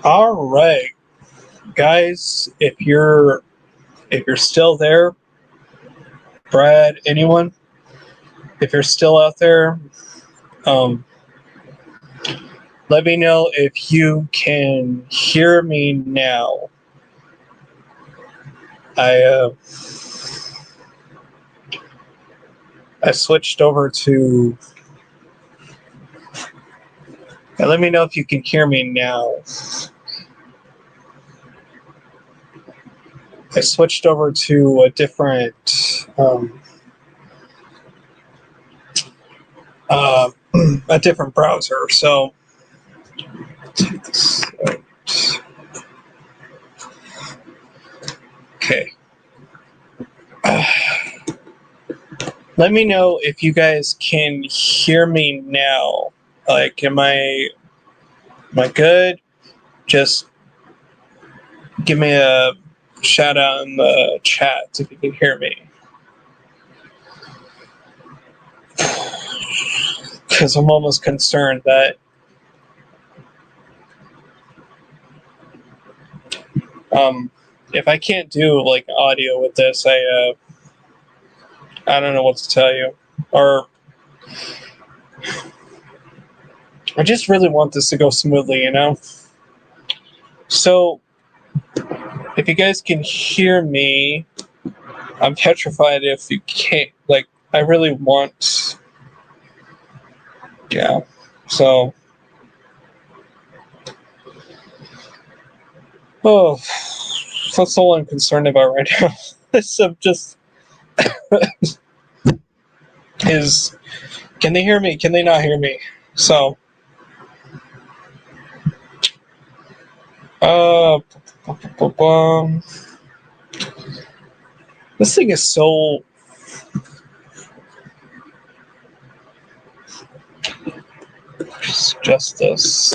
All right, guys, if you're still there, Brad, anyone, if you're still out there, um, let me know if you can hear me now. I switched over to. Let me know if you can hear me now. I switched over to a different uh, a different browser. So take this out. Okay. Let me know if you guys can hear me now. Like, am I good? Just give me a shout out in the chat if you can hear me. Because I'm almost concerned that if I can't do like audio with this, I don't know what to tell you. Or I just really want this to go smoothly, you know? So if you guys can hear me, I'm petrified if you can't. Like, I really want. Yeah. So. Oh, that's all I'm concerned about right now. So just is, can they hear me? Can they not hear me? So, uh, this thing is so. Just this.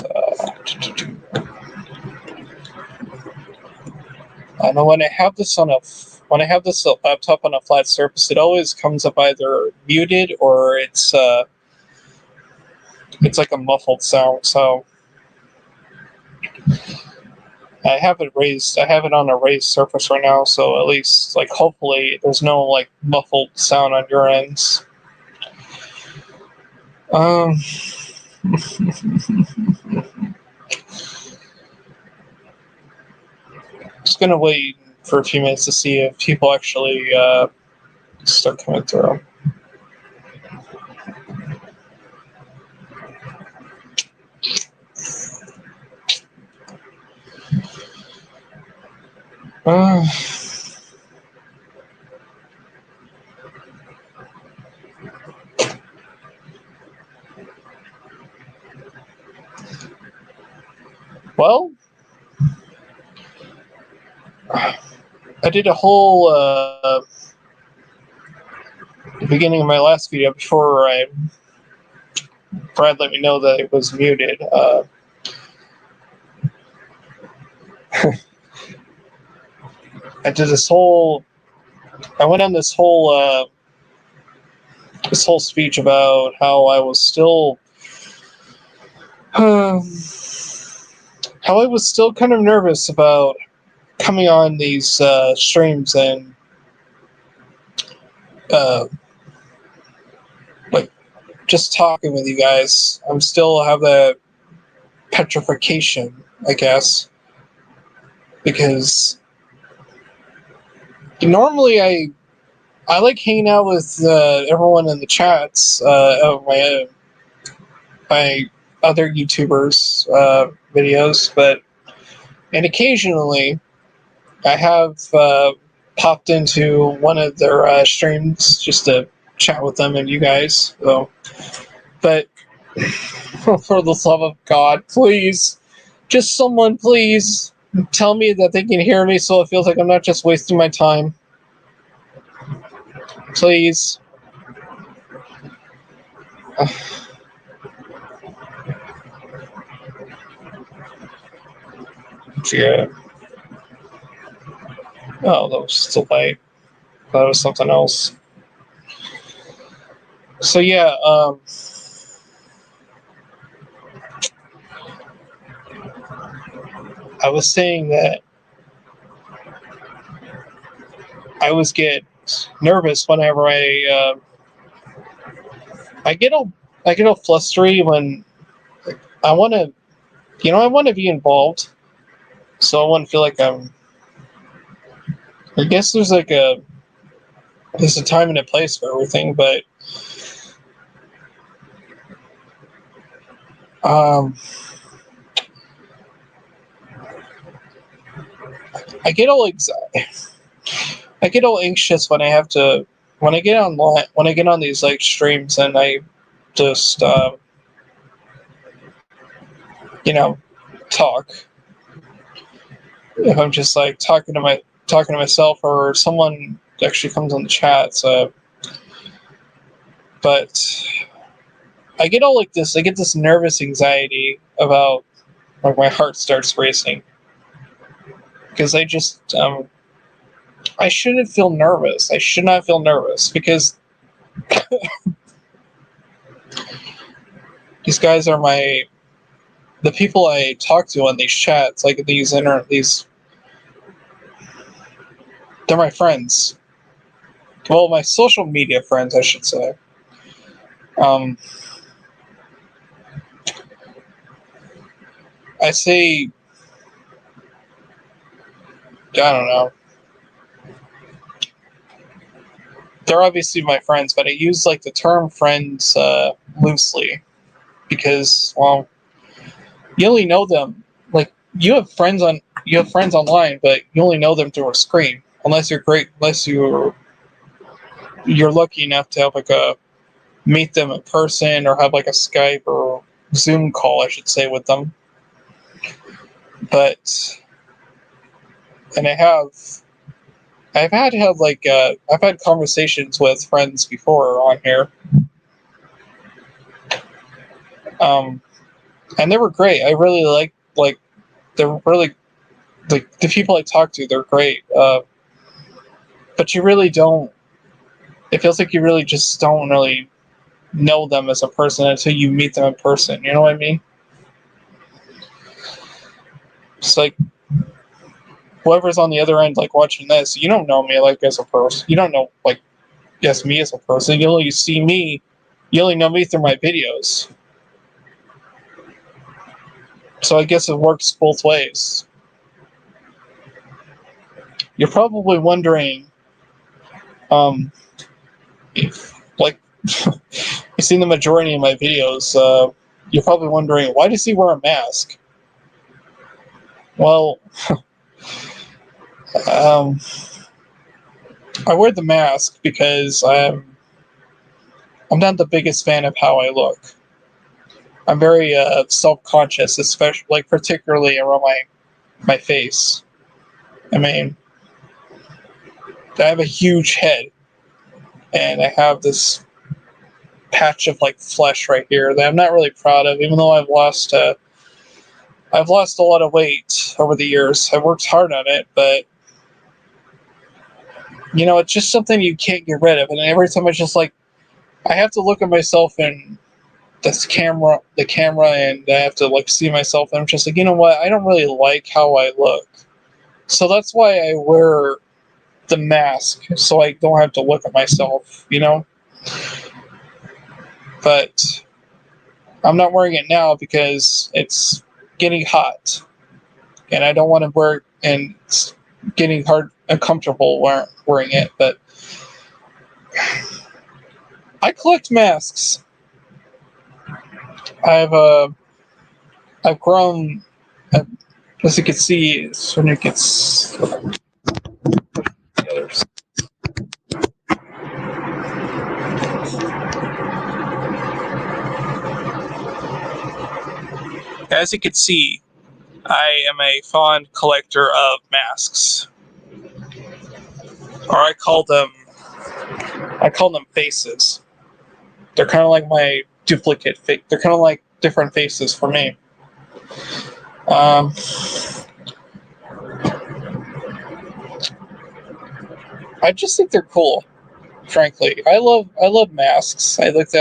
I know when I have this laptop on a flat surface, it always comes up either muted or it's like a muffled sound. So I have it raised. I have it on a raised surface right now. So at least, like, hopefully, there's no like muffled sound on your ends. Just gonna wait for a few minutes to see if people actually start coming through. Well, I did a whole the beginning of my last video before Brad let me know that it was muted. I did this whole. I went on this whole speech about how I was still. How I was still kind of nervous about coming on these streams and like just talking with you guys. I'm still have that petrification, I guess, because normally I like hanging out with everyone in the chats of my other YouTubers videos, and occasionally I have popped into one of their streams just to chat with them and you guys. So, but for the love of God, please, just someone, please tell me that they can hear me, so it feels like I'm not just wasting my time. Please. Yeah. Oh, that was still light. That was something else. So yeah, I was saying that I always get nervous whenever I get all flustery when I want to, I want to be involved, so I want to feel like I'm. I guess there's a time and a place for everything, but um, I get all I get all anxious when I have to when I get online when I get on these like streams and I just you know talk. If I'm just like talking to myself or someone actually comes on the chat, so but I get all like this. I get this nervous anxiety about like my heart starts racing because I shouldn't feel nervous. I should not feel nervous because these guys are the people I talk to on these chats, like these they're my friends. Well, my social media friends, I should say. Um, I say, I don't know. They're obviously my friends, but I use like the term friends loosely because, well, you only know them. Like you have friends online, but you only know them through a screen. Unless you're lucky enough to have like a meet them in person or have like a Skype or Zoom call, I should say, with them. But and I've had to have like I've had conversations with friends before on here, and they were great. I really like they're really the people I talk to. They're great, but you really don't. It feels like you really just don't really know them as a person until you meet them in person. You know what I mean? It's like whoever's on the other end, like watching this, you don't know me like as a person. You don't know like yes me as a person. You only see me. You only know me through my videos. So I guess it works both ways. You're probably wondering, if like you've seen the majority of my videos. You're probably wondering why does he wear a mask? Well, um, I wear the mask because I'm not the biggest fan of how I look. I'm very self-conscious, especially like particularly around my face. I mean, I have a huge head, and I have this patch of like flesh right here that I'm not really proud of, even though I've lost a lot of weight over the years. I've worked hard on it, but it's just something you can't get rid of. And every time I have to look at myself in the camera, and I have to like see myself, and I'm just like, you know what? I don't really like how I look. So that's why I wear the mask, so I don't have to look at myself, But I'm not wearing it now because it's getting hot, and I don't want to wear, and it's getting hard, uncomfortable wearing it. But I collect masks. I've I've grown, as you can see, when it gets as you can see, I am a fond collector of masks, or I call them faces. They're kind of like my duplicate face. They're kind of like different faces for me. I just think they're cool. Frankly, I love masks. I like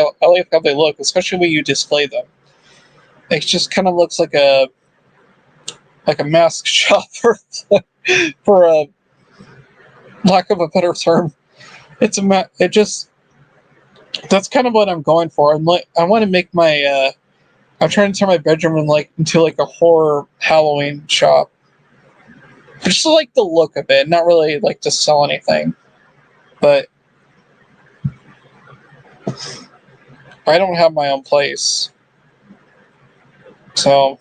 how they look, especially when you display them. It just kind of looks like like a mask shop for a lack of a better term. It just that's kind of what I'm going for. I want to make my I'm trying to turn my bedroom into like a horror Halloween shop. Just like the look of it, not really like to sell anything. But I don't have my own place. So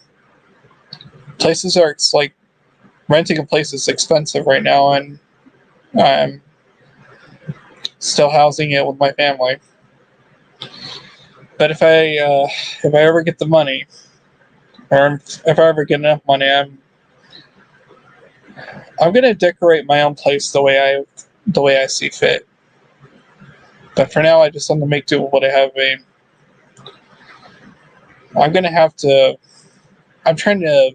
places are like renting a place is expensive right now, and I'm still housing it with my family. But if I ever get the money, or if I ever get enough money, I'm gonna decorate my own place the way I see fit. But for now, I just want to make do with what I have. I'm gonna have to. I'm trying to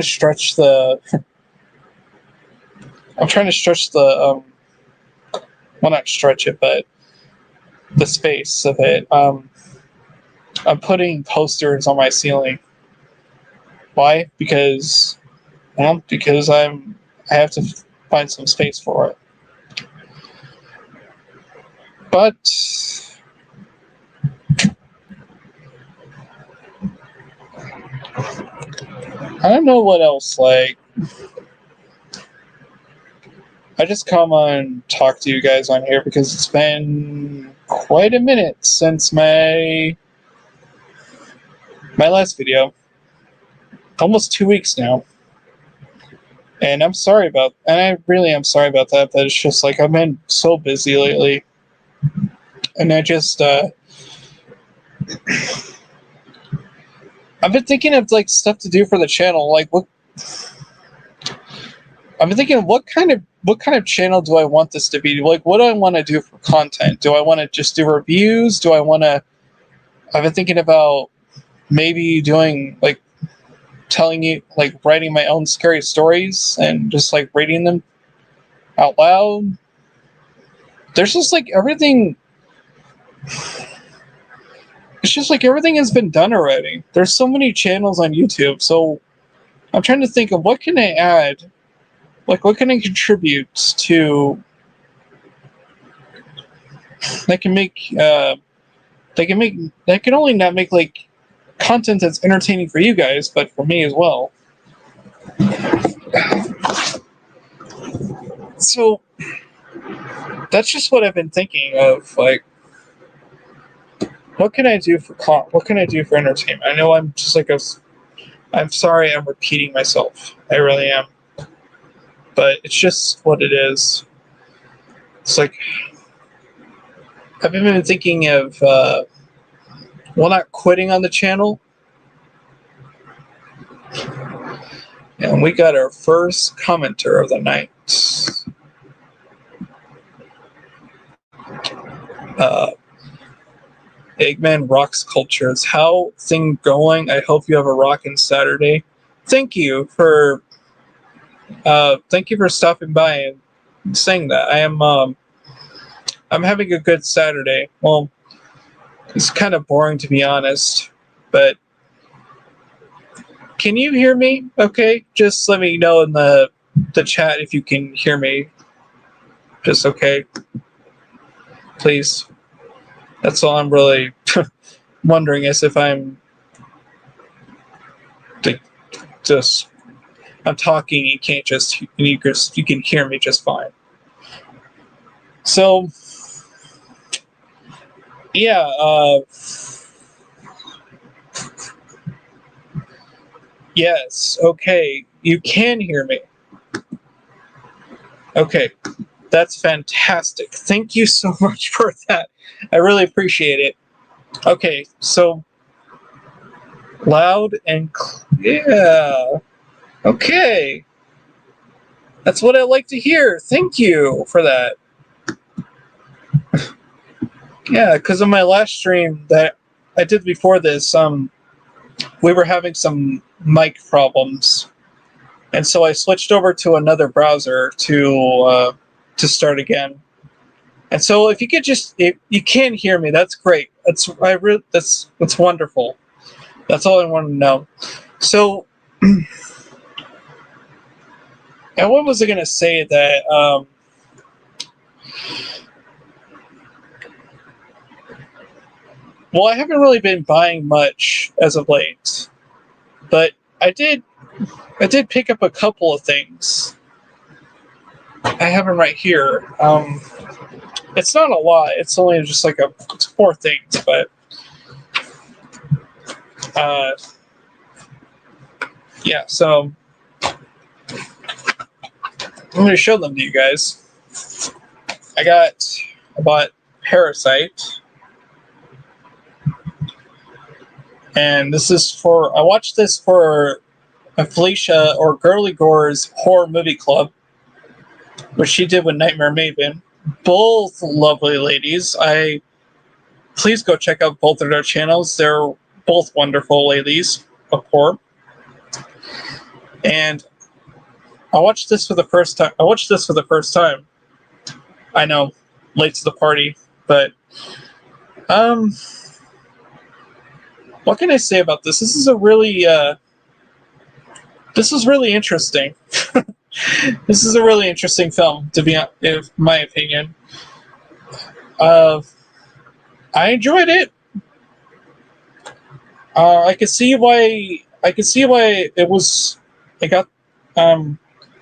stretch the. I'm trying to stretch the. Well, not stretch it, but the space of it. I'm putting posters on my ceiling. Why? Because I have to find some space for it. But I don't know what else. Like, I just come on and talk to you guys on here because it's been quite a minute since my last video. Almost 2 weeks now. And I really am sorry about that, but it's just like I've been so busy lately. And I just I've been thinking of like stuff to do for the channel. Like I've been thinking what kind of channel do I want this to be? Like what do I want to do for content? Do I want to just do reviews? I've been thinking about maybe doing like telling you like writing my own scary stories and just like reading them out loud. There's just like everything. It's just like everything has been done already. There's so many channels on YouTube, so I'm trying to think of what can I add, like what can I contribute to that can make that can only not make like content that's entertaining for you guys, but for me as well. So that's just what I've been thinking of, like what can I do for entertainment? I know I'm sorry I'm repeating myself. I really am. But it's just what it is. It's like I've been thinking of not quitting on the channel. And we got our first commenter of the night. Eggman Rocks Cultures. How thing going? I hope you have a rockin' Saturday. Thank you for stopping by and saying that. I'm having a good Saturday. Well, it's kind of boring to be honest, but can you hear me? Okay, just let me know in the chat if you can hear me. Just okay, please. That's all I'm really wondering is if I'm just I'm talking. You can't just you can hear me just fine. So yeah. Yes. Okay. You can hear me. Okay. That's fantastic. Thank you so much for that. I really appreciate it. Okay. So loud and clear. Okay. That's what I like to hear. Thank you for that. Yeah, because of my last stream that I did before this, we were having some mic problems, and so I switched over to another browser to start again. And so, if you can hear me, that's great. That's wonderful. That's all I want to know. So, And what was I going to say that? Well, I haven't really been buying much as of late, but I did pick up a couple of things. I have them right here. It's not a lot. It's only just like it's 4 things, but yeah. So I'm going to show them to you guys. I bought Parasite, and I watched this for Felicia or Girly Gore's Horror Movie Club, which she did with Nightmare Maven. Both lovely ladies. Please go check out both of their channels. They're both wonderful ladies of horror. And I watched this for the first time. I know, late to the party, but what can I say about this? This is really interesting. This is a really interesting film, in my opinion. I enjoyed it. I could see why it was. It got.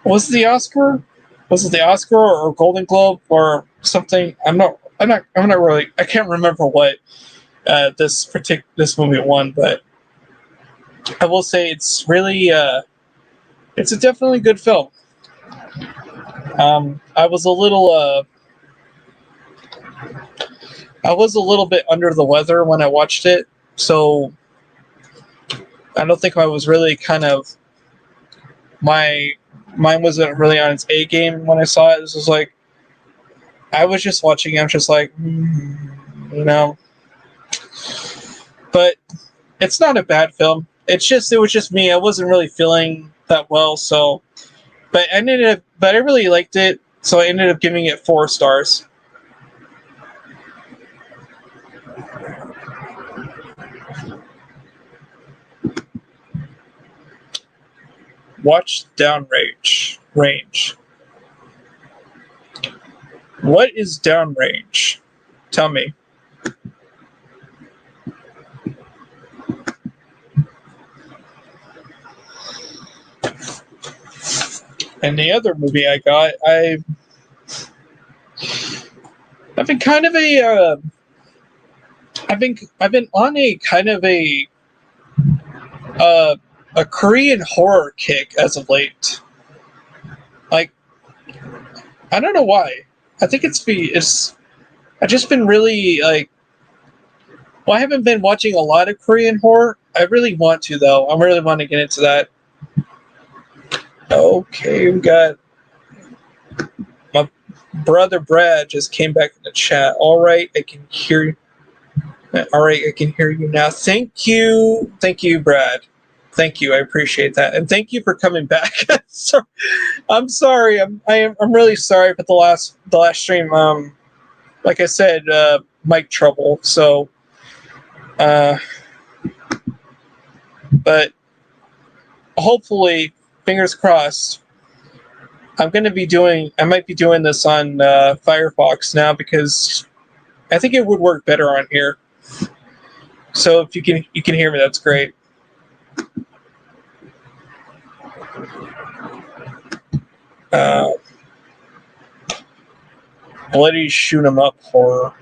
Was it the Oscar? Was it the Oscar or Golden Globe or something? I'm not really. I can't remember what this movie won, but I will say it's really. It's a definitely good film. I was a little bit under the weather when I watched it, so I don't think I was really my mind wasn't really on its A game when I saw it. This was like, I was just watching it, I'm just like, you know. But it's not a bad film. It was just me. I wasn't really feeling that well, so. But I really liked it, so I ended up giving it 4 stars. Watch Downrange. What is Downrange? Tell me. And the other movie I got, I've been kind of I've been on a kind of a Korean horror kick as of late. Like, I don't know why. I think I've just been really like. Well, I haven't been watching a lot of Korean horror. I really want to, though. I really want to get into that. Okay, we got my brother Brad just came back in the chat. All right, I can hear you. All right, I can hear you now. Thank you, Brad. Thank you, I appreciate that, and thank you for coming back. So, I'm sorry. I'm really sorry for the last stream. Like I said, mic trouble. So, but hopefully, fingers crossed. I might be doing this on Firefox now because I think it would work better on here. So if you can hear me, that's great. Let me shoot him up for.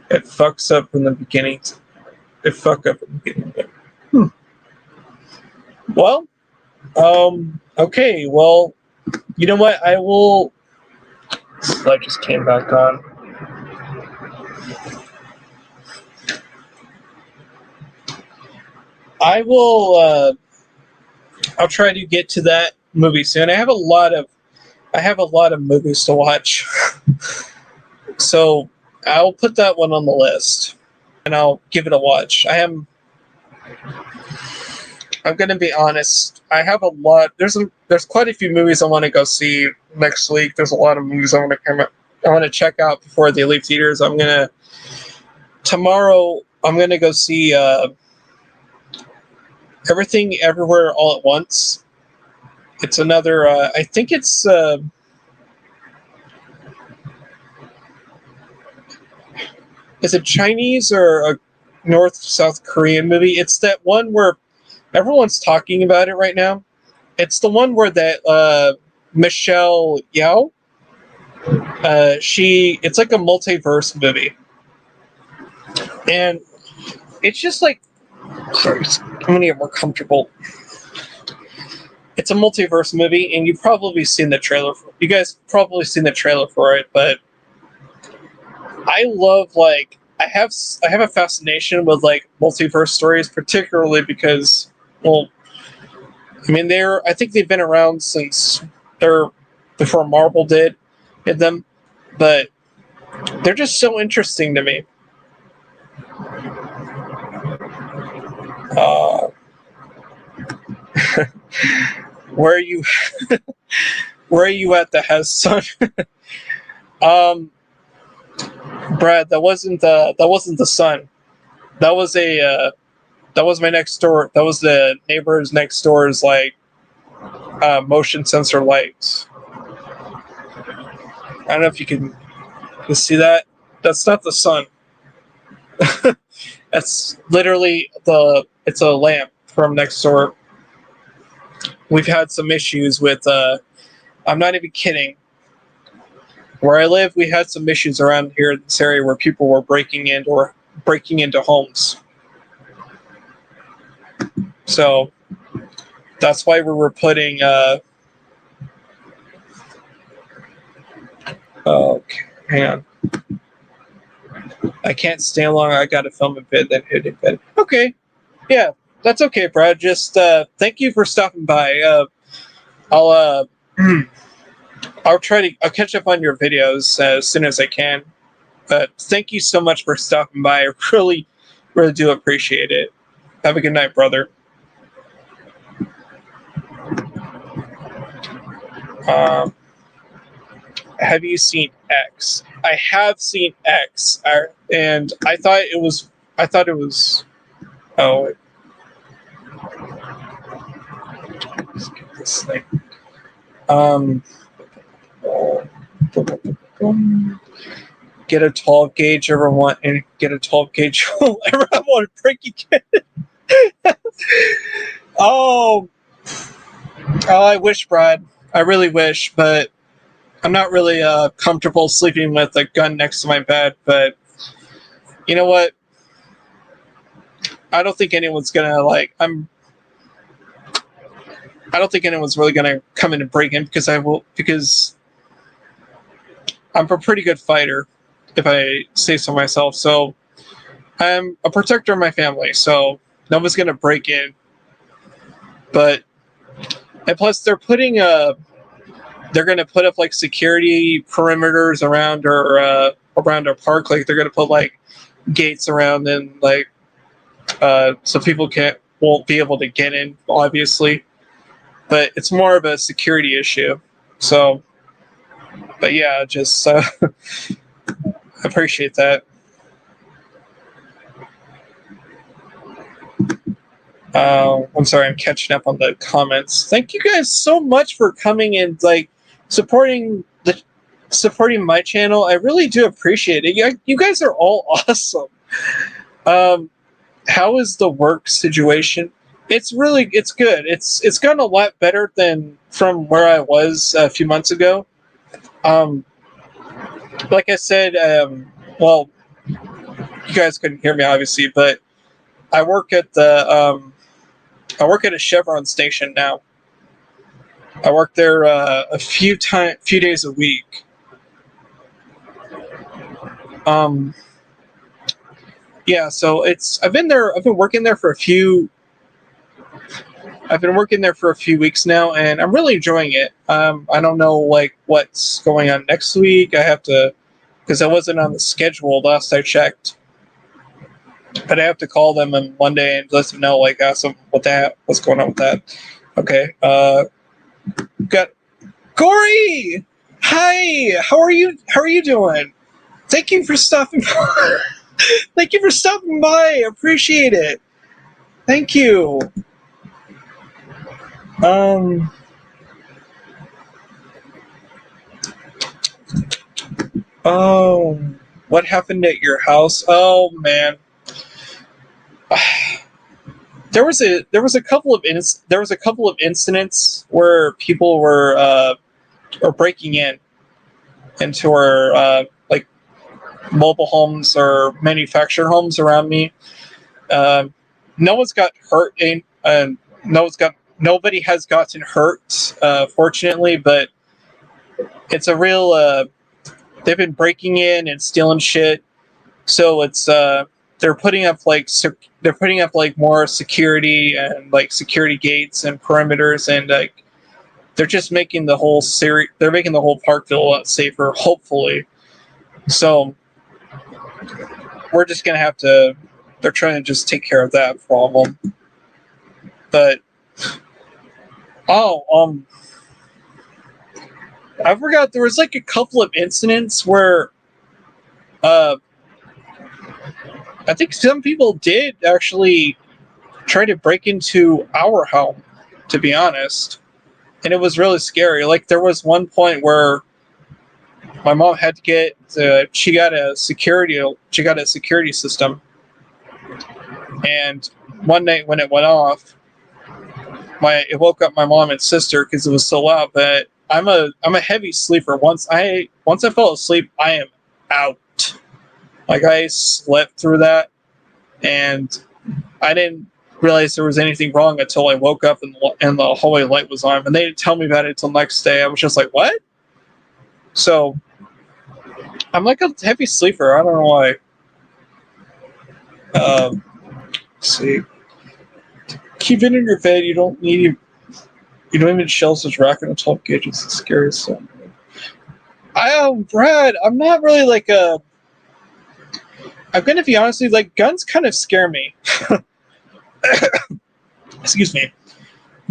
It fucks up in the beginning. Well, okay. Well, you know what? I will. Light just came back on. I will. I'll try to get to that movie soon. I have a lot of movies to watch, so I'll put that one on the list, and I'll give it a watch. I'm going to be honest. I have a lot. There's quite a few movies I want to go see next week. There's a lot of movies I want to check out before they leave theaters. Tomorrow I'm gonna go see Everything Everywhere All at Once. It's another. I think it's. Is it Chinese or a North-South Korean movie? It's that one where everyone's talking about it right now. It's the one where that Michelle Yeoh. It's like a multiverse movie, and it's just like. Sorry, I'm gonna get more comfortable. It's a multiverse movie, and you've probably seen the trailer. You guys probably seen the trailer for it, but I love I have a fascination with like multiverse stories, particularly because, well, I mean I think they've been around since they're before Marvel did them, but they're just so interesting to me. Where are you? Where are you at? That has sun. Brad, that wasn't the sun. That was that was my next door. That was the neighbor's next door's motion sensor lights. I don't know if you can see that. That's not the sun. That's literally it's a lamp from next door. We've had some issues with I'm not even kidding. Where I live, we had some issues around here in this area where people were breaking into homes. So that's why we were putting okay, hang on. I can't stay long. I gotta film a vid, then hit it vid. Okay. Yeah, that's okay, Brad. Just thank you for stopping by. I'll I'll catch up on your videos as soon as I can. But thank you so much for stopping by. I really, really do appreciate it. Have a good night, brother. Have you seen X? I have seen X, and I thought it was. Oh, let's get this thing. Get a 12 gauge everyone, and get a 12 gauge. Everyone want to break again. Oh, I wish, Brad. I really wish, but I'm not really comfortable sleeping with a gun next to my bed. But you know what? I don't think anyone's gonna I don't think anyone's really gonna come in and break in because I'm a pretty good fighter, if I say so myself. So I'm a protector of my family. So no one's gonna break in. But and plus they're gonna put up like security perimeters around our park. Like they're gonna put like gates around and so people won't be able to get in, obviously. But it's more of a security issue. So, but yeah, just appreciate that. I'm sorry, I'm catching up on the comments. Thank you guys so much for coming and supporting my channel. I really do appreciate it. You guys are all awesome. How is the work situation? It's good. It's gotten a lot better than from where I was a few months ago. Like I said, well, you guys couldn't hear me obviously, but I work at a Chevron station now. I work there a few days a week. Yeah, so I've been working there for a few weeks now, and I'm really enjoying it. I don't know what's going on next week. I have to, because I wasn't on the schedule last I checked. But I have to call them on Monday and let them know what's going on with that. Okay. Got Corey. Hi. How are you? How are you doing? Thank you for stopping by. Thank you for stopping by. I appreciate it. Thank you. Um. Oh, what happened at your house? Oh man, there was a couple of incidents where people were breaking into our like mobile homes or manufactured homes around me. Um, no one's got hurt, and nobody has gotten hurt, fortunately. But it's a real. They've been breaking in and stealing shit, so it's they're putting up like more security and like security gates and perimeters, and like they're just making the whole they're making the whole park feel a lot safer, hopefully. So we're just gonna have to. They're trying to just take care of that problem. But oh, I forgot there was like a couple of incidents where uh, I think some people did actually try to break into our home. To be honest, and it was really scary. Like there was one point where my mom had to get she got a security system, and one night when it went off, it woke up my mom and sister because it was so loud. But I'm a heavy sleeper. Once I fall asleep, I am out. Like I slept through that, and I didn't realize there was anything wrong until I woke up and the hallway light was on, and they didn't tell me about it until next day. I was just like, what? So I'm like a heavy sleeper. I don't know why. Let's see. Keep it in your bed. You don't even shell such racket on 12 gauges. It's scary. So Brad, I'm not really like a. I'm gonna be honest with you. Like guns kind of scare me. Excuse me.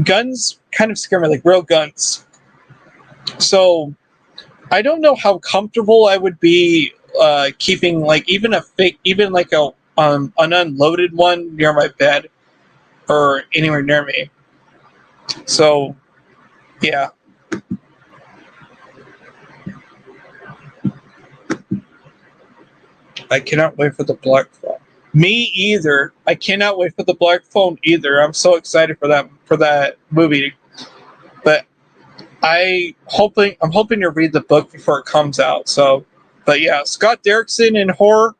Guns kind of scare me, like real guns. So I don't know how comfortable I would be keeping like even like an unloaded one near my bed or anywhere near me. So yeah, I cannot wait for the black phone. Me either. I cannot wait for the black phone either. I'm so excited for that movie. But I'm hoping to read the book before it comes out. So, but yeah, Scott Derrickson in horror.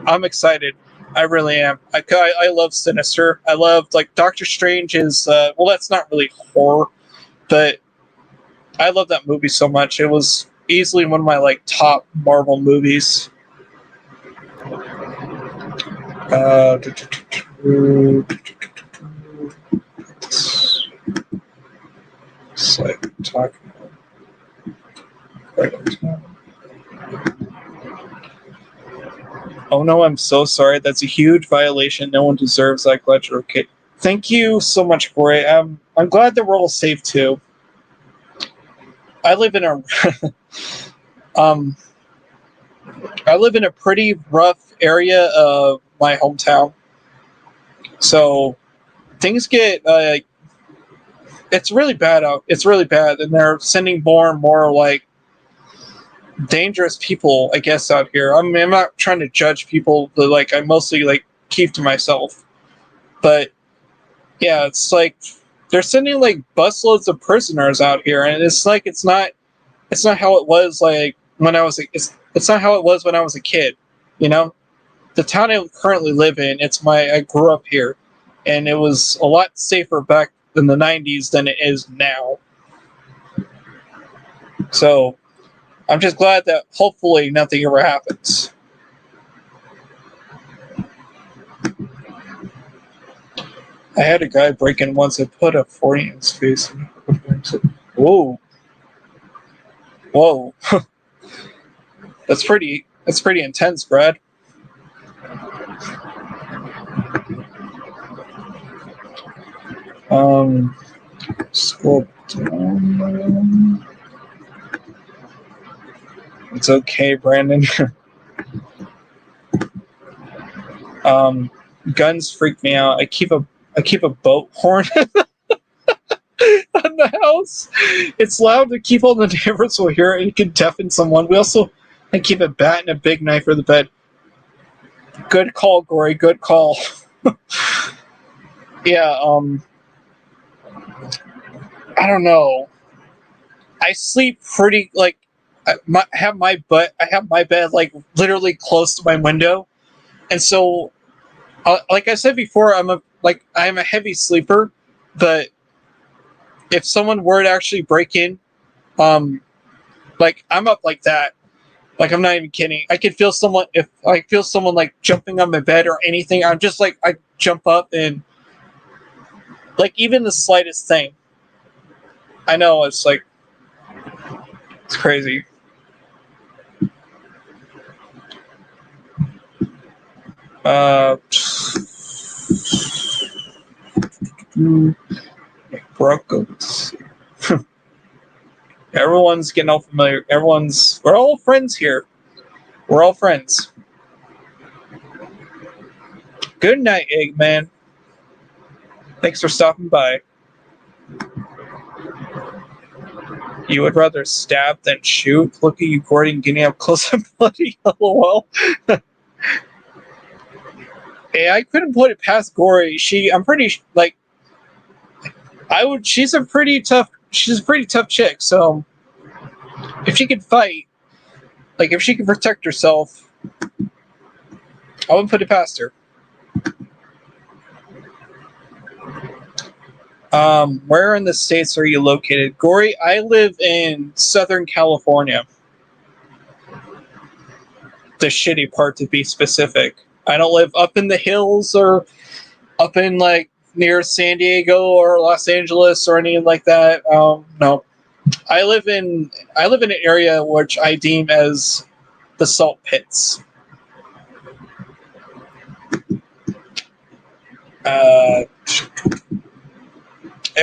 I'm excited. I really am. I love Sinister. I love like Doctor Strange is well, that's not really horror, but I love that movie so much. It was easily one of my like top Marvel movies. Uh, it's like talking about. Oh no, I'm so sorry. That's a huge violation. No one deserves that. Glad you're okay. Thank you so much, Corey. I'm glad that we're all safe too. I live in a um I live in a pretty rough area of my hometown. So things get it's really bad out. It's really bad, and they're sending more and more like dangerous people, I guess, out here. I mean, I'm not trying to judge people, but like I mostly like keep to myself. But yeah, it's like they're sending like busloads of prisoners out here, and it's not how it was like when I was it's not how it was when I was a kid. You know, the town I currently live in, I grew up here, and it was a lot safer back in the '90s than it is now. So I'm just glad that hopefully nothing ever happens. I had a guy break in once and put a 40 in his face. Whoa. Whoa. That's pretty intense, Brad. Scroll down. It's okay, Brandon. Guns freak me out. I keep a boat horn. the house. It's loud to keep all the neighbors will hear it. It can deafen someone. We also keep a bat and a big knife for the bed. Good call, Gory. Good call. Yeah. I don't know. I sleep pretty like. I have my bed like literally close to my window, and so like I said before, I'm a heavy sleeper, but if someone were to actually break in, like I'm up like that. Like I'm not even kidding. I could feel someone if I feel someone like jumping on my bed or anything. I'm just like I jump up and like even the slightest thing. I know it's like it's crazy. Broncos. Everyone's getting all familiar. We're all friends here. We're all friends. Good night, Eggman. Thanks for stopping by. You would rather stab than shoot? Look at you, Gordon, getting up close and bloody. LOL. Hey, I couldn't put it past Gory. I'm pretty like she's a pretty tough chick, so if she could fight, like if she could protect herself, I wouldn't put it past her. Where in the States are you located? Gory, I live in Southern California. The shitty part, to be specific. I don't live up in the hills or up in like near San Diego or Los Angeles or anything like that. No. I live in an area which I deem as the salt pits. And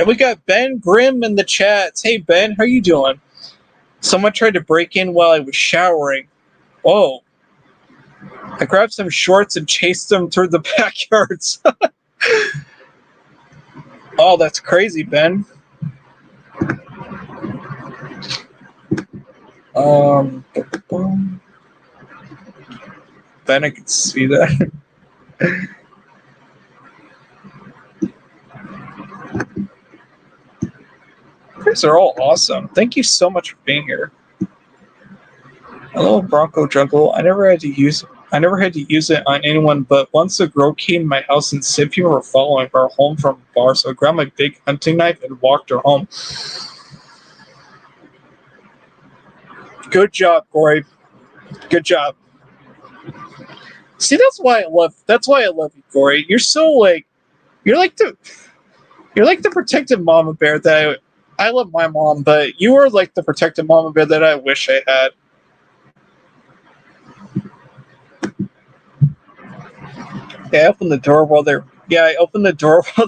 we got Ben Grimm in the chats. Hey Ben, how you doing? Someone tried to break in while I was showering. Whoa. I grabbed some shorts and chased them through the backyards. Oh, that's crazy, Ben. Ben, I can see that. You guys are all awesome. Thank you so much for being here. Hello, Bronco Jungle. I never had to use it on anyone, but once a girl came to my house and said people were following her home from a bar, so I grabbed my big hunting knife and walked her home. Good job, Corey. Good job. See, that's why I love you, Corey. You're so like you're like the protective mama bear that I love my mom, but you are like the protective mama bear that I wish I had. Yeah, I opened the door while they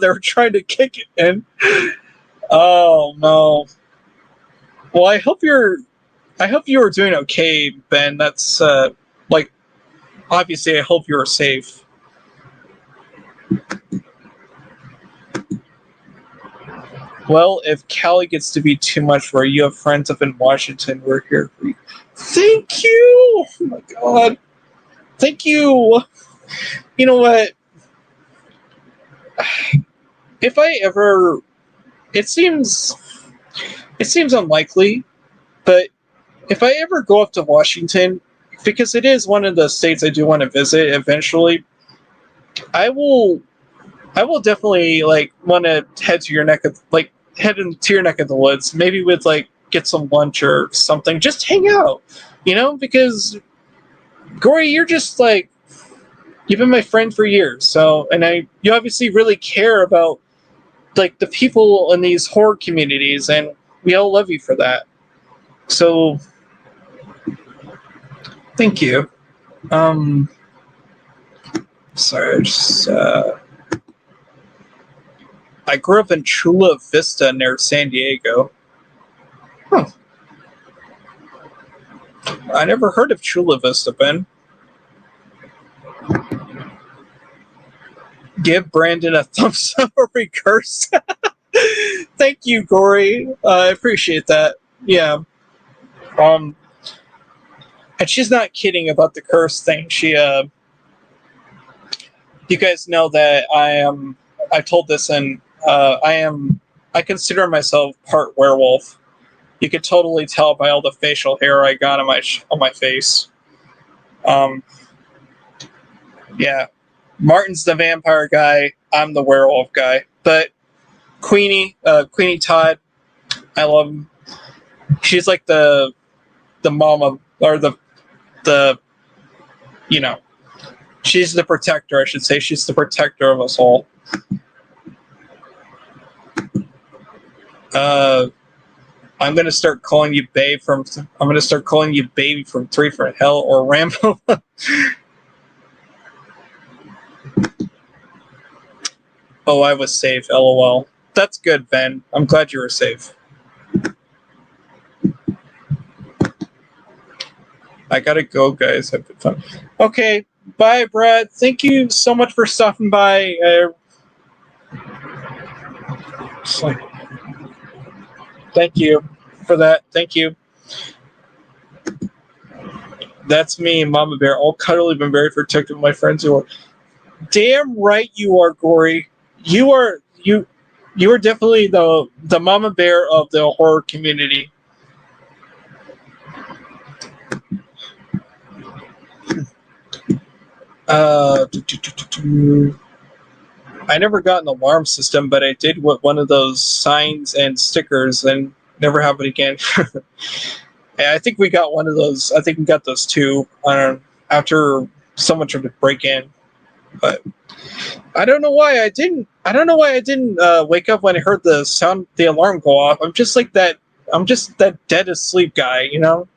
were trying to kick it in. Oh no. Well, I hope you were doing okay, Ben. That's like obviously I hope you were safe. Well, if Cali gets to be too much for you have friends up in Washington, we're here for you. Thank you! Oh my god. Thank you! You know what? If I ever... It seems unlikely, but if I ever go up to Washington, because it is one of the states I do want to visit eventually, I will definitely like want to head into your neck of the woods, maybe with like get some lunch or something, just hang out, because Gory, you're just like you've been my friend for years, so you obviously really care about like the people in these horror communities, and we all love you for that. So thank you. Sorry, I grew up in Chula Vista near San Diego. Huh. I never heard of Chula Vista, Ben. Give Brandon a thumbs up or we curse. Thank you, Gory. I appreciate that. Yeah. Um, and she's not kidding about the curse thing. You guys know that I told this, and I consider myself part werewolf. You could totally tell by all the facial hair I got on my face. Um, yeah, Martin's the vampire guy. I'm the werewolf guy. But Queenie Todd, I love him. She's like the mom of, or the you know, she's the protector. I should say she's the protector of us all. I'm gonna start calling you Babe from. I'm gonna start calling you Baby from Three from Hell or Rambo. Oh, I was safe. LOL. That's good, Ben. I'm glad you were safe. I gotta go, guys. Have been fun. Okay, bye, Brad. Thank you so much for stopping by. Thank you for that. Thank you. That's me, Mama Bear. All cuddly, been very protective of my friends who are. Damn right you are, Gory. You are definitely the Mama Bear of the horror community. I never got an alarm system, but I did with one of those signs and stickers, and never happened again. I think we got one of those. I think we got those too. After someone tried to break in, but I don't know why I didn't. I don't know why I didn't wake up when I heard the alarm go off. I'm just like that. I'm just that dead asleep guy, you know.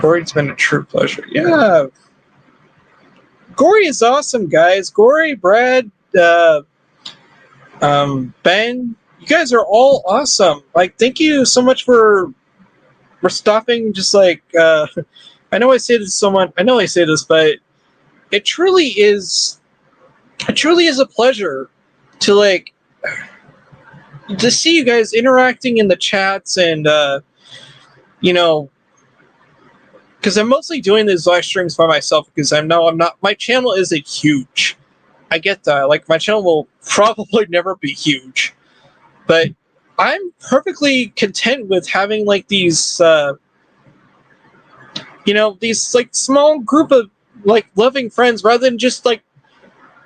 Gory's been a true pleasure. Yeah, Gory is awesome, guys. Gory, Brad, Ben, you guys are all awesome. Like, thank you so much for stopping. Just like, I know I say this to someone. I know I say this, but it truly is. It truly is a pleasure to to see you guys interacting in the chats, and you know, because I'm mostly doing these live streams by myself because I'm not. My channel isn't huge. I get that. Like, my channel will probably never be huge, but I'm perfectly content with having like these, these like small group of like loving friends rather than just like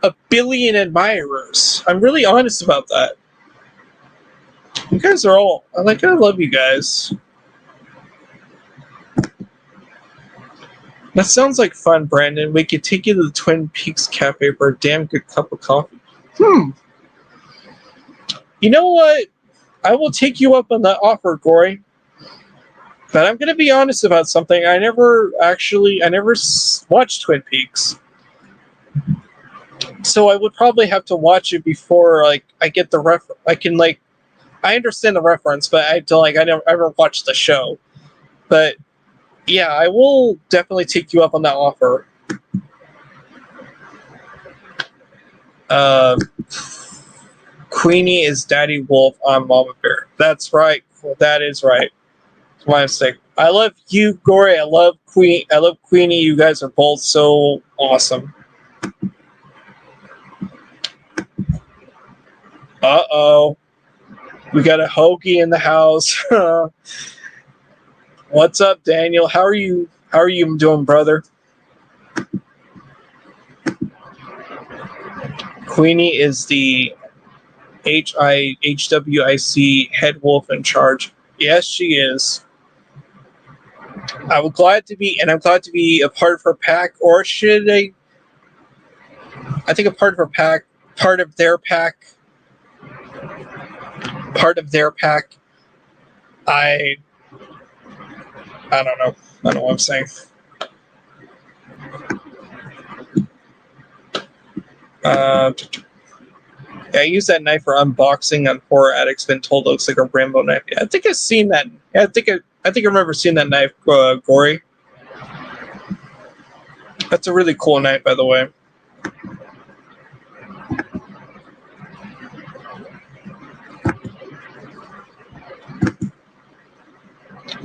a billion admirers. I'm really honest about that. You guys are all like, I love you guys. That sounds like fun, Brandon. We could take you to the Twin Peaks Cafe for a damn good cup of coffee. You know what? I will take you up on that offer, Gory. But I'm going to be honest about something. I never watched Twin Peaks. So I would probably have to watch it before like I get the I understand the reference, but I never ever watched the show. But yeah, I will definitely take you up on that offer. Queenie is Daddy Wolf on Mama Bear. That's right. That is right. It's my mistake. I love you, Gory. I love Queenie. You guys are both so awesome. Uh-oh. We got a hoagie in the house. What's up, Daniel? How are you doing, brother? Queenie is the HWIC head wolf in charge. Yes, she is. I'm glad to be a part of her pack, or should I think a part of her pack, part of their pack. I don't know. I don't know what I'm saying. Yeah, I use that knife for unboxing on Horror Addicts. Been told it looks like a Rambo knife. Yeah, I think I've seen that. Yeah, I think I remember seeing that knife, Gory. That's a really cool knife, by the way.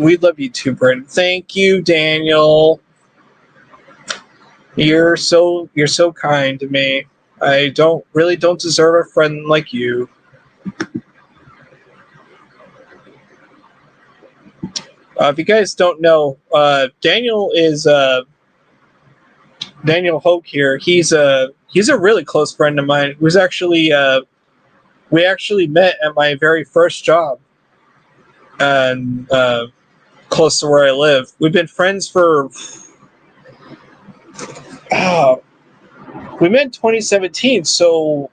We love you too, Brandon. Thank you, Daniel. You're so kind to me. I don't deserve a friend like you. If you guys don't know, Daniel is Daniel Hoke here. He's a really close friend of mine. Who's actually we actually met at my very first job, and close to where I live. We've been friends for we met in 2017, so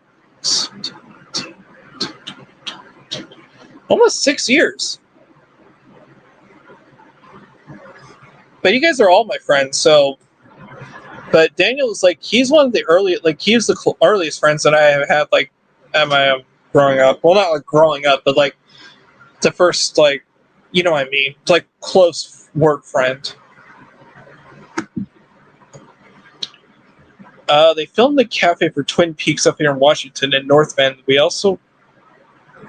almost 6 years. But you guys are all my friends, so. But Daniel is like, he's one of the he's the earliest friends that I have had, like, at my growing up. Well, not like growing up, but like the first, like, you know what I mean, like close work friend. They filmed the cafe for Twin Peaks up here in Washington in North Bend. We also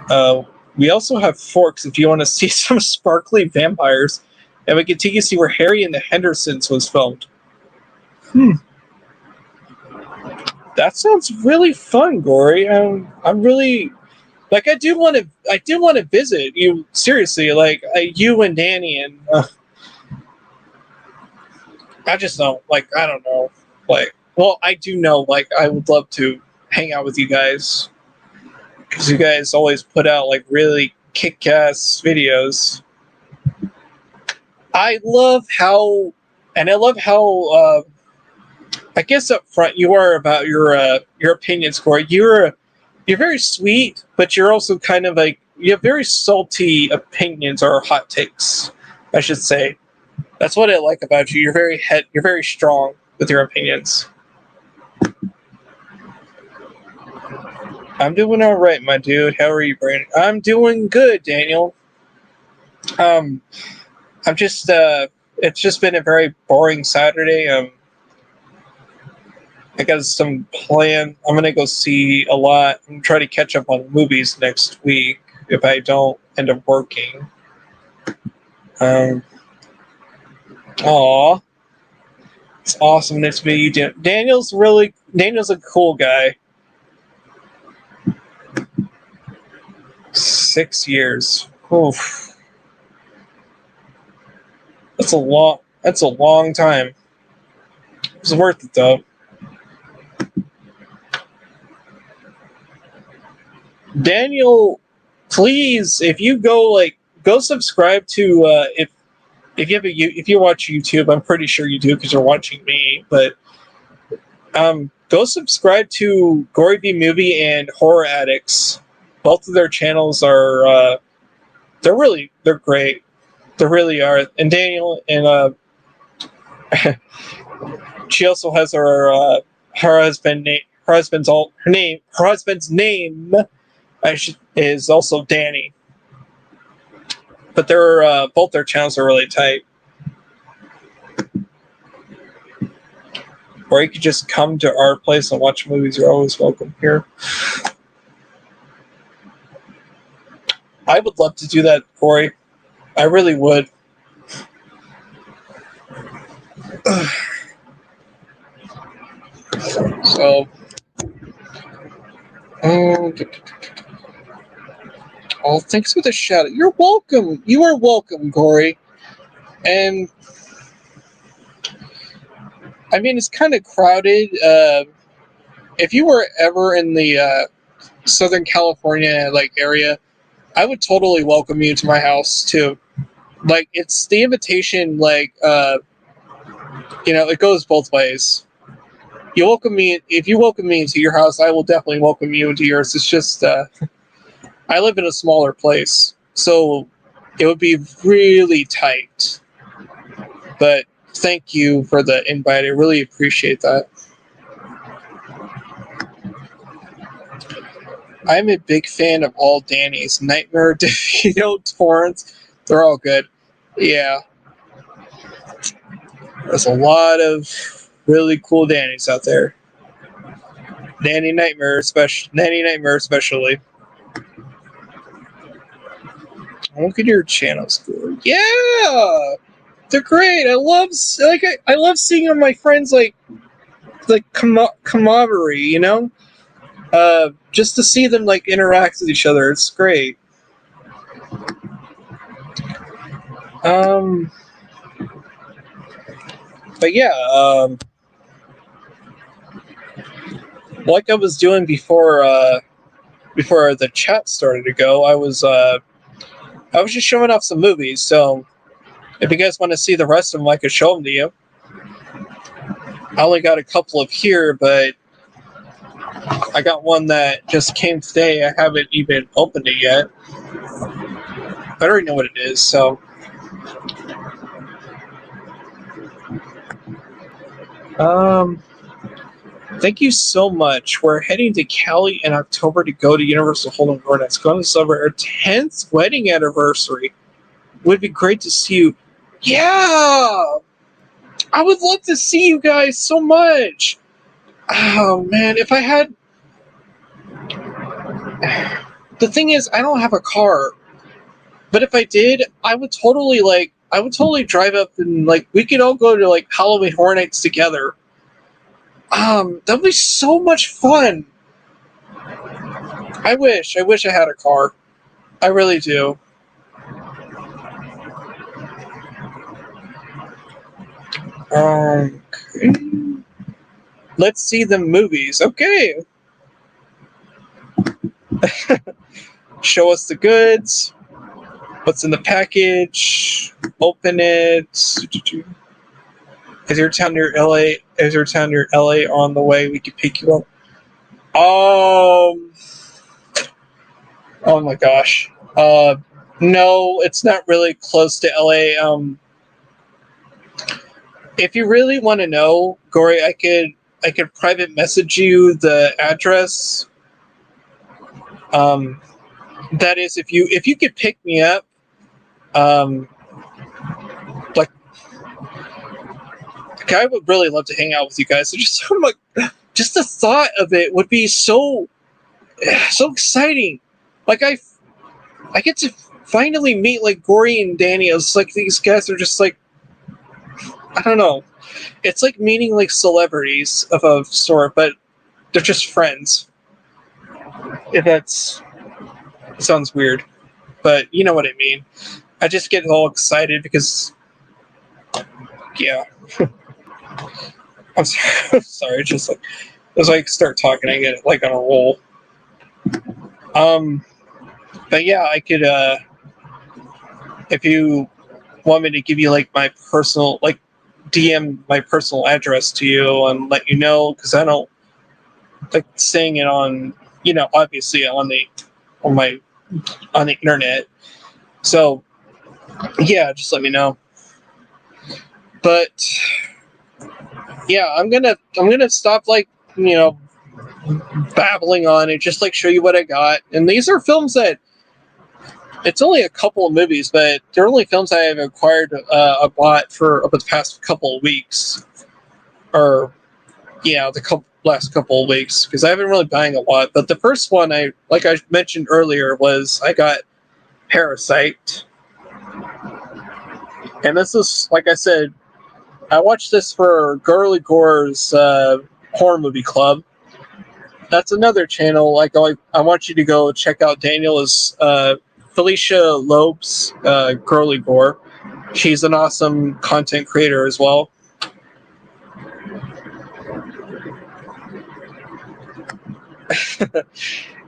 have Forks if you want to see some sparkly vampires, and we can take you to see where Harry and the Hendersons was filmed. That sounds really fun, Gory. I'm really like I do want to visit you seriously, like you and Danny, and I just don't like I don't know, like, well, I do know, like, I would love to hang out with you guys because you guys always put out like really kick-ass videos. I love how I guess up front you are about your opinions, Corey. You're very sweet, but you're also kind of like you have very salty opinions or hot takes, I should say. That's what I like about you. You're very strong with your opinions. I'm doing all right, my dude. How are you, Brandon? I'm doing good, Daniel. I'm just it's just been a very boring Saturday. I got some plan. I'm gonna go see a lot. I'm gonna try to catch up on movies next week if I don't end up working. Aw, it's awesome to meet you. Daniel's a cool guy. 6 years. Oof. That's a long time. It's worth it though. Daniel, please, if you go subscribe to if you watch YouTube, I'm pretty sure you do because you're watching me. But go subscribe to Gory B Movie and Horror Addicts. Both of their channels are they're great. They really are. And Daniel and she also has her husband's name is also Danny. But they're both their channels are really tight. Or you could just come to our place and watch movies. You're always welcome here. I would love to do that, Corey. I really would. So, thanks for the shout out. You're welcome. You are welcome, Corey. And I mean, it's kind of crowded. If you were ever in the Southern California area, I would totally welcome you to my house too. Like, it's the invitation. It goes both ways. You welcome me if you welcome me into your house. I will definitely welcome you into yours. It's just I live in a smaller place, so it would be really tight. But thank you for the invite. I really appreciate that. I'm a big fan of all Danny's. Nightmare, Torrance. They're all good. Yeah. There's a lot of really cool Danny's out there. Danny Nightmare especially. Look at your channel score. Yeah, they're great. I love seeing all my friends like camaraderie. You know, just to see them like interact with each other. It's great. But yeah, like I was doing before the chat started to go, I was just showing off some movies. So if you guys want to see the rest of them, I could show them to you. I only got a couple of here, but I got one that just came today. I haven't even opened it yet. I already know what it is, so. Thank you so much. We're heading to Cali in October to go to Universal Holden Garden. It's going to celebrate our 10th wedding anniversary. Would be great to see you. Yeah! I would love to see you guys so much. Oh, man. If I had... The thing is, I don't have a car. But if I did, I would totally drive up and we could all go to Halloween Horror Nights together. That'd be so much fun. I wish I had a car. I really do. Okay. Let's see the movies. Okay. Show us the goods. What's in the package? Open it. Is your town near LA? Is your town near LA on the way? We can pick you up. Oh my gosh. No, it's not really close to LA. If you really want to know, Gory, I could private message you the address. That is, if you could pick me up, I would really love to hang out with you guys. So just the thought of it would be so exciting. I get to finally meet Gory and Danny. It's these guys are just I don't know. It's like meeting celebrities of a sort, but they're just friends. If it sounds weird, but you know what I mean. I just get all excited because, yeah. I'm sorry. Just as I start talking, I get on a roll. But yeah, I could. If you want me to give you my personal DM my personal address to you and let you know, because I don't like saying it on obviously on the internet. So yeah, just let me know. But yeah, I'm gonna stop babbling on and just show you what I got. And these are films that it's only a couple of movies, but they're only films I have acquired bought for over the past couple of weeks, or the last couple of weeks, because I haven't really buying a lot. But the first one I mentioned earlier was I got Parasite, and this is I said. I watched this for Girly Gore's horror movie club. That's another channel. I want you to go check out Daniel's Felicia Loeb's Girly Gore. She's an awesome content creator as well.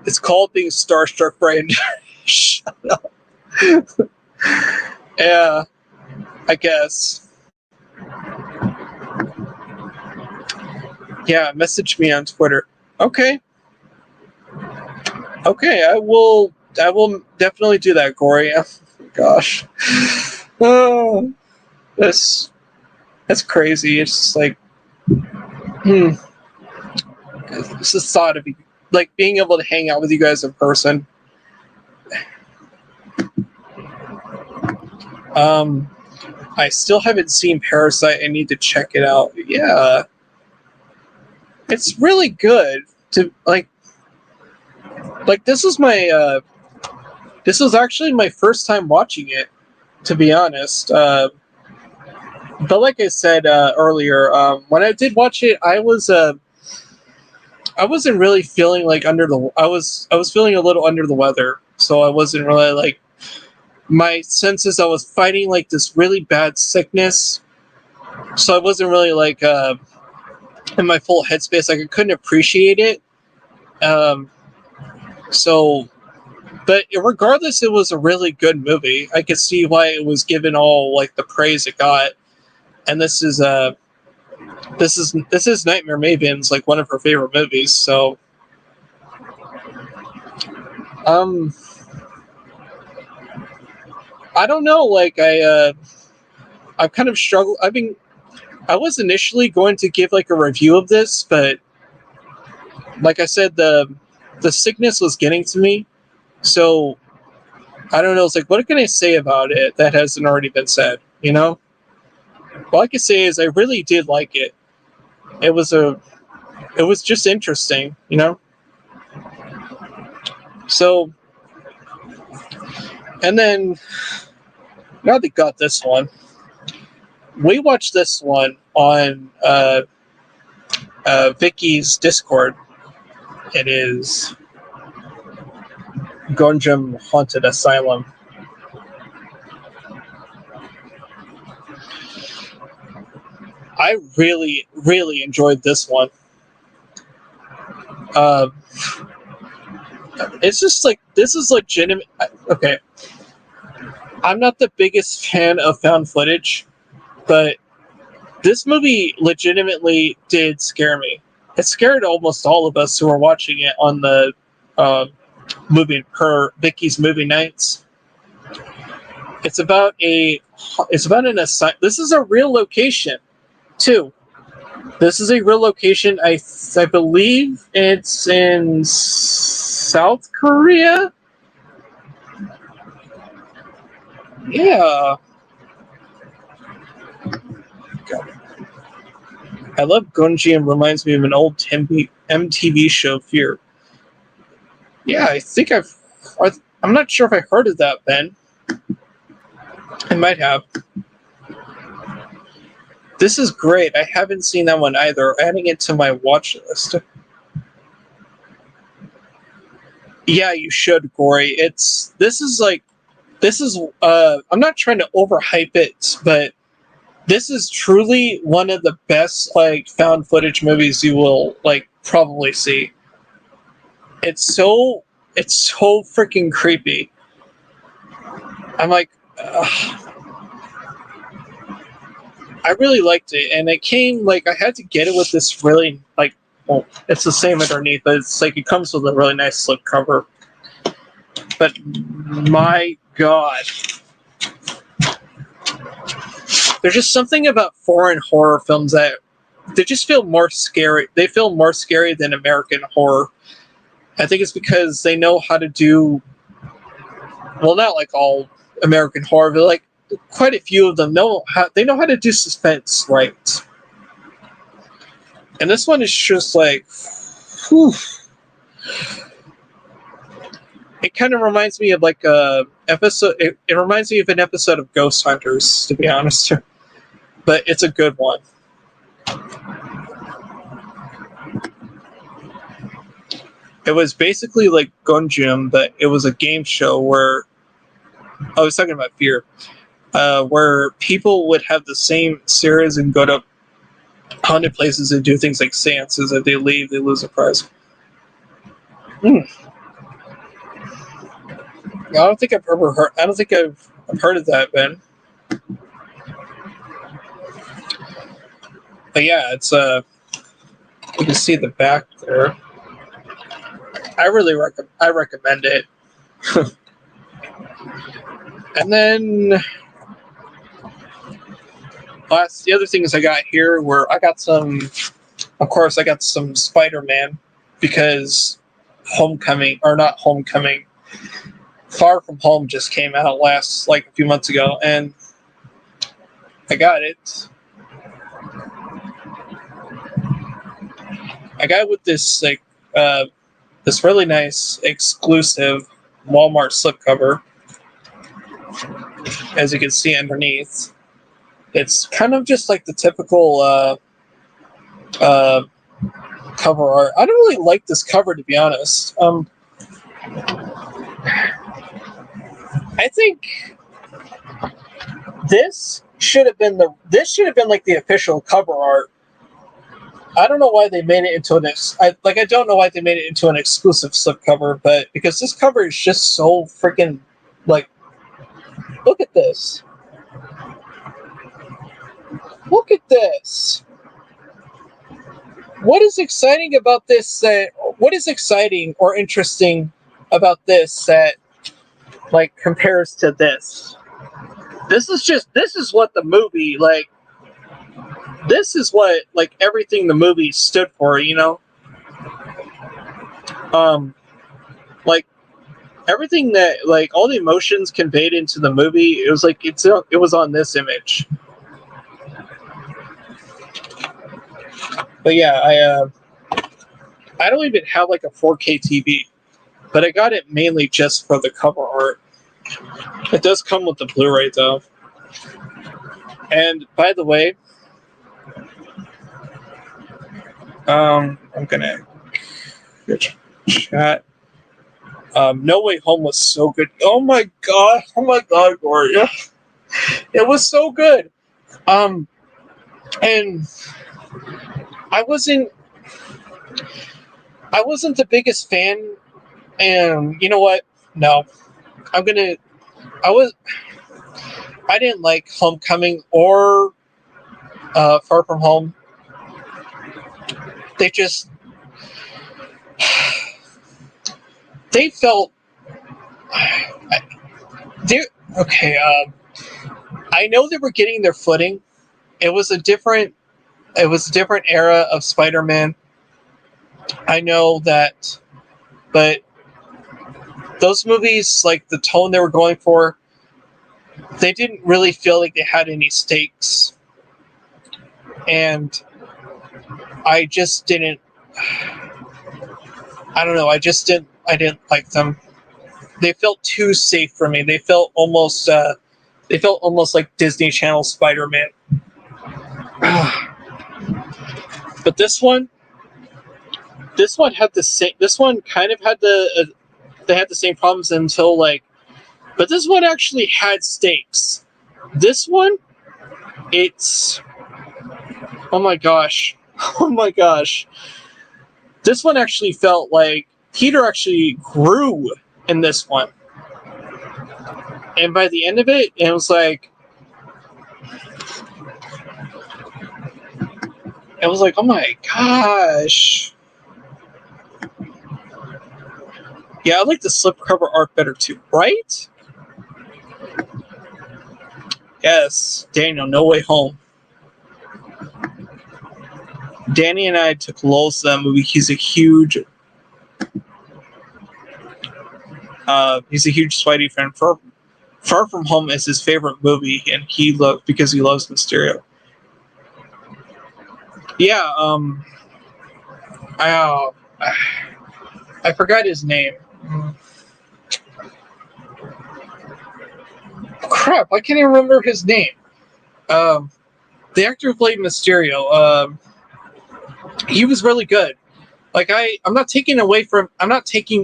It's called being starstruck, Brian. Shut up. Yeah, I guess. Yeah, message me on Twitter. Okay. Okay, I will definitely do that, Gory. Oh, gosh. Oh, that's crazy. It's just it's the thought of being able to hang out with you guys in person. I still haven't seen Parasite. I need to check it out. Yeah. It's really good to this is my This was actually my first time watching it, to be honest. But like I said earlier, when I did watch it, I wasn't really feeling like under the. I was feeling a little under the weather, so I wasn't really like my senses. I was fighting like this really bad sickness, so I wasn't really like in my full headspace. Like I couldn't appreciate it. Um, so, but regardless, it was a really good movie. I could see why it was given all like the praise it got. And this is Nightmare Maven's like one of her favorite movies. So, um, I don't know. Like I've kind of struggled. I was initially going to give like a review of this, but like I said, the sickness was getting to me. So I don't know. It's like, what can I say about it that hasn't already been said? You know, all I can say is I really did like it. It was it was just interesting. You know. So, and then now they got this one. We watched this one on Vicky's Discord. It is Gonjam Haunted Asylum. I really, really enjoyed this one. Uh, it's just like this is legitimate. Okay, I'm not the biggest fan of found footage, but this movie legitimately did scare me. It scared almost all of us who were watching it on the uh, Vicky's movie nights. It's about an asylum. This is a real location, too. This is a real location. I believe it's in South Korea. Yeah. I love Gunji and reminds me of an old MTV show, Fear. Yeah, I'm not sure if I heard of that, Ben. I might have. This is great. I haven't seen that one either. Adding it to my watch list. Yeah, you should, Corey. I'm not trying to overhype it, but this is truly one of the best like found footage movies you will like probably see. It's so freaking creepy. I'm like, I really liked it, and it came like I had to get it with this really like. Well, it's the same underneath, but it's like it comes with a really nice slipcover. But my God, there's just something about foreign horror films that they just feel more scary. They feel more scary than American horror. I think it's because they know how to do. Well, not like all American horror, but like quite a few of them know how to do suspense right. And this one is just like, whew. It kind of reminds me of like a episode. It reminds me of an episode of Ghost Hunters, to be honest. But it's a good one. It was basically like Gunjam, but it was a game show where I was talking about Fear, where people would have the same series and go to haunted places and do things like seances. If they leave, they lose a prize. I don't think I've ever heard. I don't think I've heard of that, Ben. But yeah, it's you can see the back there. I really recommend it. And then the other things I got here were I got some Spider-Man because Homecoming or not Homecoming, Far From Home just came out like a few months ago, and I got it. I got it with this like this really nice exclusive Walmart slipcover. As you can see underneath, it's kind of just like the typical cover art. I don't really like this cover, to be honest. I think this should have been like the official cover art. I don't know why they made it into I don't know why they made it into an exclusive slipcover, but because this cover is just so freaking, like, look at this. Look at this. What is exciting about this? What is exciting or interesting about this that, like, compares to this? This is what the movie, like, this is what, like, everything the movie stood for, you know? Like, everything that, like, all the emotions conveyed into the movie, it was like, it was on this image. But yeah, I don't even have, like, a 4K TV, but I got it mainly just for the cover art. It does come with the Blu-ray, though. And, by the way, I'm gonna chat. No Way Home was so good. Oh my god, Gloria. It was so good. And I wasn't the biggest fan, and you know what? No. I didn't like Homecoming or Far From Home. They felt okay. I know they were getting their footing. It was a different era of Spider-Man. I know that, but those movies, like the tone they were going for, they didn't really feel like they had any stakes, and I just didn't. I don't know. I didn't like them. They felt too safe for me. They felt almost like Disney Channel Spider-Man. But this one had the same. This one kind of had they had the same problems until, like, but this one actually had stakes. This one, it's, oh my gosh, oh my gosh. This one actually felt like Peter actually grew in this one. And by the end of it, it was like, oh my gosh. Yeah, I like the slipcover art better too, right? Yes, Daniel, No Way Home. Danny and I took Lowe's to that movie. He's a huge Spidey fan. Far From Home is his favorite movie, and because he loves Mysterio. Yeah, I forgot his name. Crap, I can't even remember his name. The actor who played Mysterio, he was really good. Like, I'm not taking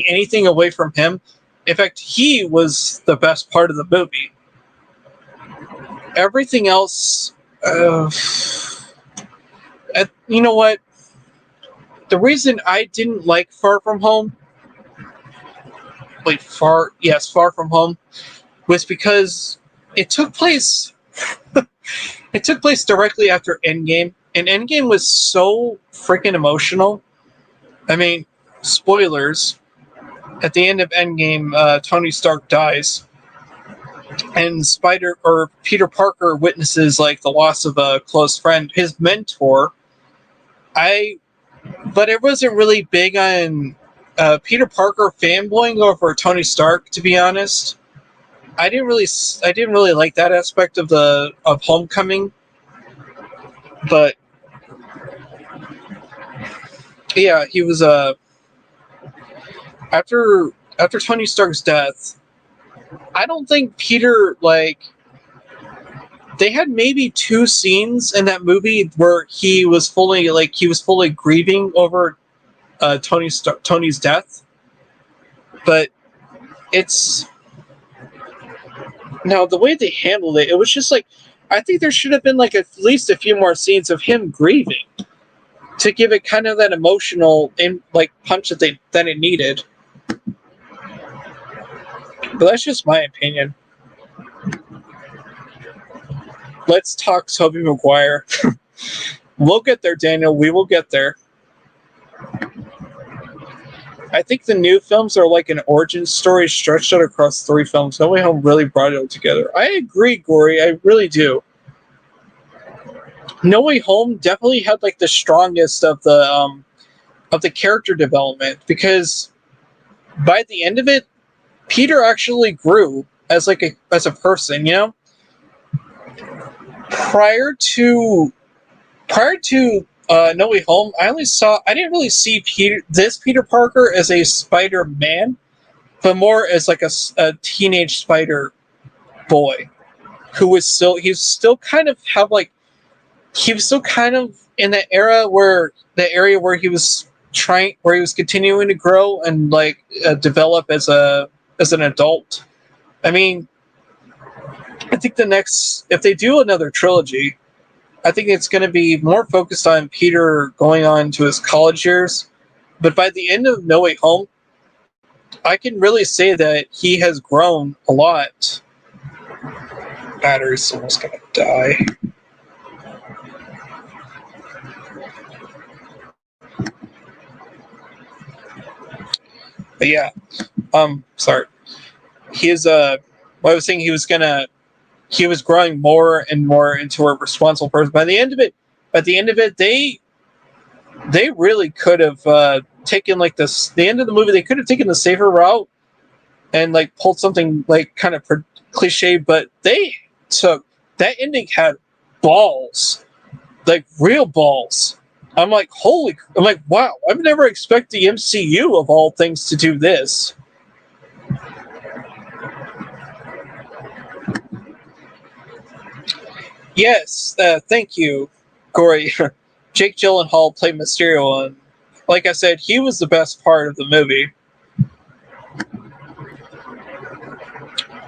anything away from him. In fact, he was the best part of the movie. Everything else, you know what? The reason I didn't like Far From Home, Far From Home, was because it took place. It took place directly after Endgame, and Endgame was so freaking emotional. I mean, spoilers. At the end of Endgame, Tony Stark dies, and Peter Parker witnesses, like, the loss of a close friend, his mentor. But I wasn't really big on Peter Parker fanboying over Tony Stark, to be honest. I didn't really like that aspect of Homecoming, but yeah, he was after after Tony Stark's death, I don't think Peter, like, they had maybe 2 scenes in that movie where he was fully grieving over Tony's death, but it's now the way they handled it. It was just like, I think there should have been like at least a few more scenes of him grieving to give it kind of that emotional punch that it needed. But that's just my opinion. Let's talk Tobey Maguire. We'll get there, Daniel. We will get there. I think the new films are like an origin story stretched out across 3 films. No Way Home really brought it all together. I agree, Gory. I really do. No Way Home definitely had like the strongest of the character development, because by the end of it, Peter actually grew as a person. You know, prior to No Way Home, I didn't really see Peter Parker as a Spider-Man, but more as like a teenage Spider boy who was still kind of in the area where he was continuing to grow and develop as an adult. I mean, I think if they do another trilogy, I think it's going to be more focused on Peter going on to his college years. But by the end of No Way Home, I can really say that he has grown a lot. Battery's almost going to die. But yeah, sorry. I was saying he was growing more and more into a responsible person. By the end of it, they really could have taken the end of the movie. They could have taken the safer route and pulled something kind of cliche, but they took that ending had balls, real balls. I'm like, wow! I've never expected the MCU of all things to do this. Yes, thank you, Corey. Jake Gyllenhaal played Mysterio, and like I said, he was the best part of the movie.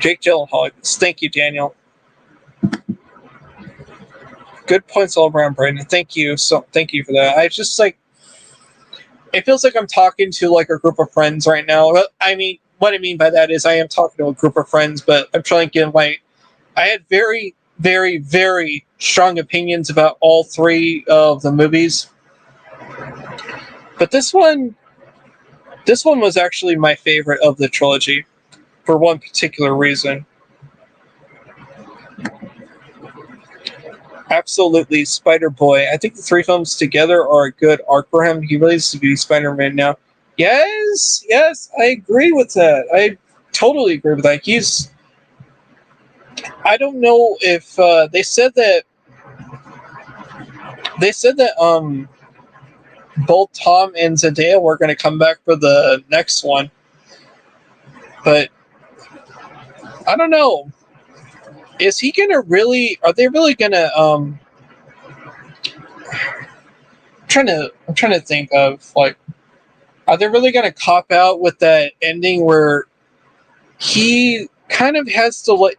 Jake Gyllenhaal. Thank you, Daniel. Good points all around, Brandon. Thank you. Thank you for that. I just it feels like I'm talking to a group of friends right now. I mean, what I mean by that is I am talking to a group of friends, but I'm trying to give I had very, very, very strong opinions about all 3 of the movies. But this one was actually my favorite of the trilogy for one particular reason. Absolutely, Spider-Boy. I think the 3 films together are a good arc for him. He really needs to be Spider-Man now. Yes, I agree with that. I totally agree with that. I don't know if they said that both Tom and Zendaya were going to come back for the next one, but I don't know. Is he gonna really? Are they really gonna? I'm trying to think of are they really gonna cop out with that ending where he kind of has to let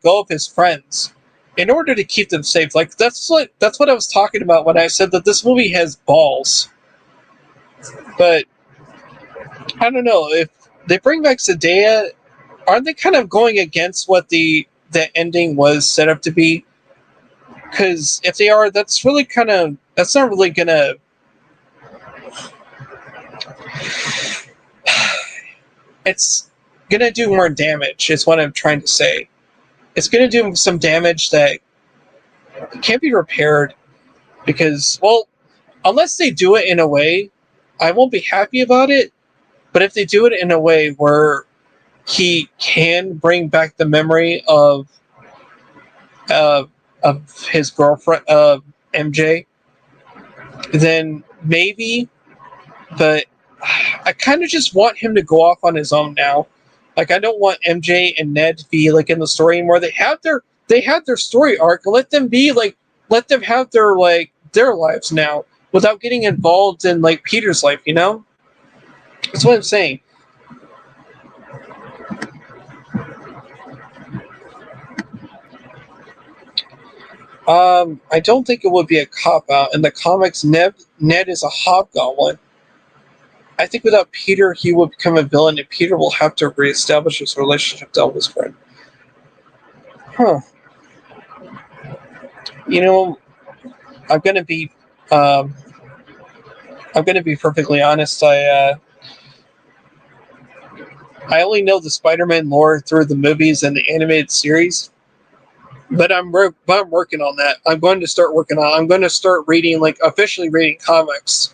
go of his friends in order to keep them safe? That's what I was talking about when I said that this movie has balls. But I don't know if they bring back Zendaya. Aren't they kind of going against what the ending was set up to be? Because if they are, that's not really gonna. It's gonna do more damage. Is what I'm trying to say. It's gonna do some damage that can't be repaired because, well, unless they do it in a way, I won't be happy about it. But if they do it in a way where he can bring back the memory of his girlfriend, MJ, then maybe. But I kind of just want him to go off on his own now. Like, I don't want MJ and Ned to be like in the story anymore. They had their story arc. Let them be like, let them have their lives now without getting involved in like Peter's life. You know, that's what I'm saying. I don't think it would be a cop out. In the comics, Ned is a hobgoblin. I think without Peter, he would become a villain, and Peter will have to reestablish his relationship to Elvis friend. Huh. You know, I'm gonna be, um, I'm gonna be perfectly honest. I only know the Spider-Man lore through the movies and the animated series, but I'm working on that. I'm going to start working on. I'm going to start reading, like officially reading comics,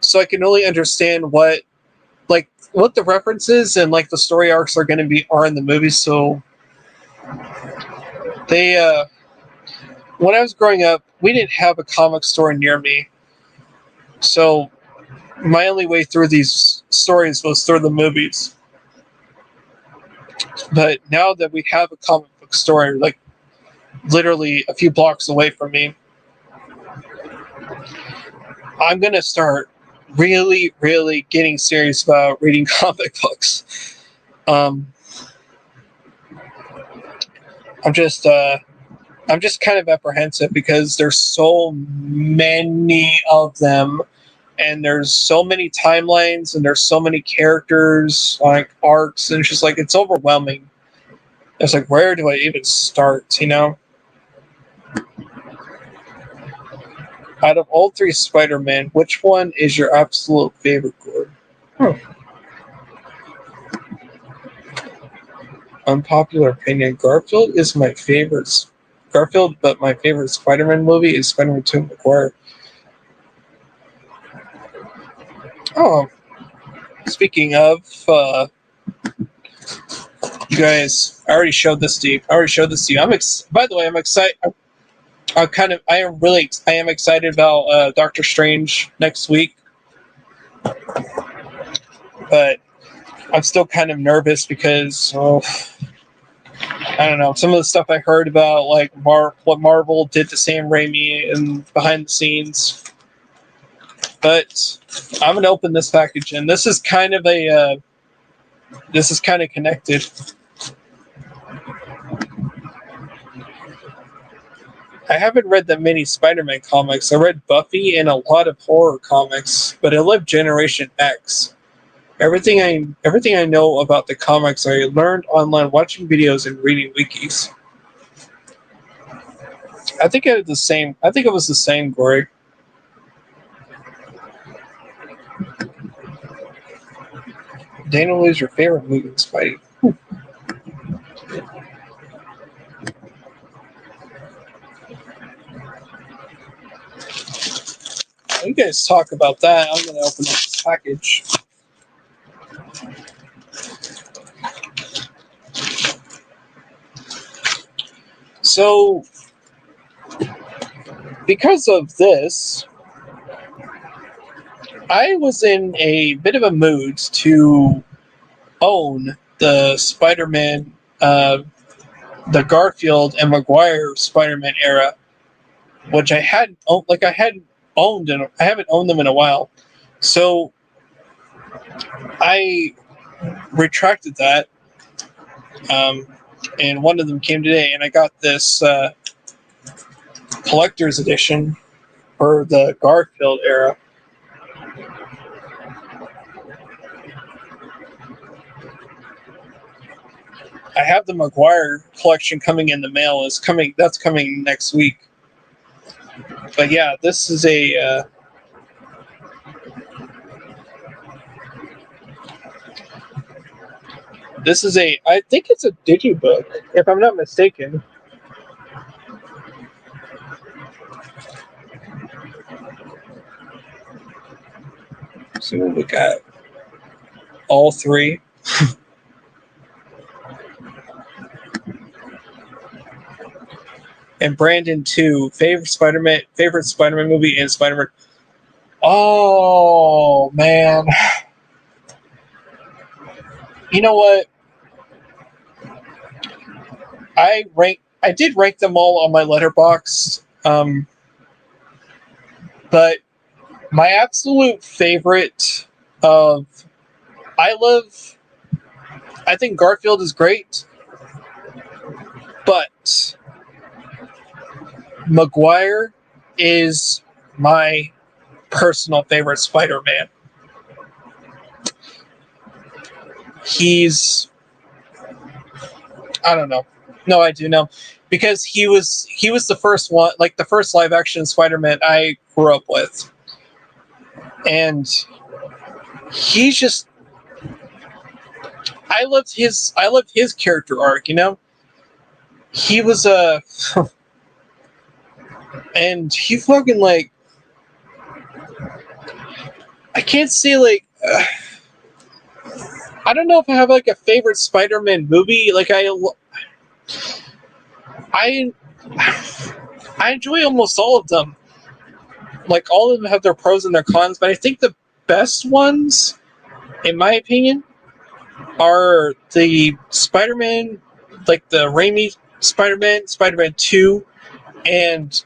so I can really understand what the references and like the story arcs are going to be are in the movies. So they when I was growing up, we didn't have a comic store near me, so my only way through these stories was through the movies. But now that we have a comic book store, like literally a few blocks away from me, I'm gonna start really, really getting serious about reading comic books. Um, I'm just kind of apprehensive because there's so many of them, and there's so many timelines, and there's so many characters, like arcs, and it's just like it's overwhelming. It's like, where do I even start? You know, out of all three Spider-Man, which one is your absolute favorite, Gordon? Hmm. Unpopular opinion: Garfield is my favorite. Garfield, but my favorite Spider-Man movie is Spider-Man 2 McGuire. Oh, speaking of, you guys, I already showed this to you. By the way, I'm excited. I am excited about Doctor Strange next week, but I'm still kind of nervous because I don't know, some of the stuff I heard about like what Marvel did to Sam Raimi and behind the scenes. But I'm gonna open this package, and this is kind of connected. I haven't read that many Spider-Man comics. I read Buffy and a lot of horror comics, but I lived Generation X. Everything I know about the comics I learned online watching videos and reading wikis. I think it was the same. I think it was the same, Gory. Daniel, what is your favorite movie, Spidey? You guys talk about that. I'm going to open up this package. So, because of this, I was in a bit of a mood to own the Spider-Man, the Garfield and Maguire Spider-Man era, which I hadn't owned. Like I haven't owned them in a while. So I retracted that, and one of them came today, and I got this collector's edition for the Garfield era. I have the Maguire collection coming in the mail. That's coming next week. But yeah, this is a. I think it's a digibook, if I'm not mistaken. So we got all three. And Brandon too. Favorite Spider-Man movie and Spider-Man. Oh man. You know what? I did rank them all on my letterbox, but my absolute favorite of I think Garfield is great, but Maguire is my personal favorite Spider-Man. He's, I don't know. No, I do know, because he was the first one, like the first live action Spider-Man I grew up with, and he's just, I loved his character arc. You know, he was a and he fucking like, I can't say like. I don't know if I have like a favorite Spider-Man movie. Like I enjoy almost all of them. Like all of them have their pros and their cons, but I think the best ones, in my opinion, are the Spider-Man, like the Raimi Spider-Man, Spider-Man 2, and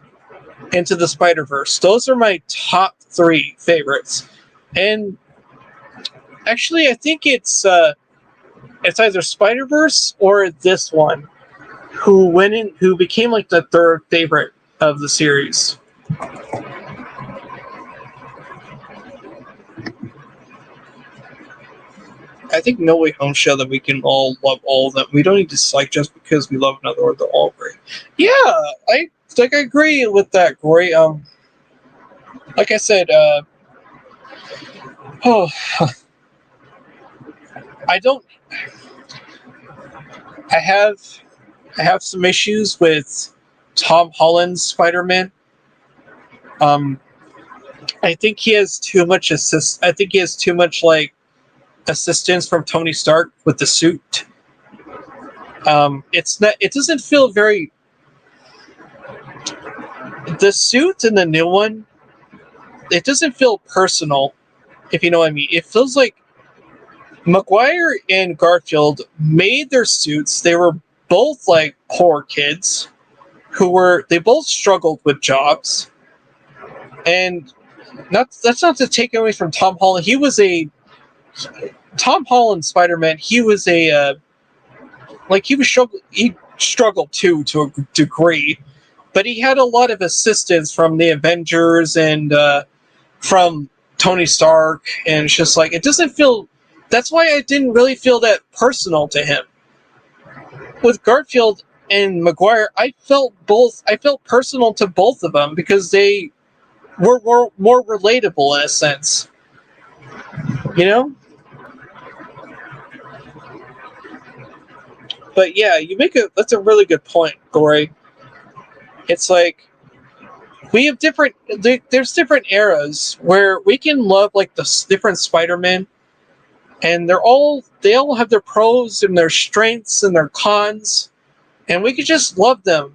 Into the Spider-Verse. Those are my top 3 favorites. And actually, I think it's either Spider-Verse or this one, who became like the 3rd favorite of the series. I think No Way Home show that we can all love all of them. We don't need to dislike just because we love another, or they're all great. Yeah, I agree with that, Corey. Like I said, oh, I don't. I have some issues with Tom Holland's Spider-Man. I think he has too much I think he has too much like assistance from Tony Stark with the suit. It's not. It doesn't feel very. The suit in the new one, it doesn't feel personal, if you know what I mean. It feels like Maguire and Garfield made their suits. They were both like poor kids they both struggled with jobs, and that's not to take away from Tom Holland. Tom Holland Spider-Man. He was he struggled too, to a degree, but he had a lot of assistance from the Avengers and from Tony Stark, and it's just like it doesn't feel. That's why I didn't really feel that personal to him. With Garfield and Maguire, I felt personal to both of them because they were more relatable in a sense. You know? But yeah, that's a really good point, Corey. It's like we have there's different eras where we can love like the different Spider-Man, and they all have their pros and their strengths and their cons, and we could just love them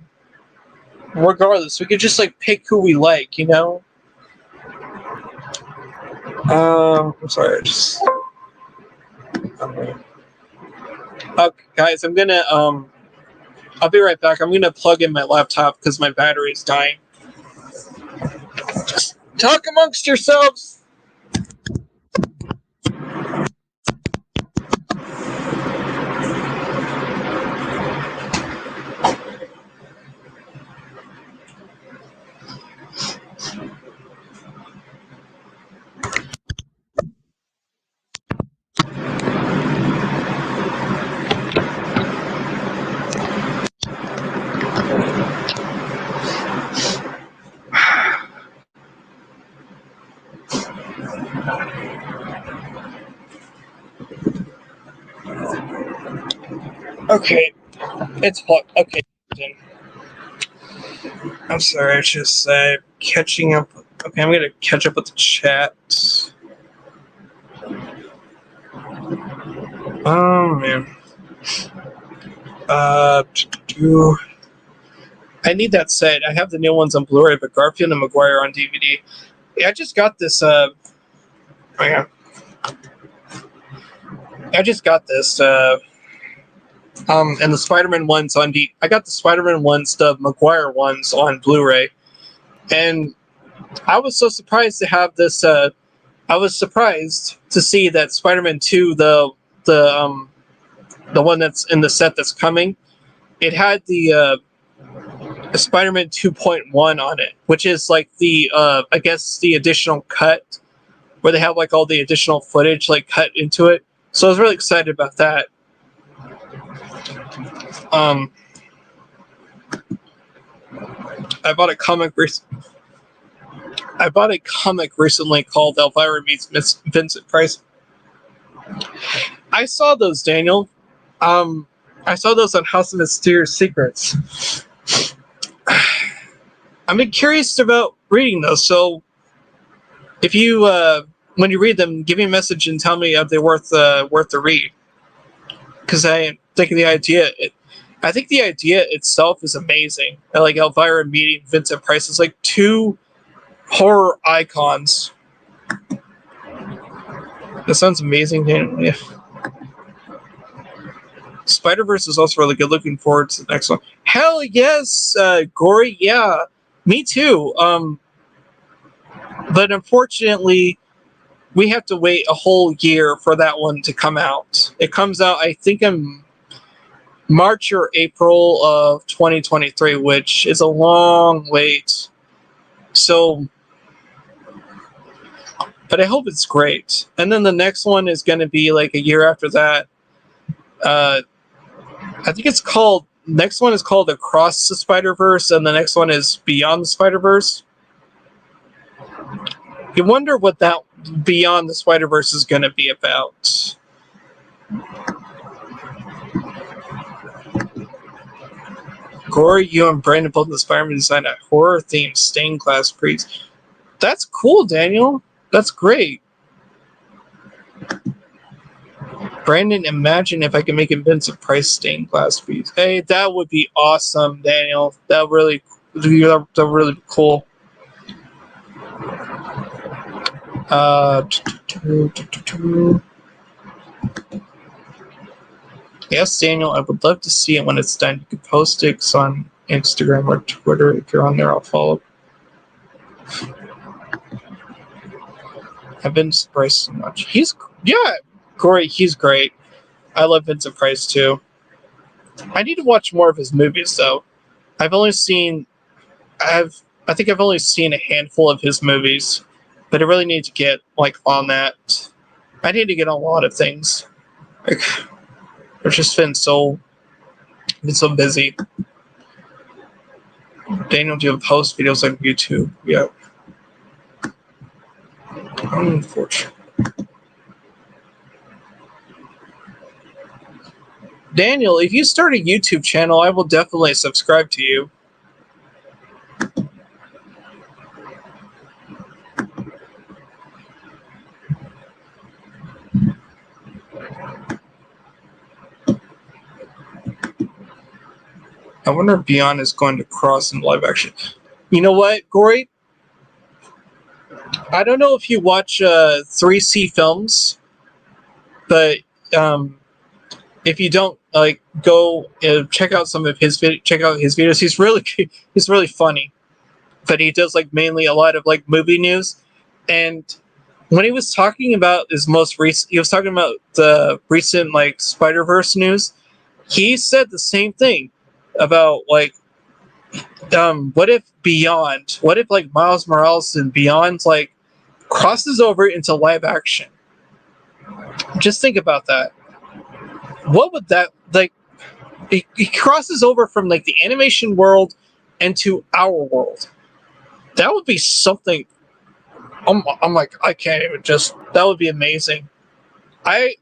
regardless. We could just like pick who we like, you know? I'm sorry, okay, guys, I'm gonna I'll be right back. I'm gonna plug in my laptop because my battery is dying. Just talk amongst yourselves. Okay, it's plugged. Okay, I'm sorry. I just catching up. Okay, I'm gonna catch up with the chat. Oh man. I need that set. I have the new ones on Blu-ray, but Garfield and Maguire on DVD. Yeah, I just got this. Oh yeah. I just got this. And the Spider-Man ones on I got the Spider-Man ones, the Maguire ones on Blu-ray, and I was so surprised to have this. I was surprised to see that Spider-Man 2, the one that's in the set that's coming, it had the Spider-Man 2.1 on it, which is like the I guess the additional cut where they have like all the additional footage like cut into it. So I was really excited about that. I bought a comic. I bought a comic recently called Elvira Meets Miss Vincent Price. I saw those, Daniel. I saw those on House of Mysterious Secrets. I'm curious about reading those. So, if you when you read them, give me a message and tell me if they're worth the read. Because I think the idea. I think the idea itself is amazing. Like Elvira meeting Vincent Price is like two horror icons. That sounds amazing. Yeah. Spider-Verse is also really good. Looking forward to the next one. Hell yes, Gory. Yeah, me too. But unfortunately, we have to wait a whole year for that one to come out. It comes out, I think, in March or April of 2023, which is a long wait. So, but I hope it's great. And then the next one is going to be like a year after that. I think it's called. Next one is called Across the Spider-Verse, and the next one is Beyond the Spider-Verse. You wonder what that Beyond the Spider-Verse is going to be about. Corey, you and Brandon both inspired me to design a horror-themed stained glass piece. That's cool, Daniel. That's great. Brandon, imagine if I could make a Vincent Price stained glass piece. Hey, that would be awesome, Daniel. That really be cool. Yes, Daniel, I would love to see it when it's done. You could post it on Instagram or Twitter. If you're on there, I'll follow. I've been surprised so much. Corey, he's great. I love Vincent Price too. I need to watch more of his movies though. I think I've only seen a handful of his movies, but I really need to get like on that. I need to get on a lot of things. I've just been so busy. Daniel, do you post videos on YouTube? Yeah. Unfortunately. Daniel, if you start a YouTube channel, I will definitely subscribe to you. I wonder if Beyond is going to cross in live action. You know what, Gory? I don't know if you watch 3C Films, but if you don't, like, go check out some of his videos. He's really funny, but he does like mainly a lot of like movie news. And when he was talking about his most recent, he was talking about the recent like Spider-Verse news. He said the same thing about like, what if like Miles Morales and Beyond like crosses over into live action? Just think about that. What would that like? He crosses over from like the animation world into our world. That would be something. I'm like, I can't even just. That would be amazing. I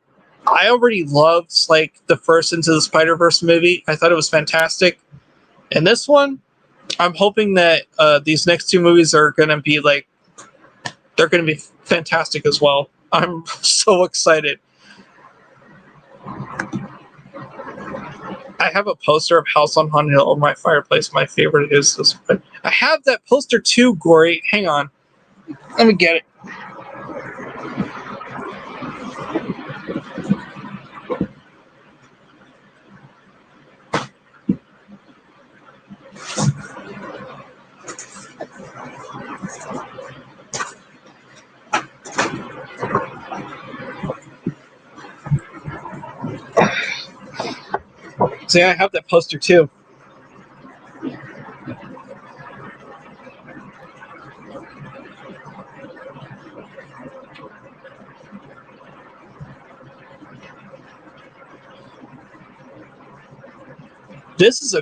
already loved like the first Into the Spider-Verse movie. I thought it was fantastic. And this one, I'm hoping that these next two movies are gonna be like, they're gonna be fantastic as well. I'm so excited. I have a poster of House on Haunted Hill over my fireplace. My favorite is this one. I have that poster too, Gory. Hang on. Let me get it. See, I have that poster too. This is a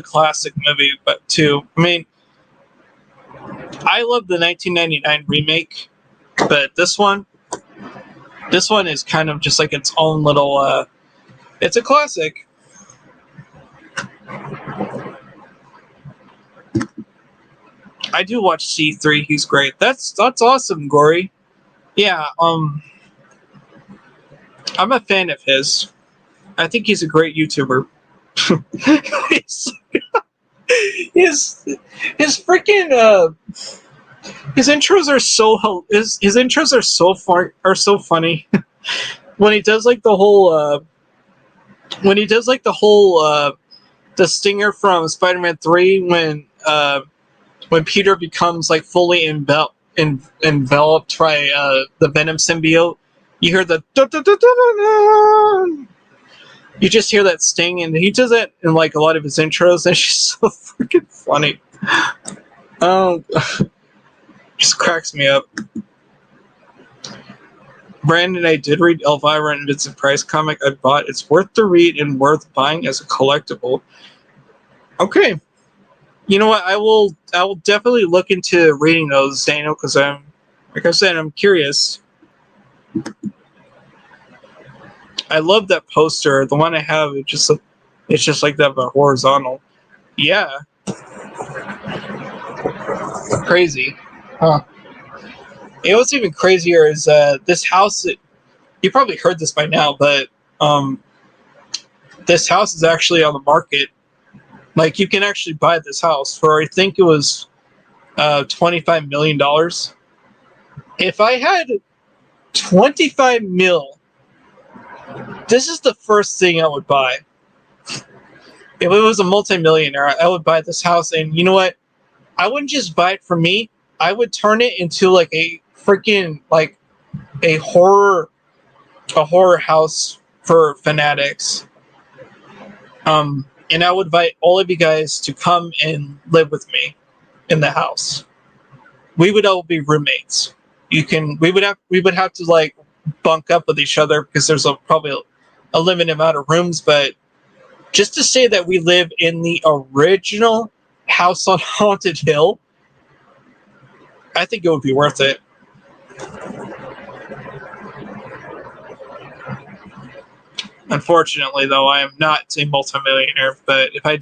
classic movie, but too. I mean, I love the 1999 remake, but this one is kind of just like its own little. It's a classic. I do watch C3. He's great. That's awesome, Gory. Yeah. I'm a fan of his. I think he's a great YouTuber. his, his freaking his intros are his intros are so funny. when he does like the whole the stinger from Spider-Man 3 when Peter becomes like fully enveloped by the Venom symbiote, you hear the you just hear that sting, and he does it in like a lot of his intros, and it's just so freaking funny. Just cracks me up. Brandon, I did read Elvira and Vincent Price comic I bought. It's worth the read and worth buying as a collectible. Okay. You know what? I will definitely look into reading those, Daniel, because like I said, I'm curious. I love that poster. The one I have, it's just like that, but horizontal. Yeah. Crazy. Huh. You know what's even crazier is this house. You probably heard this by now, but this house is actually on the market. Like, you can actually buy this house for, I think it was $25 million. If I had 25 mil, this is the first thing I would buy. If it was a multimillionaire, I would buy this house. And you know what? I wouldn't just buy it for me. I would turn it into like a freaking like a horror house for fanatics. And I would invite all of you guys to come and live with me in the house. We would all be roommates. We would have to like bunk up with each other because there's probably a limited amount of rooms, but just to say that we live in the original house on Haunted Hill, I think it would be worth it. Unfortunately, though, I am not a multimillionaire, but if I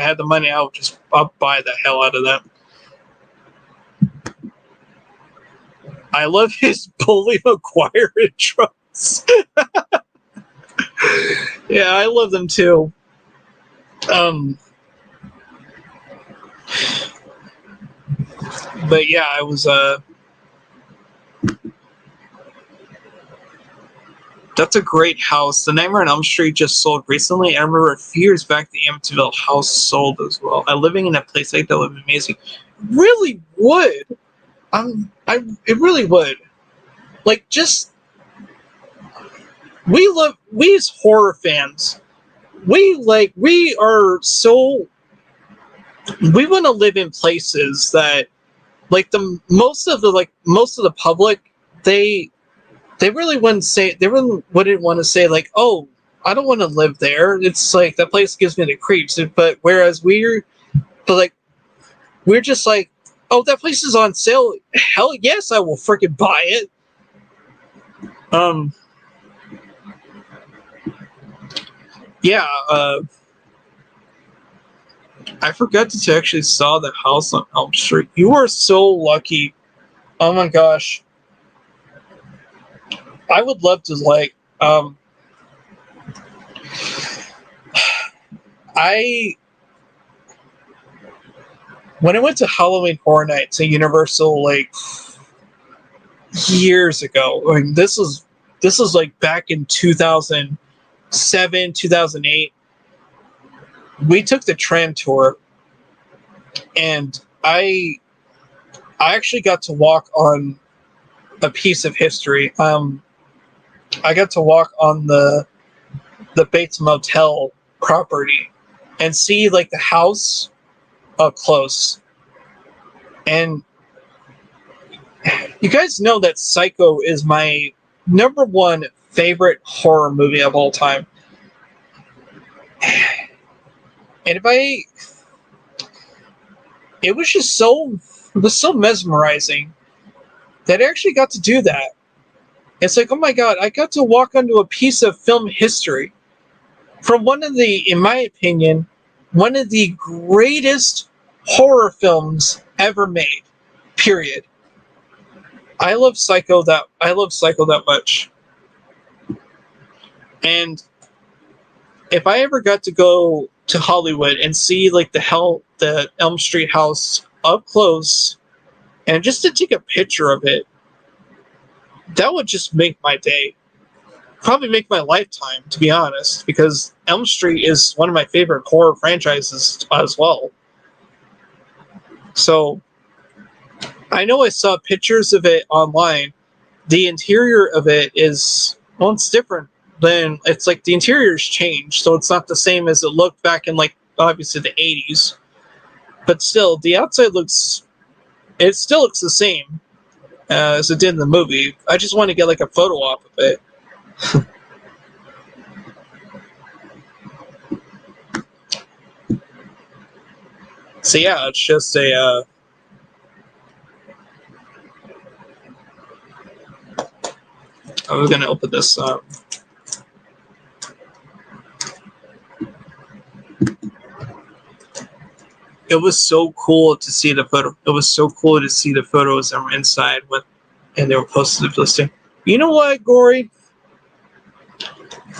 had the money, I'll buy the hell out of that. I love his Bully McGuire intros. Yeah, I love them too. But yeah, I was that's a great house. The Nightmare on Elm Street just sold recently. I remember a few years back the Amityville house sold as well. Living in a place like that would be amazing. Really would. It really would. Like, just we as horror fans. We want to live in places that, like, most of the public, they really wouldn't want to say like, oh, I don't want to live there. It's like that place gives me the creeps. But whereas we're just like, oh, that place is on sale. Hell yes, I will freaking buy it. Yeah. I forgot to actually saw the house on Elm Street. You are so lucky. Oh my gosh. I would love to like when I went to Halloween Horror Nights at Universal like years ago. I mean, this was like back in 2007, 2008. We took the tram tour, and I actually got to walk on a piece of history. I got to walk on the Bates Motel property and see like the house up close. And you guys know that Psycho is my #1 favorite horror movie of all time. And it was just so mesmerizing that I actually got to do that. It's like, oh my god, I got to walk onto a piece of film history from one of the, in my opinion, one of the greatest horror films ever made. Period. I love Psycho that much. And if I ever got to go to Hollywood and see like the Elm Street house up close and just to take a picture of it, that would just make my day. Probably make my lifetime, to be honest, because Elm Street is one of my favorite horror franchises as well. So I know I saw pictures of it online. The interior of it is, well, it's different. Then it's like the interior's changed, so it's not the same as it looked back in like obviously the 80s. But still, the outside it still looks the same as it did in the movie. I just want to get like a photo off of it. So yeah, it's just a. I was gonna open this up. It was so cool to see the photo. It was so cool to see the photos that were inside and they were posted listing. You know what, Gory?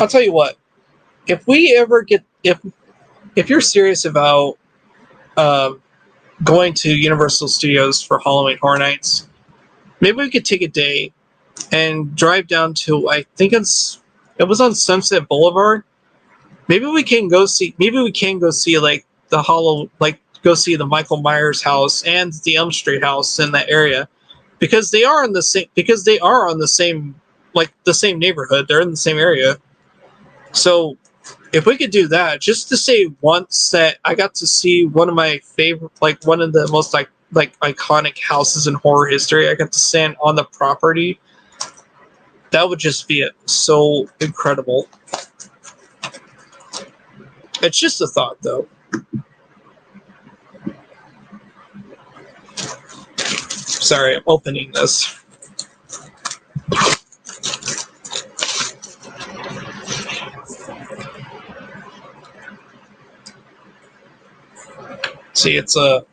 I'll tell you what. If we ever get if you're serious about going to Universal Studios for Halloween Horror Nights, maybe we could take a day and drive down to, I think it was on Sunset Boulevard. Maybe we can go see like go see the Michael Myers house and the Elm Street house in that area, because they are on the same neighborhood. They're in the same area. So if we could do that, just to say once that I got to see one of my favorite, like one of the most like iconic houses in horror history, I got to stand on the property. That would just be so incredible. It's just a thought, though. Sorry, I'm opening this. See, it's like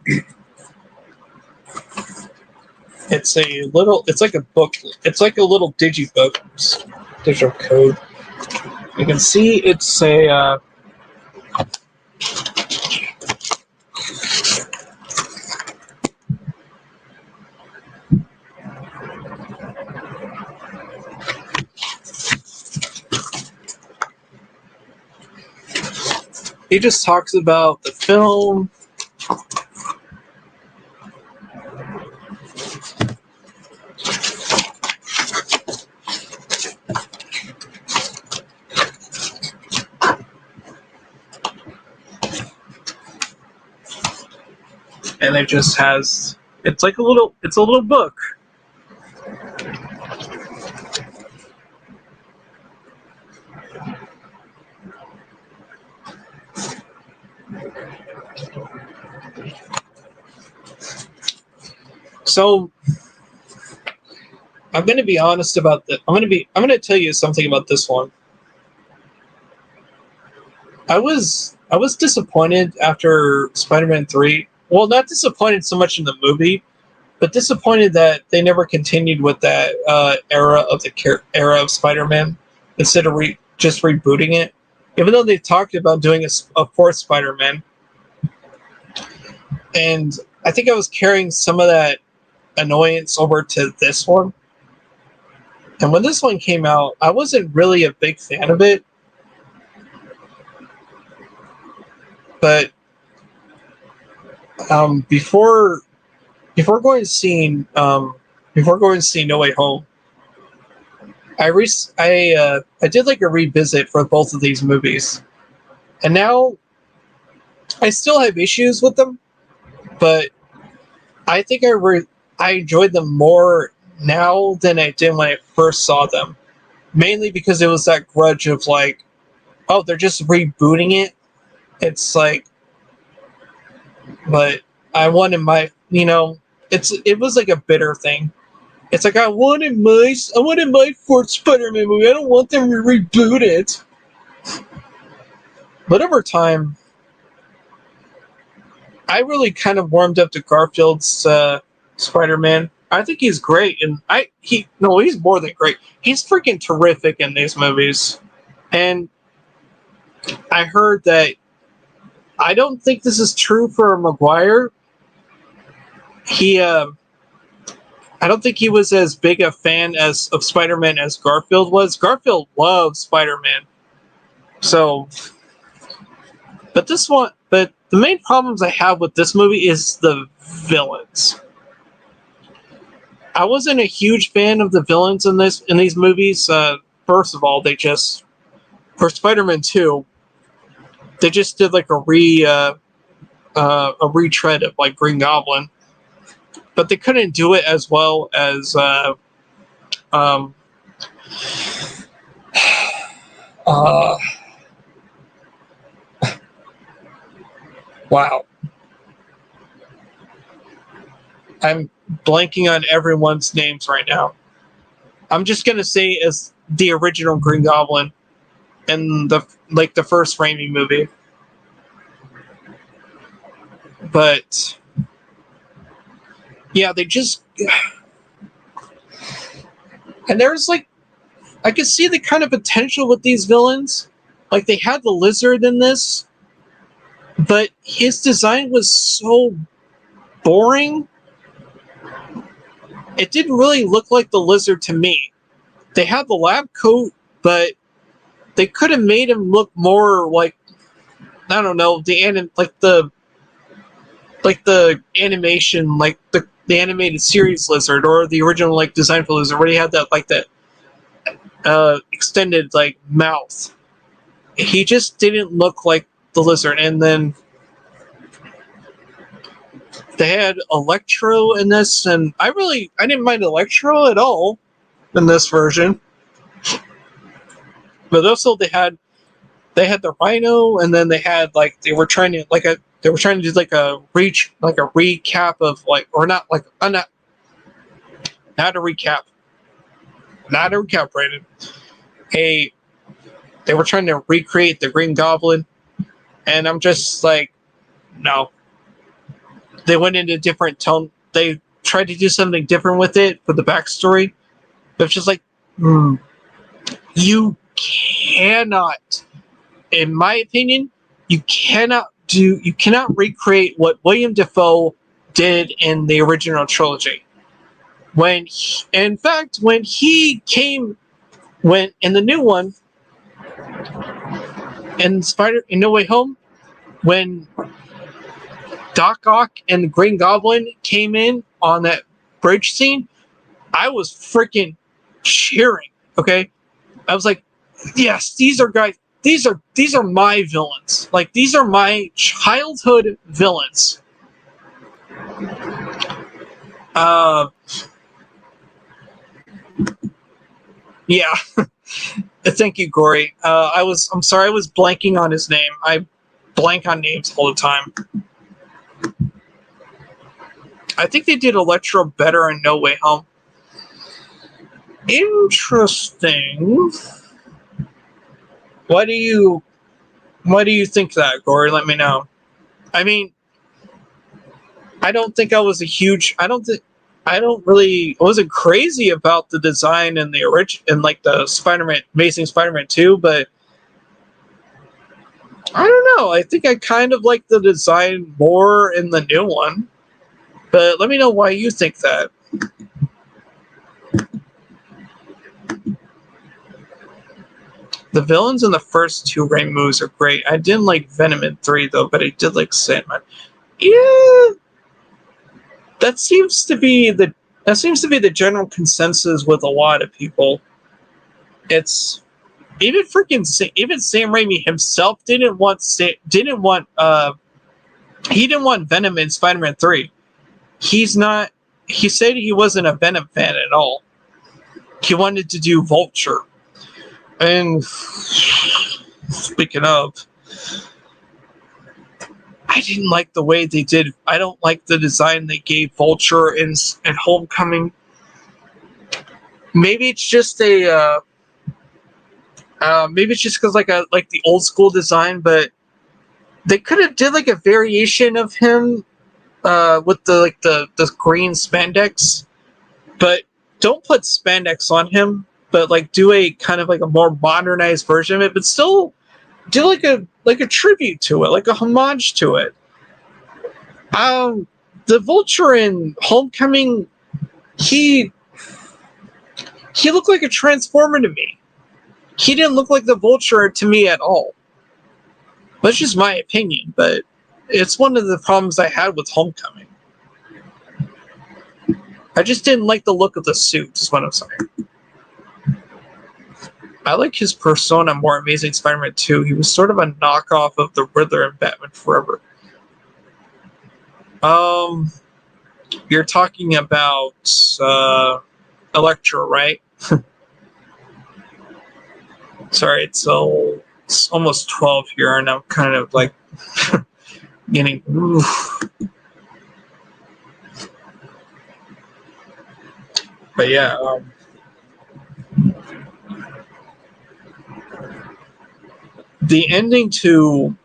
a book. It's like a little digibook, digital code. You can see it's a. He just talks about the film. And it just has, it's a little book. So I'm going to be honest about that. I'm going to tell you something about this one. I was disappointed after Spider-Man 3. Well, not disappointed so much in the movie, but disappointed that they never continued with that era of Spider-Man instead of just rebooting it. Even though they talked about doing a fourth Spider-Man, and I think I was carrying some of that annoyance over to this one. And when this one came out, I wasn't really a big fan of it. But before going to see No Way Home, I did like a revisit for both of these movies, And now I still have issues with them, but I think I enjoyed them more now than I did when I first saw them. Mainly because it was that grudge of like, oh, they're just rebooting it. It's like, but I wanted my, it was like a bitter thing. It's like I wanted my fourth Spider-Man movie. I don't want them to reboot it. But over time, I really kind of warmed up to Garfield's Spider-Man. I think he's great, and he's more than great. He's freaking terrific in these movies. And I heard that I don't think this is true for Maguire. I don't think he was as big a fan of Spider-Man as Garfield was. Garfield loves Spider-Man. So, but the main problems I have with this movie is the villains. I wasn't a huge fan of the villains in these movies. First of all, for Spider-Man 2, they just did like a retread of like Green Goblin, but they couldn't do it as well as um, wow. I'm blanking on everyone's names right now. I'm just gonna say as the original Green Goblin in the first Raimi movie. But yeah, they just and there's like I could see the kind of potential with these villains. Like they had the lizard in this, but his design was so boring. It didn't really look like the lizard to me. They had the lab coat, but they could have made him look more like I don't know like the animation, like the animated series lizard or the original like design for lizard, where he had that extended like mouth. He just didn't look like the lizard, and then they had Electro in this, and I didn't mind Electro at all in this version. But also they had the Rhino, and then they were trying to do like a recap of like or not like not a recap, Brandon. They were trying to recreate the Green Goblin, and I'm just like, no. They went into different tone. They tried to do something different with it for the backstory. But it's just like, you cannot, in my opinion, you cannot recreate what William Dafoe did in the original trilogy. When in the new one, in No Way Home, when Doc Ock and the Green Goblin came in on that bridge scene, I was freaking cheering. Okay, I was like, yes, these are guys. These are my villains. Like these are my childhood villains. Yeah. Thank you, Gory. I'm sorry, I was blanking on his name. I blank on names all the time. I think they did Electro better in No Way Home. Interesting. Why do you think that, Gory? Let me know. I mean, I don't think I was I wasn't crazy about the design in the original, in like the Amazing Spider-Man 2, but I don't know. I think I kind of like the design more in the new one. But let me know why you think that. The villains in the first two Raimi movies are great. I didn't like Venom in 3 though, but I did like Sandman. Yeah, that seems to be the general consensus with a lot of people. It's even Sam Raimi himself he didn't want Venom in Spider-Man 3. He said he wasn't a Venom fan at all. He wanted to do Vulture. And speaking of, I didn't like the way they did. I don't like the design they gave Vulture in Homecoming. Maybe it's just maybe it's just because like the old school design, but they could have did like a variation of him with the green spandex, but don't put spandex on him. But like do a kind of like a more modernized version of it, but still do like a tribute to it, like a homage to it. The Vulture in Homecoming, he looked like a Transformer to me. He didn't look like the Vulture to me at all. That's just my opinion, but it's one of the problems I had with Homecoming. I just didn't like the look of the suit, is what I'm saying. I like his persona more Amazing Spider-Man 2. He was sort of a knockoff of the Riddler in Batman Forever. You're talking about Electro, right? Sorry, it's almost 12 here, and I'm kind of like getting. Oof. But yeah, the ending to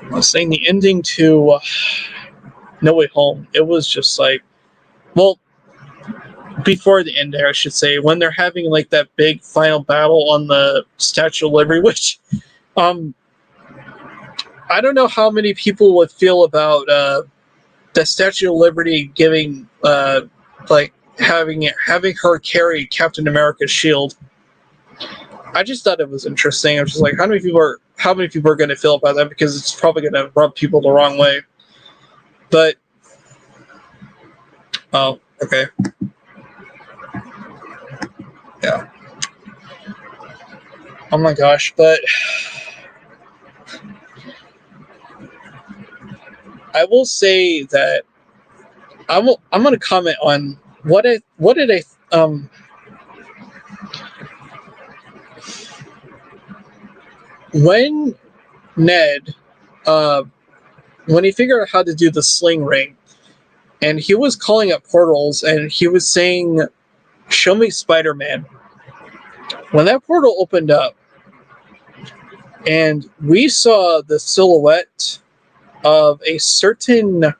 I was saying the ending to No Way Home. It was just like, well, before the end there, I should say, when they're having like that big final battle on the Statue of Liberty, which I don't know how many people would feel about the Statue of Liberty giving like having her carry Captain America's shield. I just thought it was interesting. I was just like, how many people are going to feel about that, because it's probably going to rub people the wrong way. But oh, okay. Yeah. Oh my gosh, but I will say that I'm going to comment on what did I when Ned when he figured out how to do the sling ring, and he was calling up portals, and he was saying, "Show me Spider-Man." When that portal opened up, and we saw the silhouette of a certain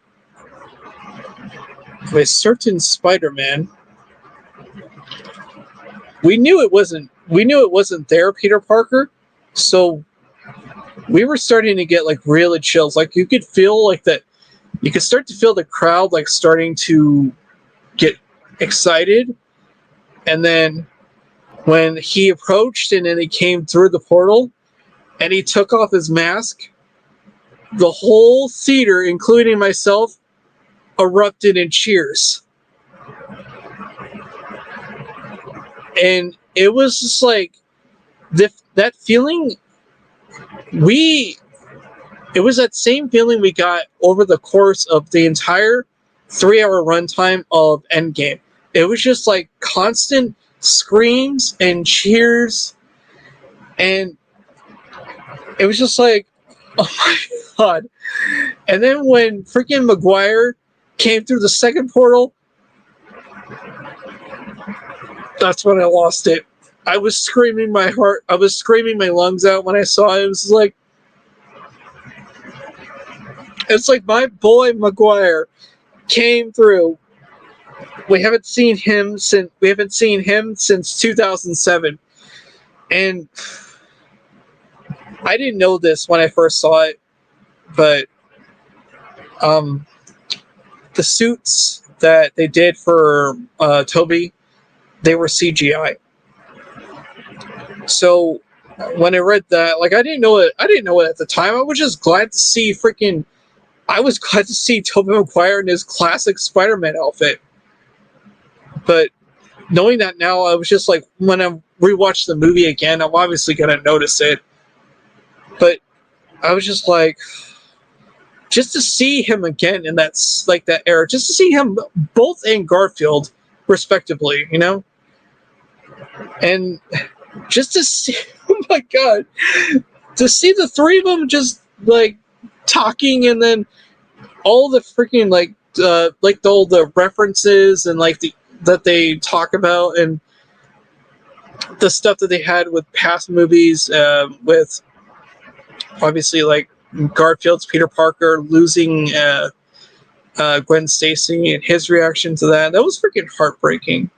Spider-Man, we knew it wasn't there, Peter Parker. So we were starting to get like really chills. Like you could feel like that. You could start to feel the crowd like starting to get excited, and then when he approached and then he came through the portal and he took off his mask, the whole theater, including myself, erupted in cheers. And it was just like that feeling. It was that same feeling we got over the course of the entire 3-hour runtime of Endgame. It was just like constant screams and cheers, and it was just like, oh my god. And then when freaking Maguire came through the second portal, that's when I lost it. I was screaming my lungs out when I saw it. It was like, it's like my boy Maguire came through. We haven't seen him since 2007, and I didn't know this when I first saw it, but the suits that they did for Toby, they were CGI. So when I read that, like I didn't know it. I didn't know it at the time. I was just glad to see freaking. I was glad to see Tobey Maguire in his classic Spider-Man outfit. But knowing that now, I was just like, when I rewatch the movie again, I'm obviously gonna notice it. But I was just like, just to see him again in that era, just to see him both in Garfield, respectively, and just to see, oh my god, to see the three of them just like talking, and then all the freaking all the references and like that they talk about, and the stuff that they had with past movies, with obviously like Garfield's Peter Parker losing Gwen Stacy and his reaction to that was freaking heartbreaking.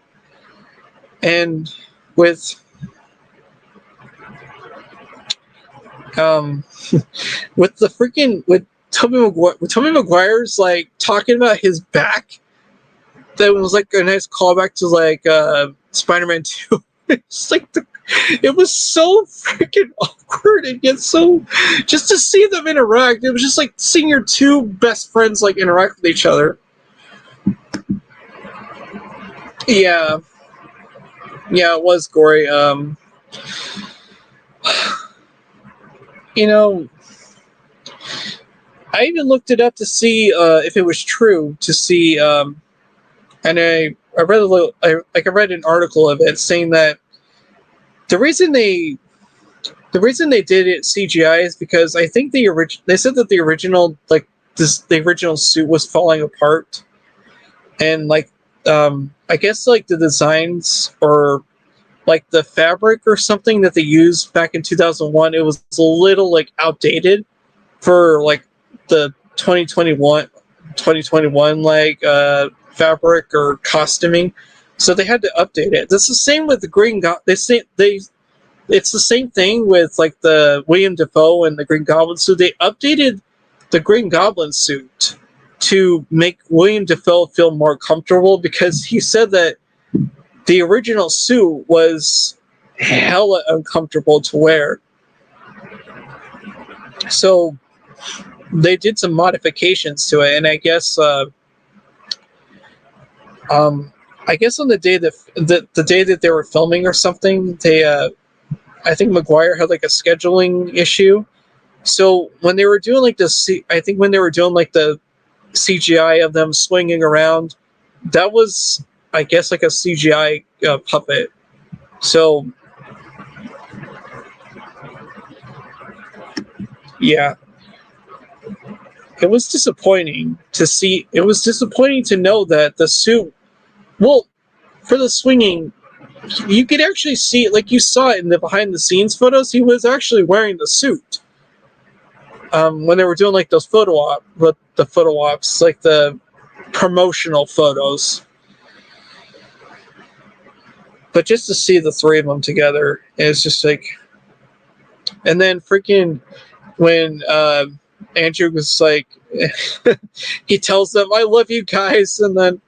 And with with Tobey Maguire's like talking about his back, that was like a nice callback to like Spider-Man 2. It's like it was so freaking awkward, and yet so just to see them interact, it was just like seeing your two best friends like interact with each other. Yeah, it was gory. I even looked it up to see if it was true. To see, and I read I read an article of it saying that the reason they did it CGI is because I think they said that the original the original suit was falling apart, and like I guess like the designs or like the fabric or something that they used back in 2001, it was a little like outdated for like the 2021 like fabric or costuming, so they had to update it. That's the same with the Green Goblin. It's the same thing with like the William Dafoe and the Green Goblin suit. They updated the Green Goblin suit to make William Dafoe feel more comfortable, because he said that the original suit was hella uncomfortable to wear. So they did some modifications to it, and I guess on the day that the day that they were filming or something, they I think Maguire had like a scheduling issue. So when they were doing like I think when they were doing like the CGI of them swinging around, that was, I guess, like a CGI puppet. So yeah, it was disappointing to see. It was disappointing to know that the suit. Well, for the swinging, you could actually see it, like you saw it in the behind the scenes photos. He was actually wearing the suit when they were doing like those photo ops, like the promotional photos. But just to see the three of them together, it's just like, and then freaking when Andrew was like, he tells them, "I love you guys," and then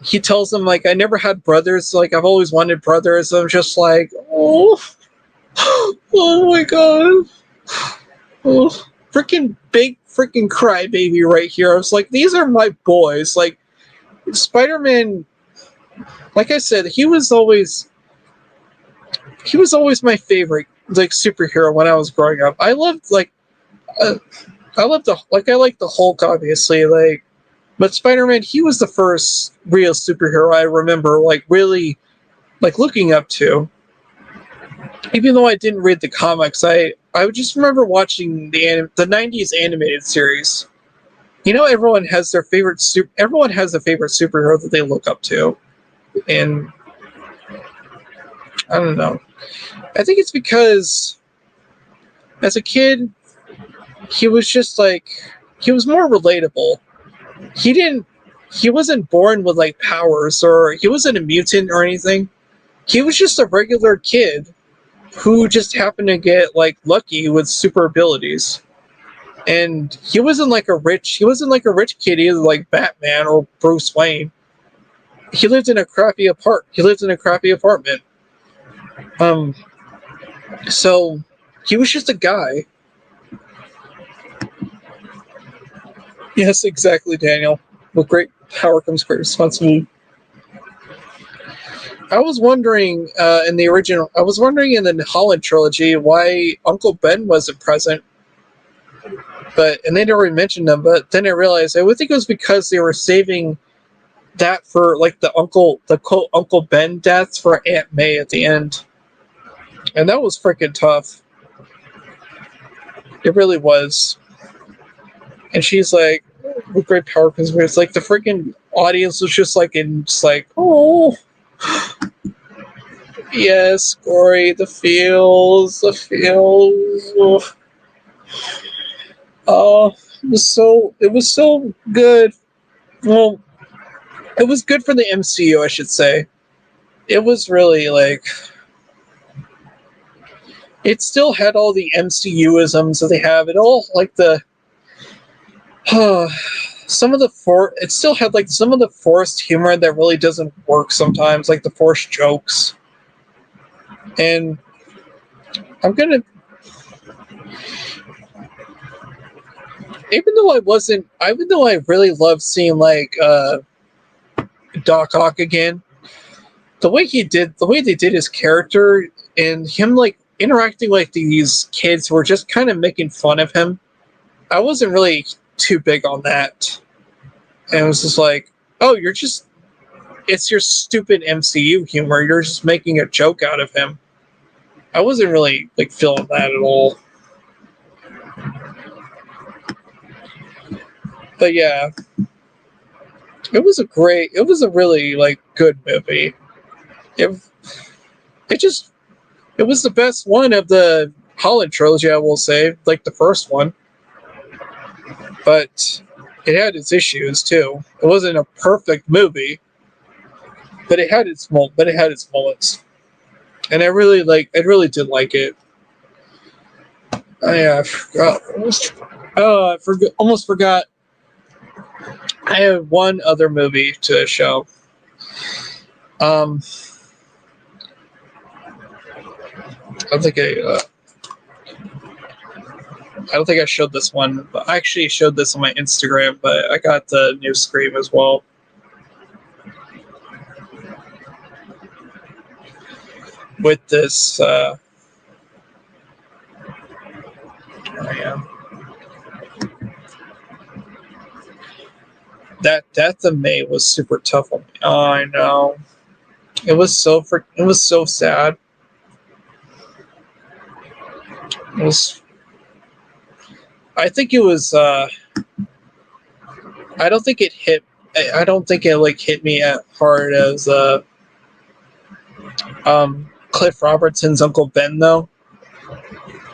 he tells them like, "I never had brothers. Like I've always wanted brothers." I'm just like, oh, oh my god, oh, freaking big freaking crybaby right here. I was like, these are my boys. Like Spider-Man, like I said, he was always my favorite like superhero when I was growing up. I loved like I like the Hulk, obviously, like, but Spider-Man, he was the first real superhero I remember like really like looking up to. Even though I didn't read the comics, I would just remember watching the '90s animated series. Everyone has their favorite everyone has a favorite superhero that they look up to, and I don't know. I think it's because as a kid, he was just like, he was more relatable. He wasn't born with like powers, or he wasn't a mutant or anything. He was just a regular kid who just happened to get like lucky with super abilities. And he wasn't like a rich kid either, like Batman or Bruce Wayne. He lived in a crappy apartment. So he was just a guy. Yes, exactly, Daniel. With great power comes great responsibility. I was wondering I was wondering in the Holland trilogy why Uncle Ben wasn't present, and they never mentioned him. But then I realized I would think it was because they were saving that for like the quote Uncle Ben deaths for Aunt May at the end, and that was freaking tough. It really was. And she's like, with great power comes great. It's like the freaking audience was just like oh yes, Gory, the feels. Oh, it was so good. Well, it was good for the MCU, I should say. It was really like it still had all the MCU-isms that they have. It all like the some of the it still had like some of the forced humor that really doesn't work sometimes, like the forced jokes. And I'm gonna even though I really love seeing like Doc Ock again, the way they did his character and him like interacting like these kids who were just kind of making fun of him, I wasn't really too big on that. And it was just like, oh, it's your stupid MCU humor. You're just making a joke out of him. I wasn't really like feeling that at all. But yeah, it was a really like good movie. It, it just, it was the best one of the Holland trilogy, I will say, like the first one. But it had its issues too. It wasn't a perfect movie, but it had its moments, and I really did like it. I forgot. Oh, I forgot. Almost forgot. I have one other movie to show. Um, I don't think I don't think I showed this one, but I actually showed this on my Instagram. But I got the new Scream as well. With this, yeah, that Death of May was super tough on me. Oh, I know. It was so sad. It was. I think it was. I don't think it hit. I don't think it like hit me as hard as Cliff Robertson's Uncle Ben though.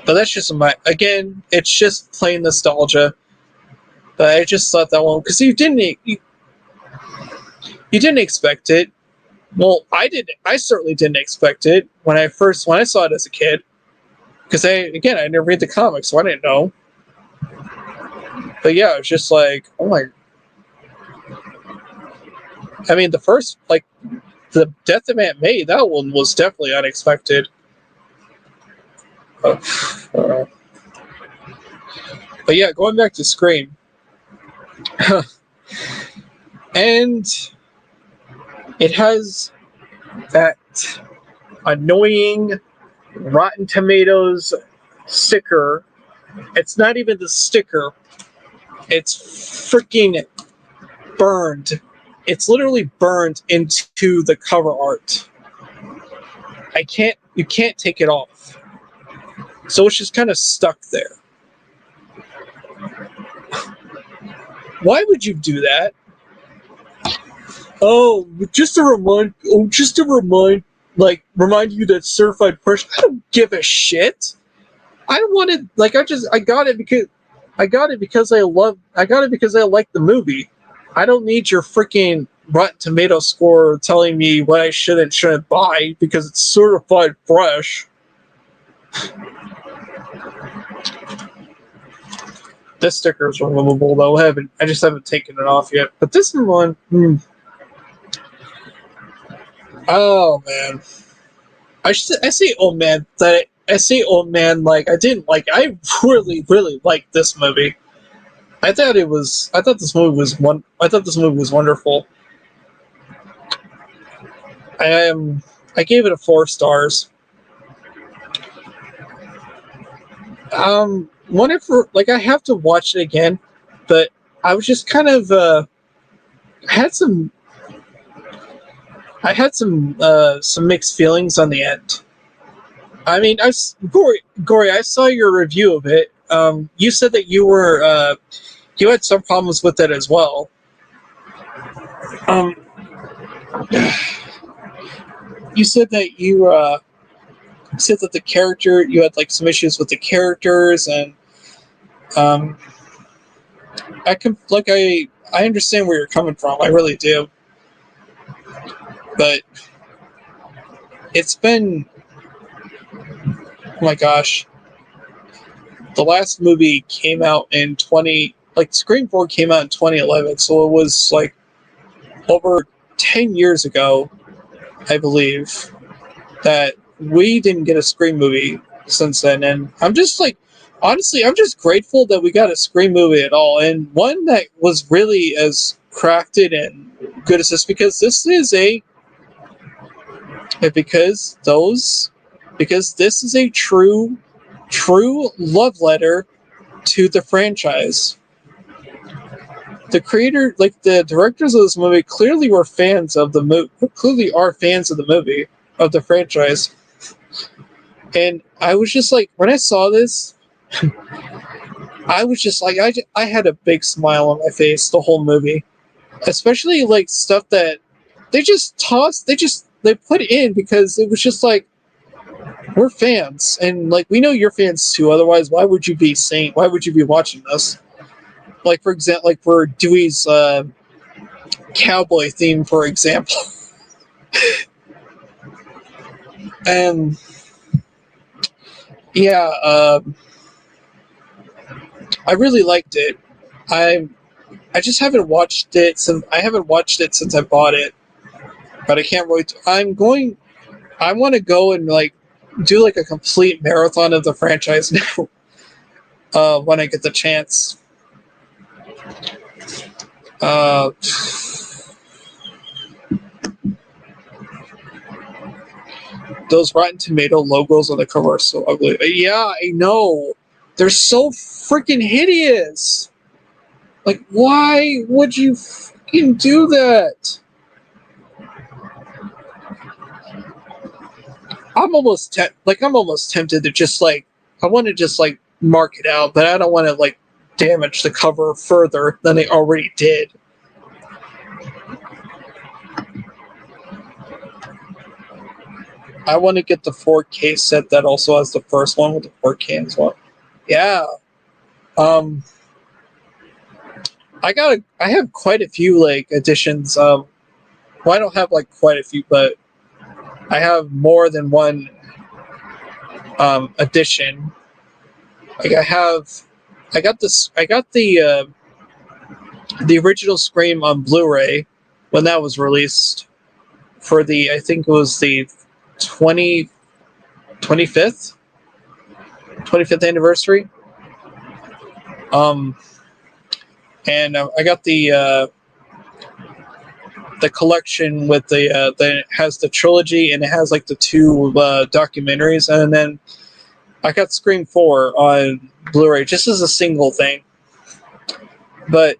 But that's just again. It's just plain nostalgia. But I just thought that one because you didn't expect it. Well, I did. I certainly didn't expect it when I saw it as a kid. Because I never read the comics, so I didn't know. But yeah, it was just like, oh my. I mean, the first like the Death of Aunt May, that one was definitely unexpected. Uh, but yeah, going back to Scream, and it has that annoying Rotten Tomatoes sticker. It's not even the sticker. It's freaking burned. It's literally burned into the cover art. You can't take it off. So it's just kind of stuck there. Why would you do that? Oh, remind you that certified fresh. I don't give a shit. I wanted, like, I got it because I got it because I like the movie. I don't need your freaking Rotten Tomato score telling me what I shouldn't buy because it's certified fresh. This sticker is removable though. I just haven't taken it off yet. But this one, oh man, I say oh man that I say old man like I didn't like. I really liked this movie. I thought this movie was wonderful. I gave it a 4 stars. Whenever like I have to watch it again, but I was just kind of had some I had some mixed feelings on the end. I mean, Gory, I saw your review of it. You said that you had some problems with it as well. Um, you said that you had like some issues with the characters, and um, I understand where you're coming from. I really do, but it's been, oh my gosh, the last movie came out in Scream 4 came out in 2011, so it was like over 10 years ago, I believe, that we didn't get a Scream movie since then. And I'm just like, honestly, I'm just grateful that we got a Scream movie at all, and one that was really as crafted and good as this, because this is because this is a true love letter to the franchise. The creator, like the directors of this movie, clearly were fans of the movie. Clearly, are fans of the movie, of the franchise. And I was just like, when I saw this, I was just like, I had a big smile on my face the whole movie, especially like stuff that they just tossed, they put in because it was just like, we're fans, and like we know you're fans too. Otherwise, why would you be watching this? Like for example, like for Dewey's cowboy theme, for example. And yeah, I really liked it. I just haven't watched it since I bought it, but I can't wait. I want to go and like do like a complete marathon of the franchise now. When I get the chance. Those Rotten Tomato logos on the cover are so ugly. Yeah, I know. They're so freaking hideous. Like, why would you fucking do that? I'm almost tempted to just like, I want to just like mark it out, but I don't want to like damage the cover further than they already did. I want to get the 4K set that also has the first one with the 4K as well. Yeah. I have quite a few like editions. Well, I don't have like quite a few, but I have more than one edition. Like I got the original Scream on Blu-ray when that was released for I think it was the 25th anniversary. And I got the collection with that has the trilogy, and it has like the 2 documentaries, and then I got Scream 4 on Blu-ray just as a single thing. But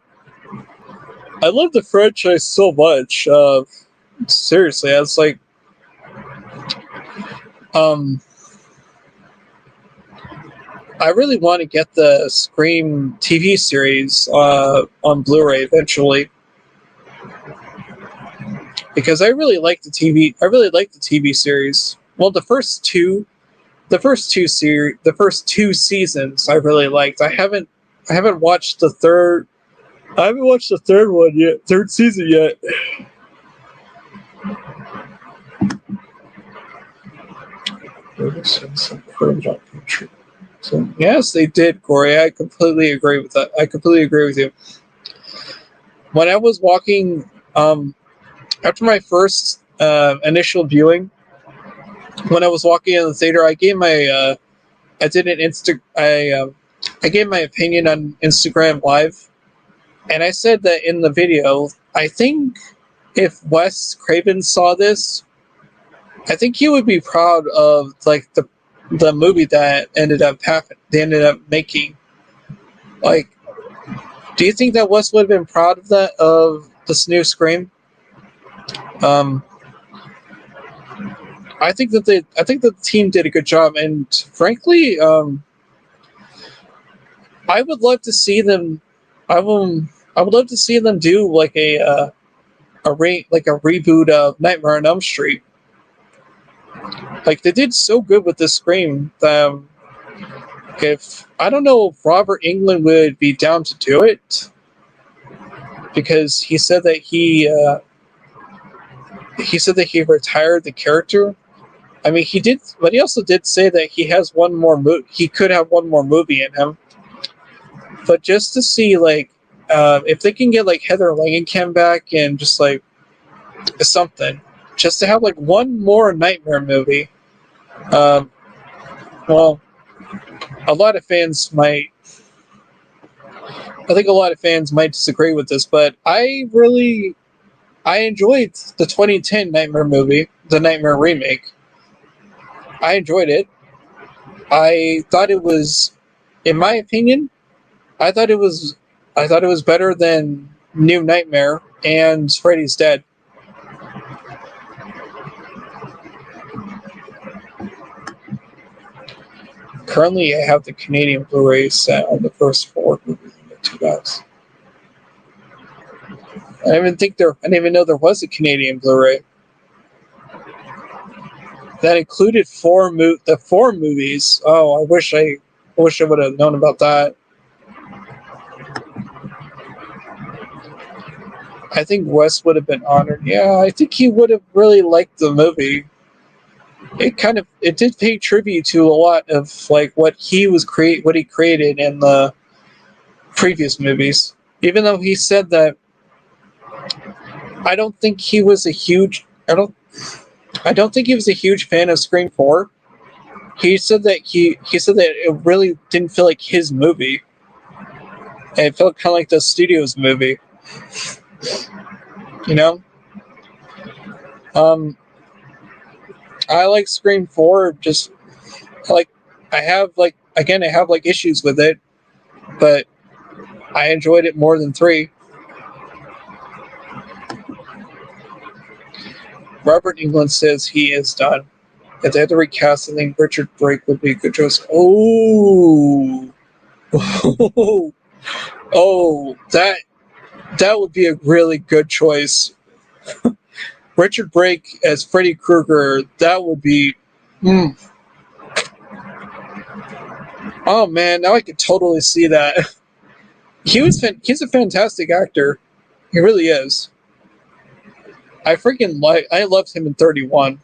I love the franchise so much. Seriously, I was like, I really want to get the Scream TV series on Blu-ray eventually, because I really like the TV series. Well, the first two seasons I really liked. I haven't watched the third. I haven't watched the third season yet. So, yes, they did, Corey. I completely agree with that. I completely agree with you. When I was walking, after my first initial viewing, when I was walking in the theater, I gave my I did an I gave my opinion on Instagram Live, and I said that in the video, I think if Wes Craven saw this, I think he would be proud of like the movie that they ended up making. Like, do you think that Wes would have been proud of that, of this new Scream? Um, I think that the team did a good job, and frankly, I would love to see them. I would love to see them do like like a reboot of Nightmare on Elm Street. Like they did so good with this Scream. If I don't know if Robert Englund would be down to do it, because he said that he retired the character. I mean, he did, but he also did say that he has one more he could have one more movie in him. But just to see, like, if they can get like Heather Langenkamp back and just like something, just to have like one more Nightmare movie. Um, well, a lot of fans might. I think a lot of fans might disagree with this, but I enjoyed the 2010 Nightmare movie, the Nightmare remake. I enjoyed it. I thought it was, in my opinion, I thought it was, I thought it was better than New Nightmare and Freddy's Dead. Currently, I have the Canadian Blu-ray set on the first 4 movies in the 2000s. I didn't even know there was a Canadian Blu-ray that included the 4 movies. Oh, I wish I would have known about that. I think Wes would have been honored. Yeah, I think he would have really liked the movie. It did pay tribute to a lot of like what he created in the previous movies. Even though he said that I don't think he was a huge I don't think he was a huge fan of Scream 4. He said that it really didn't feel like his movie. And it felt kind of like the studio's movie. You know? I like Scream 4, just like I have like issues with it, but I enjoyed it more than 3. Robert Englund says he is done. If they had to recast, I think Richard Brake would be a good choice. Oh, oh, that would be a really good choice. Richard Brake as Freddy Krueger, that would be. Oh man, now I could totally see that. He's a fantastic actor. He really is. I loved him in 31.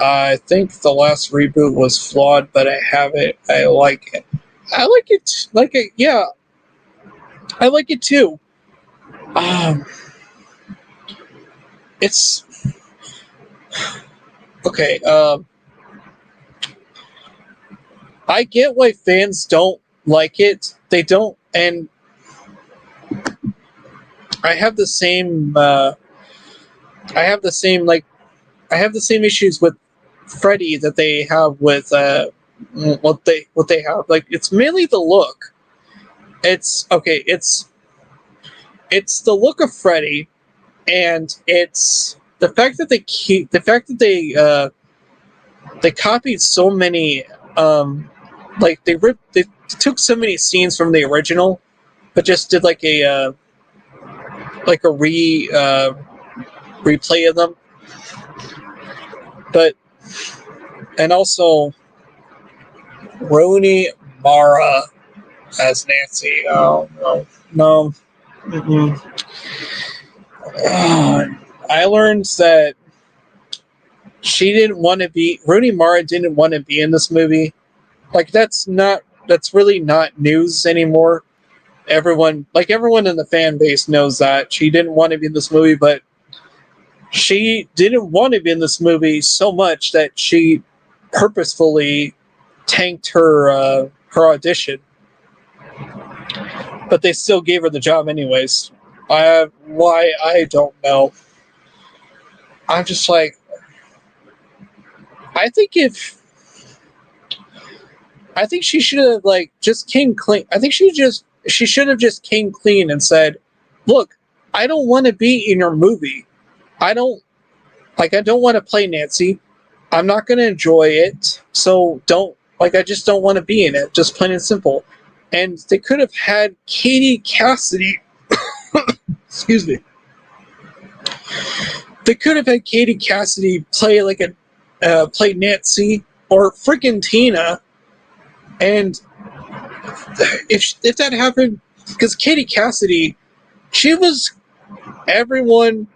I think the last reboot was flawed, but I have it. I like it. Yeah. I like it too. It's okay. I get why fans don't like it. They don't, and I have the same. I have the same issues with Freddy that they have with what they have. Like it's mainly the look. It's okay. It's the look of Freddy, and it's the fact that they copied so many they took so many scenes from the original, but just did like a replay of them. But and also Rooney Mara as Nancy. Oh no. I learned that Rooney Mara didn't want to be in this movie. Like that's really not news anymore. Everyone in the fan base knows that she didn't want to be in this movie, but she didn't want to be in this movie so much that she purposefully tanked her audition, but they still gave her the job anyways. Why, I don't know. I'm just like, I think if I think she should have like just came clean. I think she should have just came clean and said, "Look, I don't want to be in your movie. I don't I don't want to play Nancy. I'm not going to enjoy it. So don't I just don't want to be in it. Just plain and simple." And they could have had Katie Cassidy. Excuse me. They could have had Katie Cassidy play play Nancy or freaking Tina. And if that happened, because Katie Cassidy, she was everyone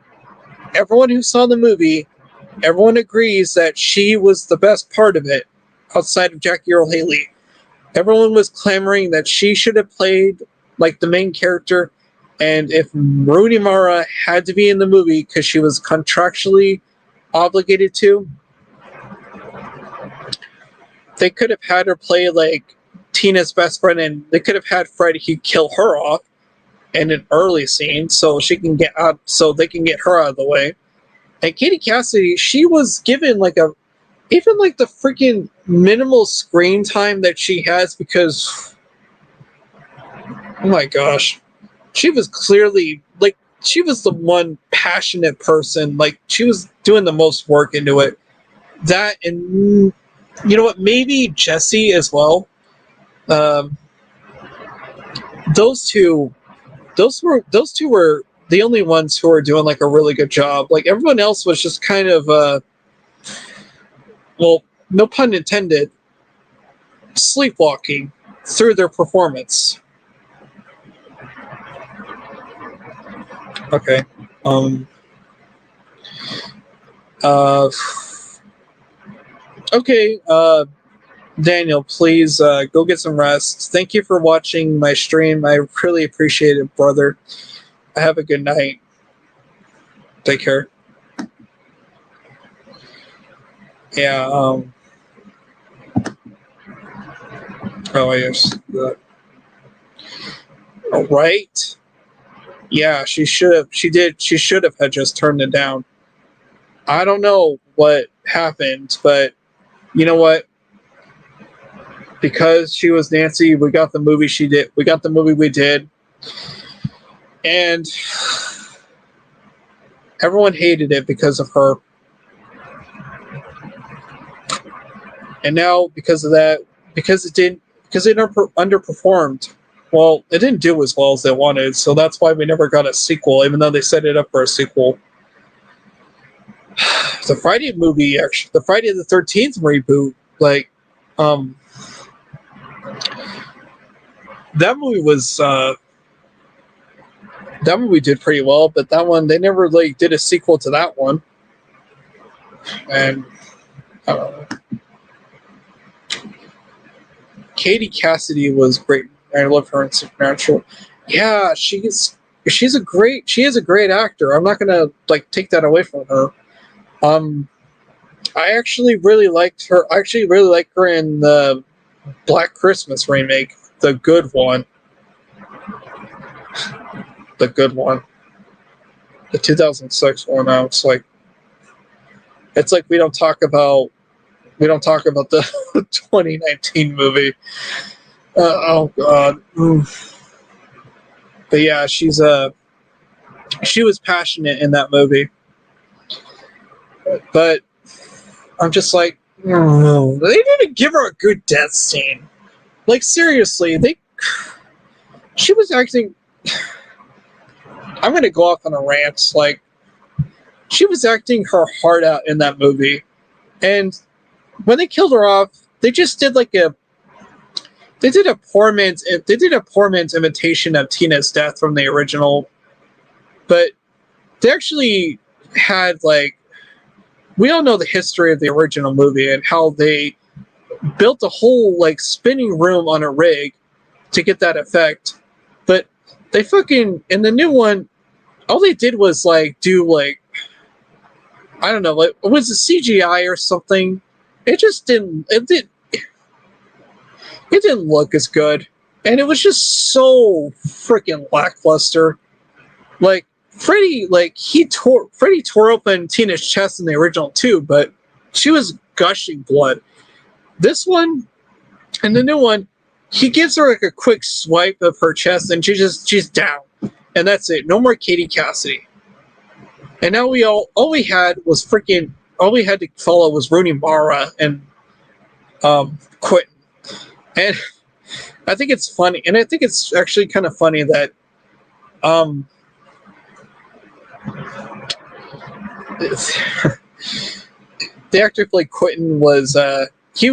who saw the movie, everyone agrees that she was the best part of it, outside of Jackie Earle Haley. Everyone was clamoring that she should have played like the main character, and if Rooney Mara had to be in the movie because she was contractually obligated to, they could have had her play like Tina's best friend, and they could have had Freddie kill her off in an early scene so she can get out, so they can get her out of the way. And Katie Cassidy, she was given even the freaking minimal screen time that she has, because oh my gosh, she was clearly she was the one passionate person, she was doing the most work into it. That, and you know what, maybe Jesse as well. Those two were the only ones who were doing a really good job. Everyone else was just kind of well, no pun intended, sleepwalking through their performance. Okay. Okay, Daniel, please go get some rest. Thank you for watching my stream. I really appreciate it, brother. Have a good night. Take care. Yeah, oh, yes. Oh, right? Yeah, she should have. She should have had just turned it down. I don't know what happened, but you know what? Because she was Nancy, we got the movie she did. We got the movie we did. And everyone hated it because of her. And now, because of that, because it underperformed. Well, it didn't do as well as they wanted, so that's why we never got a sequel, even though they set it up for a sequel. The Friday movie, actually, the Friday the 13th reboot, that movie was that movie did pretty well, but that one, they never did a sequel to that one. And I don't know. Katie Cassidy was great. I love her in Supernatural. Yeah, she's a great actor. I'm not gonna take that away from her. I actually really liked her. I actually really like her in the Black Christmas remake, the good one. The good one. The 2006 one. It's like we don't talk about the 2019 movie. Oh God. But yeah, she was passionate in that movie. But I'm just like, they didn't give her a good death scene. Seriously, she was acting. I'm gonna go off on a rant. She was acting her heart out in that movie, and when they killed her off, they just did a poor man's imitation of Tina's death from the original. But they actually had we all know the history of the original movie and how they built a whole spinning room on a rig to get that effect. But they fucking, in the new one, all they did was do I don't know, like was it CGI or something? It just didn't. It didn't look as good, and it was just so freaking lackluster. Like Freddy tore open Tina's chest in the original too, but she was gushing blood. This one and the new one, he gives her like a quick swipe of her chest, and she's down, and that's it. No more Katie Cassidy. And now all we had was freaking all we had to follow was Rooney Mara and Quentin. And I think it's funny, and I think it's actually kind of funny that um the actor who played Quentin was he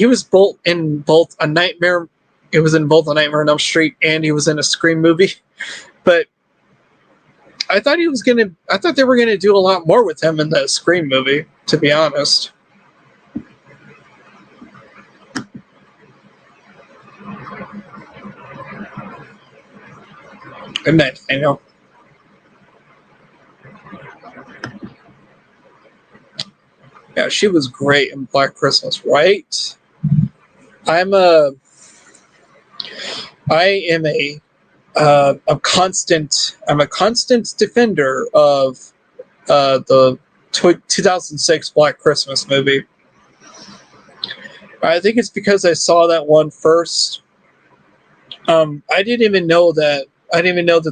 was both in both a nightmare. It was in both a Nightmare on Elm Street and he was in a Scream movie. But I thought they were gonna do a lot more with him in the Scream movie. To be honest, and I know. Yeah, she was great in Black Christmas, right? I'm a I am I'm a constant defender of the 2006 Black Christmas movie. I think it's because I saw that one first. I didn't even know that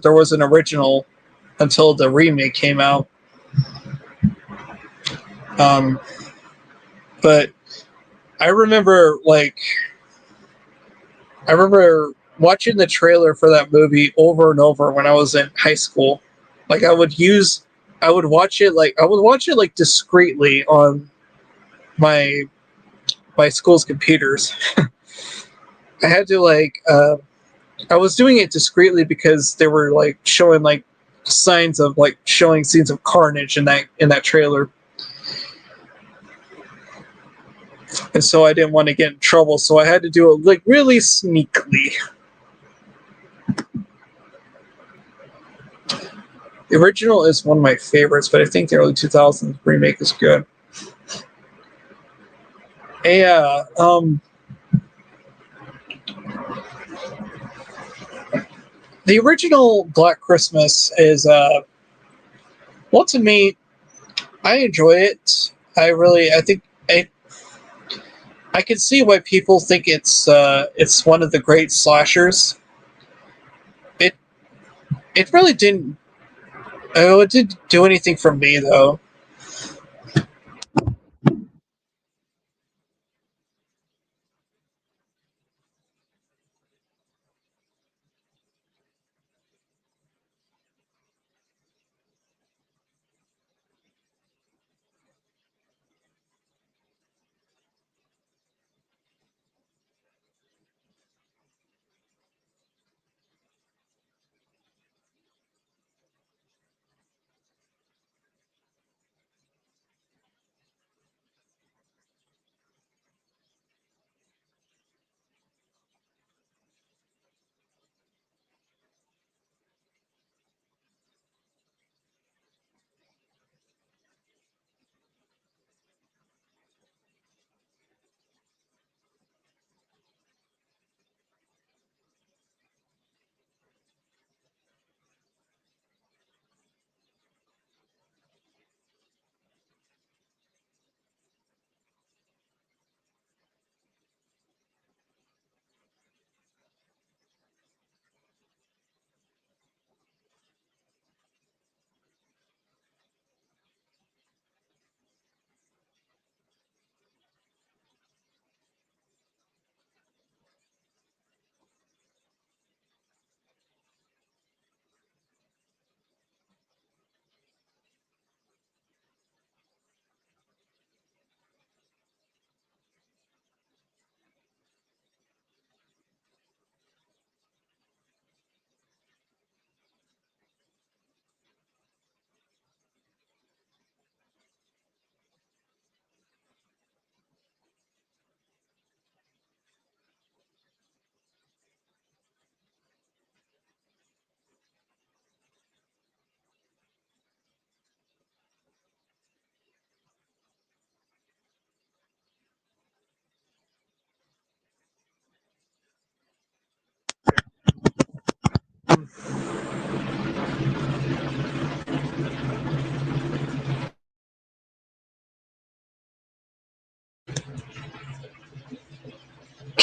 there was an original until the remake came out. Um, but I remember I remember watching the trailer for that movie over and over when I was in high school. Like I would watch it like discreetly on my my school's computers. I had to I was doing it discreetly because they were like showing like signs of like showing scenes of carnage in that trailer. And so I didn't want to get in trouble, so I had to do it like really sneakily. The original is one of my favorites, but I think the early 2000s remake is good. Yeah, the original Black Christmas is well, to me, I enjoy it. I think I can see why people think it's one of the great slashers. It it really didn't. Oh, it didn't do anything for me though.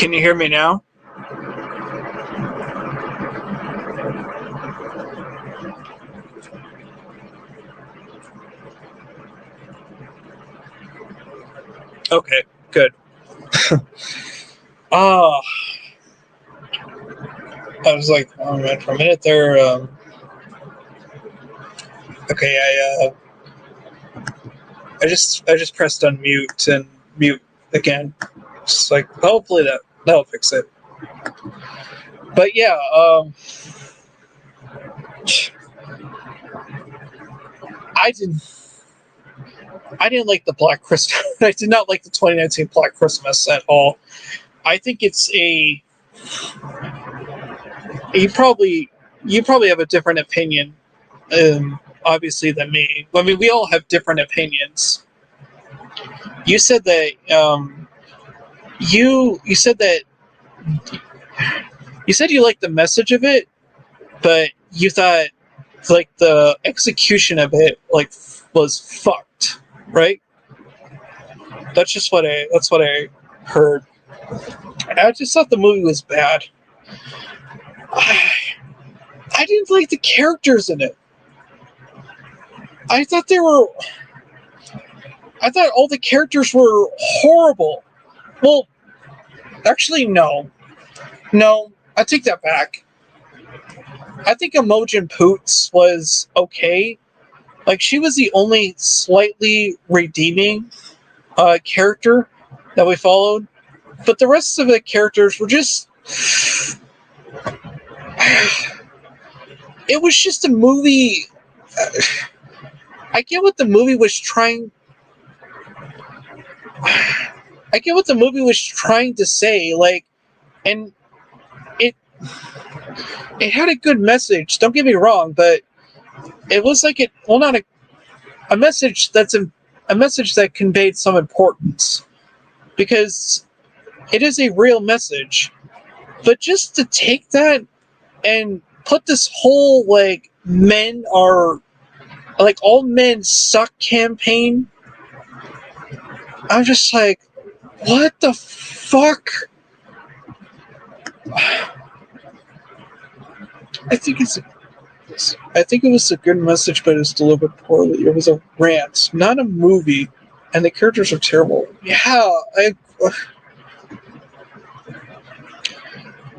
Can you hear me now? Okay, good. Ah, I was like, oh man, for a minute there. Okay, I just pressed unmute and mute again. Just like hopefully that'll fix it. But yeah, I didn't I didn't like the Black Christmas. I did not like the 2019 Black Christmas at all. I think it's a you probably have a different opinion, obviously, than me. I mean, we all have different opinions. You said that you said that you said you liked the message of it, but you thought like the execution of it like was fucked, right? That's what I heard. I just thought the movie was bad. I didn't like the characters in it. I thought they were. I thought all the characters were horrible. Well, actually, no. No, I take that back. I think Imogen Poots was okay. Like, she was the only slightly redeeming character that we followed. But the rest of the characters were just. It was just a movie. I get what the movie was trying. I get what the movie was trying to say, like, and it had a good message. Don't get me wrong, but it was like not a message that's a message that conveyed some importance, because it is a real message. But just to take that and put this whole like men are like all men suck campaign, I'm just like, what the fuck? I think it was a good message, but it was delivered poorly. It was a rant, not a movie, and the characters are terrible. Yeah,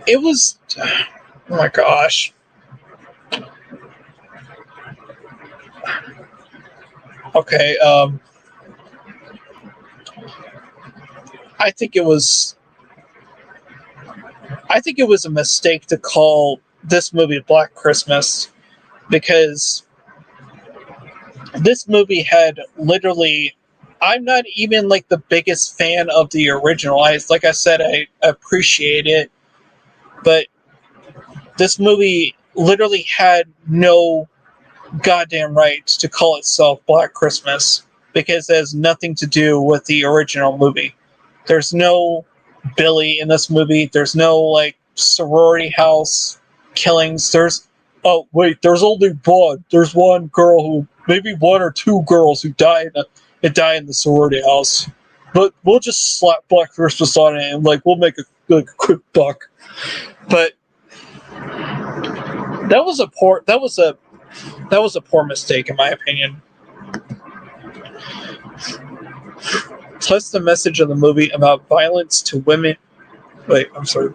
it was. Oh my gosh. Okay, I think it was. I think it was a mistake to call this movie Black Christmas, because this movie had literally. I'm not even like the biggest fan of the original. Like I said, I appreciate it, but this movie literally had no goddamn right to call itself Black Christmas, because it has nothing to do with the original movie. There's no Billy in this movie. There's no like sorority house killings. There's only one. There's one girl who, maybe one or two girls who die in the sorority house. But we'll just slap Black Christmas on it and like we'll make a quick buck. But that was a poor mistake in my opinion. Plus the message of the movie about violence to women. Wait, I'm sorry.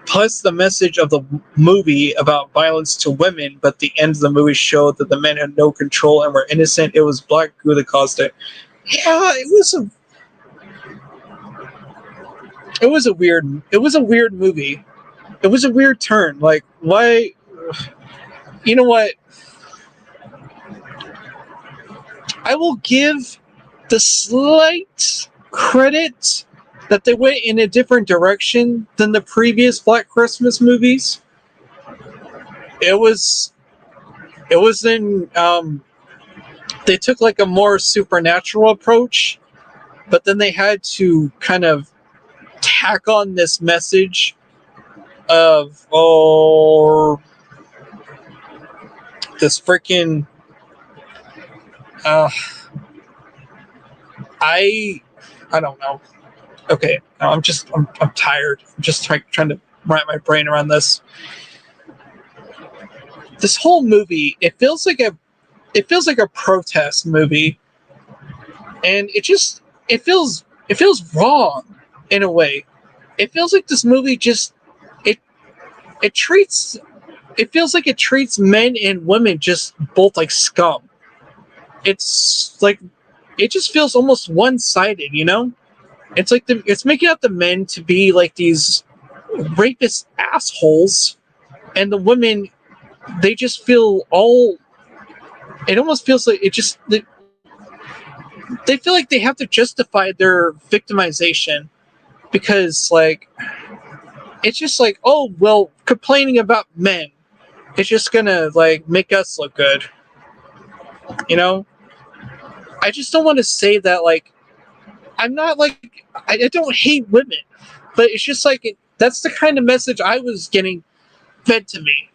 Plus the message of the movie about violence to women, but the end of the movie showed that the men had no control and were innocent. It was Black goo that caused it. Yeah, it was a weird movie. It was a weird turn. Like, why? You know what? I will give the slight credit that they went in a different direction than the previous Black Christmas movies. It was in they took like a more supernatural approach, but then they had to kind of tack on this message of this freaking I don't know. okay, I'm tired. I'm just trying to wrap my brain around this. This whole movie, it feels like a protest movie, and it feels wrong in a way. It feels like this movie just it it treats it feels like it treats men and women just both like scum. It's like it just feels almost one-sided, you know? It's like it's making out the men to be like these rapist assholes, and the women, they just feel all. It almost feels like they feel like they have to justify their victimization because like it's just like, oh well, complaining about men, it's just gonna like make us look good, you know. I just don't want to say that like I'm not like I don't hate women, but it's just like that's the kind of message I was getting fed to me.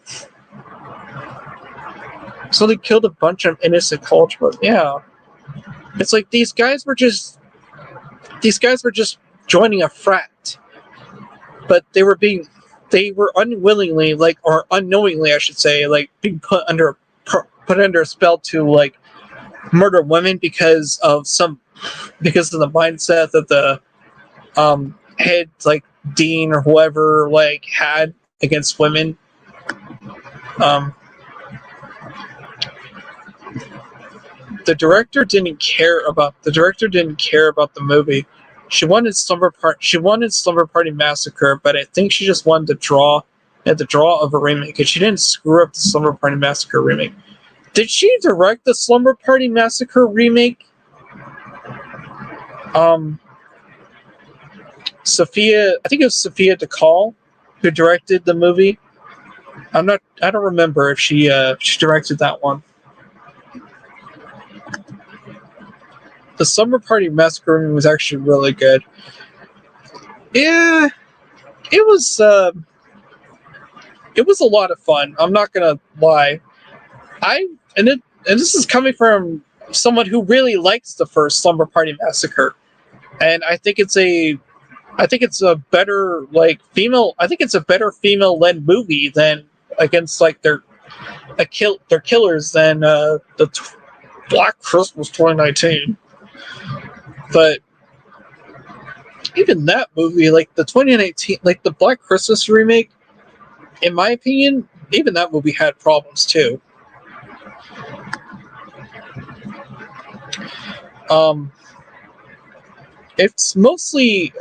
So they killed a bunch of innocent culture, but yeah, it's like these guys were just joining a frat, but they were unwillingly like or unknowingly I should say like being put under a spell to like murder women because of the mindset that the head like dean or whoever like had against women. Um, the director didn't care about the movie. She wanted Slumber Party Massacre, but I think she just wanted the draw of a remake, and she didn't screw up the Slumber Party Massacre remake. Did she direct the Slumber Party Massacre remake? Um, I think it was Sophia DeCall who directed the movie. I don't remember if she directed that one. The Slumber Party Massacre movie was actually really good. Yeah, it was it was a lot of fun. I'm not gonna lie. I and this is coming from someone who really likes the first Slumber Party Massacre, and I think it's a better like female. I think it's a better female-led movie than against like their killers than Black Christmas 2019. But even that movie, like the 2019, like the Black Christmas remake, in my opinion, even that movie had problems too. Um, it's mostly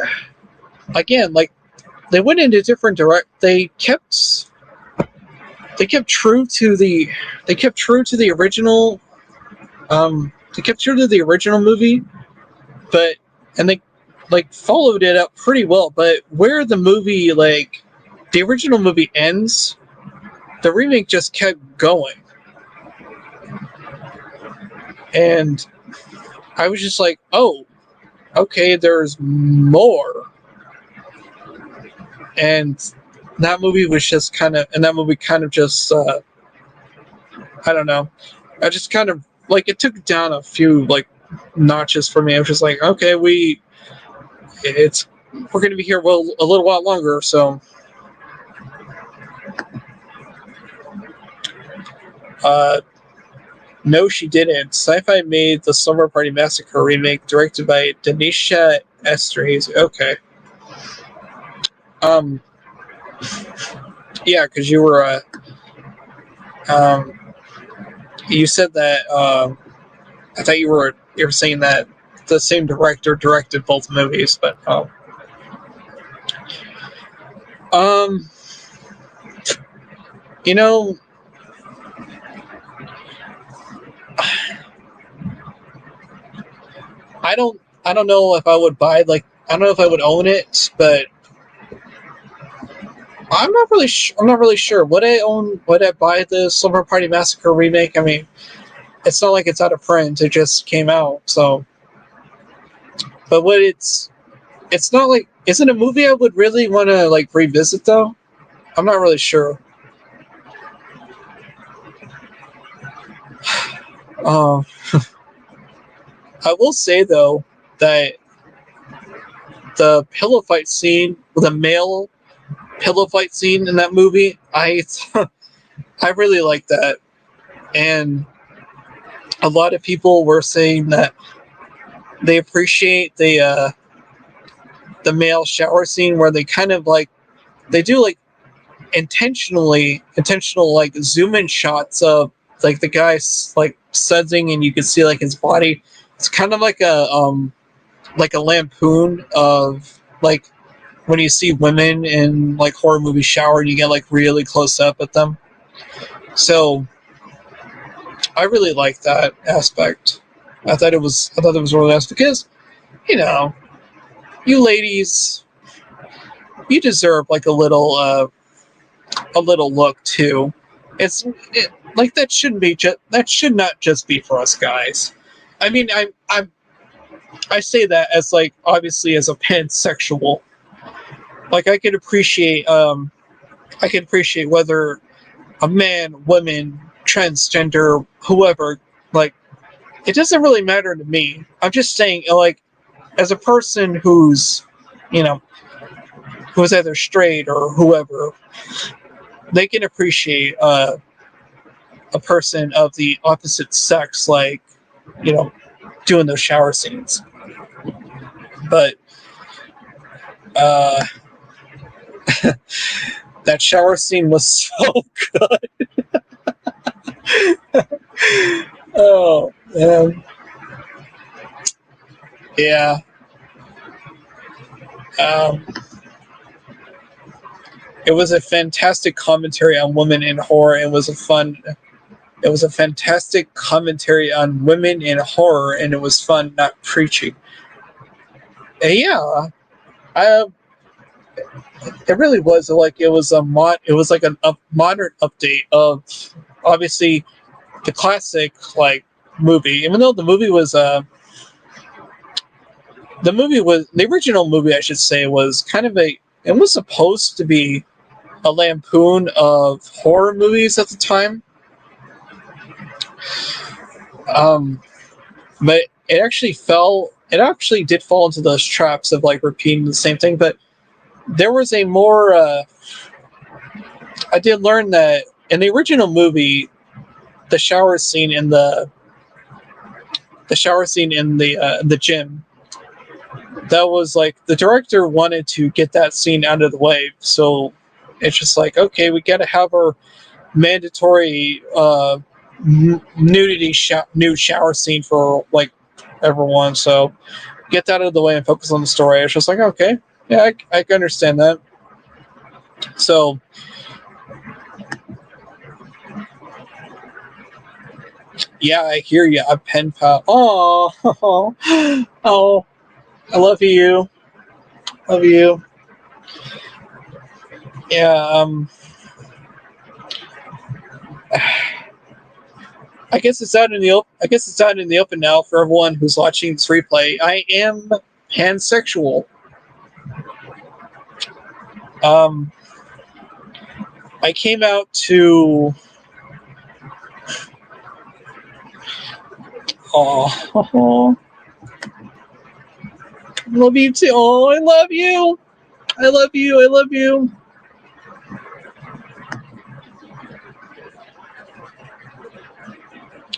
again like they went into different direct. They kept true to the they kept true to the original. They kept true to the original movie, but and they like followed it up pretty well. But where the original movie ends, the remake just kept going, and I was just like, oh, okay, there's more. And that movie was just kind of just I don't know. I just kind of like it took down a few like notches for me. I was just like, okay, we're going to be here well a little while longer, so uh no, she didn't. Sci-Fi made the Slumber Party Massacre remake, directed by Denisha Estres. Okay. Um. Yeah, because um, you said that. I thought you were saying that the same director directed both movies, but um, you know, I don't know if I would buy like I don't know if I would own it, but I'm not really sure. Would I own? Would I buy the Slumber Party Massacre remake? I mean, it's not like it's out of print. It just came out, so. But what it's not like is it a movie I would really want to like revisit though? I'm not really sure. Um, I will say though that the pillow fight scene, the male pillow fight scene in that movie, I I really like that, and a lot of people were saying that they appreciate the male shower scene where they kind of like they do like intentional like zoom in shots of like the guy's like sudsing and you can see like his body. It's kind of like a lampoon of like when you see women in like horror movie shower and you get like really close up at them. So I really like that aspect. I thought it was really nice because, you know, you ladies, you deserve like a little look too. Like that shouldn't be just that should not just be for us guys. I mean, I say that as like obviously as a pansexual. Like I can appreciate whether a man, woman, transgender, whoever, like it doesn't really matter to me. I'm just saying like as a person who's, you know, who's either straight or whoever, they can appreciate a person of the opposite sex, like, you know, doing those shower scenes. But uh, that shower scene was so good. Oh, man. Yeah. Um, it was a fantastic commentary on women in horror. It was a fantastic commentary on women in horror, and it was fun, not preachy. And yeah, I, it really was like it was like a modern update of obviously the classic like movie. Even though the original movie I should say was kind of it was supposed to be a lampoon of horror movies at the time. Um, but it actually did fall into those traps of like repeating the same thing. But there was a more I did learn that in the original movie, the shower scene in the gym, that was like the director wanted to get that scene out of the way. So it's just like, okay, we got to have our mandatory nude shower scene for like everyone. So get that out of the way and focus on the story. It's just like, okay, yeah, I can understand that. So yeah, I hear you. A pen pal. Oh, oh, I love you. Love you. Yeah. I guess it's out in the open. I guess it's out in the open now for everyone who's watching this replay. I am pansexual. Um, I came out to. Oh, love you too. Oh, I love you. I love you. I love you.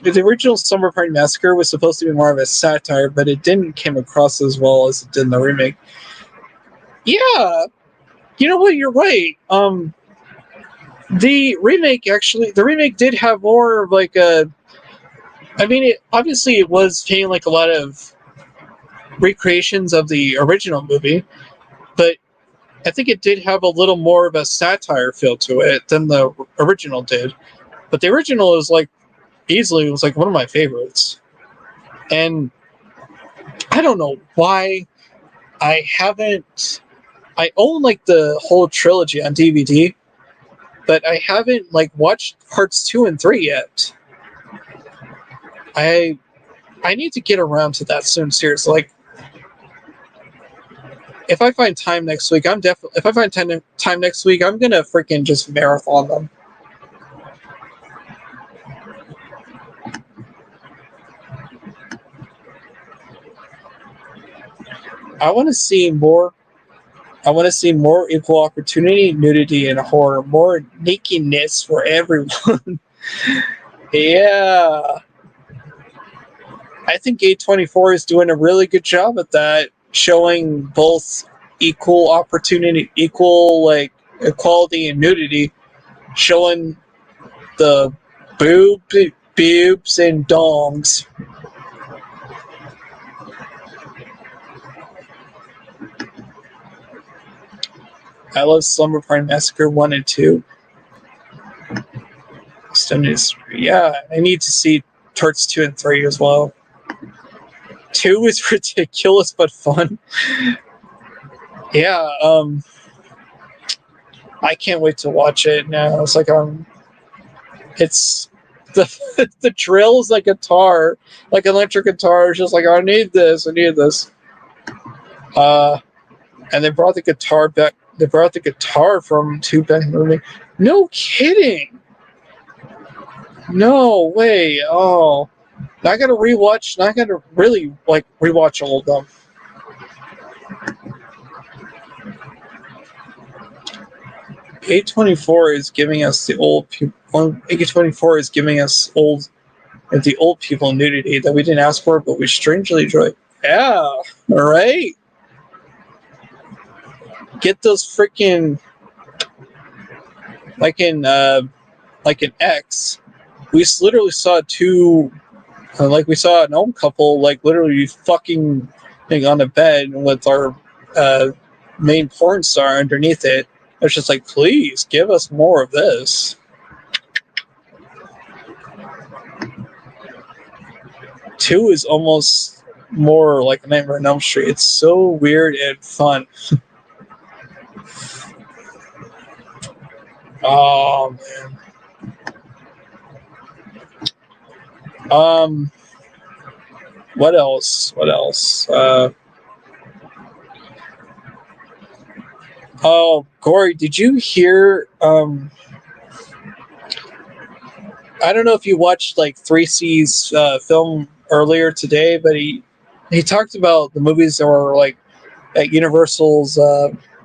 The original Summer Party Massacre was supposed to be more of a satire, but it didn't come across as well as it did in the remake. Yeah, you know what? You're right. The remake did have more of like a. I mean, obviously it was taking like a lot of recreations of the original movie, but I think it did have a little more of a satire feel to it than the original did. But the original is like easily was like one of my favorites, and I don't know why I haven't. I own like the whole trilogy on DVD, but I haven't like watched parts 2 and 3 yet. I I need to get around to that soon. Seriously, like if I find time next week, I'm definitely if I find time next week, I'm gonna freaking just marathon them. I want to see more. I want to see more equal opportunity, nudity, and horror. More nakedness for everyone. Yeah. I think A24 is doing a really good job at that, showing both equal opportunity, equal like equality and nudity, showing the boobs and dongs. I love Slumber Party Massacre 1 and 2. Yeah, I need to see Turks 2 and 3 as well. 2 is ridiculous but fun. Yeah, I can't wait to watch it now. It's like it's the drill is like a guitar, like an electric guitar. It's just like I need this. And they brought the guitar back. They brought the guitar from Two back in the movie. No kidding. No way. Oh, now I gotta rewatch. Now I gotta really like rewatch all of them. A24 is giving us the old people. A24 is giving us the old people nudity that we didn't ask for, but we strangely enjoy. Yeah, all right. Get those freaking like in X. We literally saw two, like we saw an old couple, like literally fucking on a bed with our main porn star underneath it. It's just like, please give us more of this. Two is almost more like a Nightmare on Elm Street. It's so weird and fun. Oh man. What else? Oh, Gory, did you hear? I don't know if you watched like 3C's film earlier today, but he talked about the movies that were like at Universal's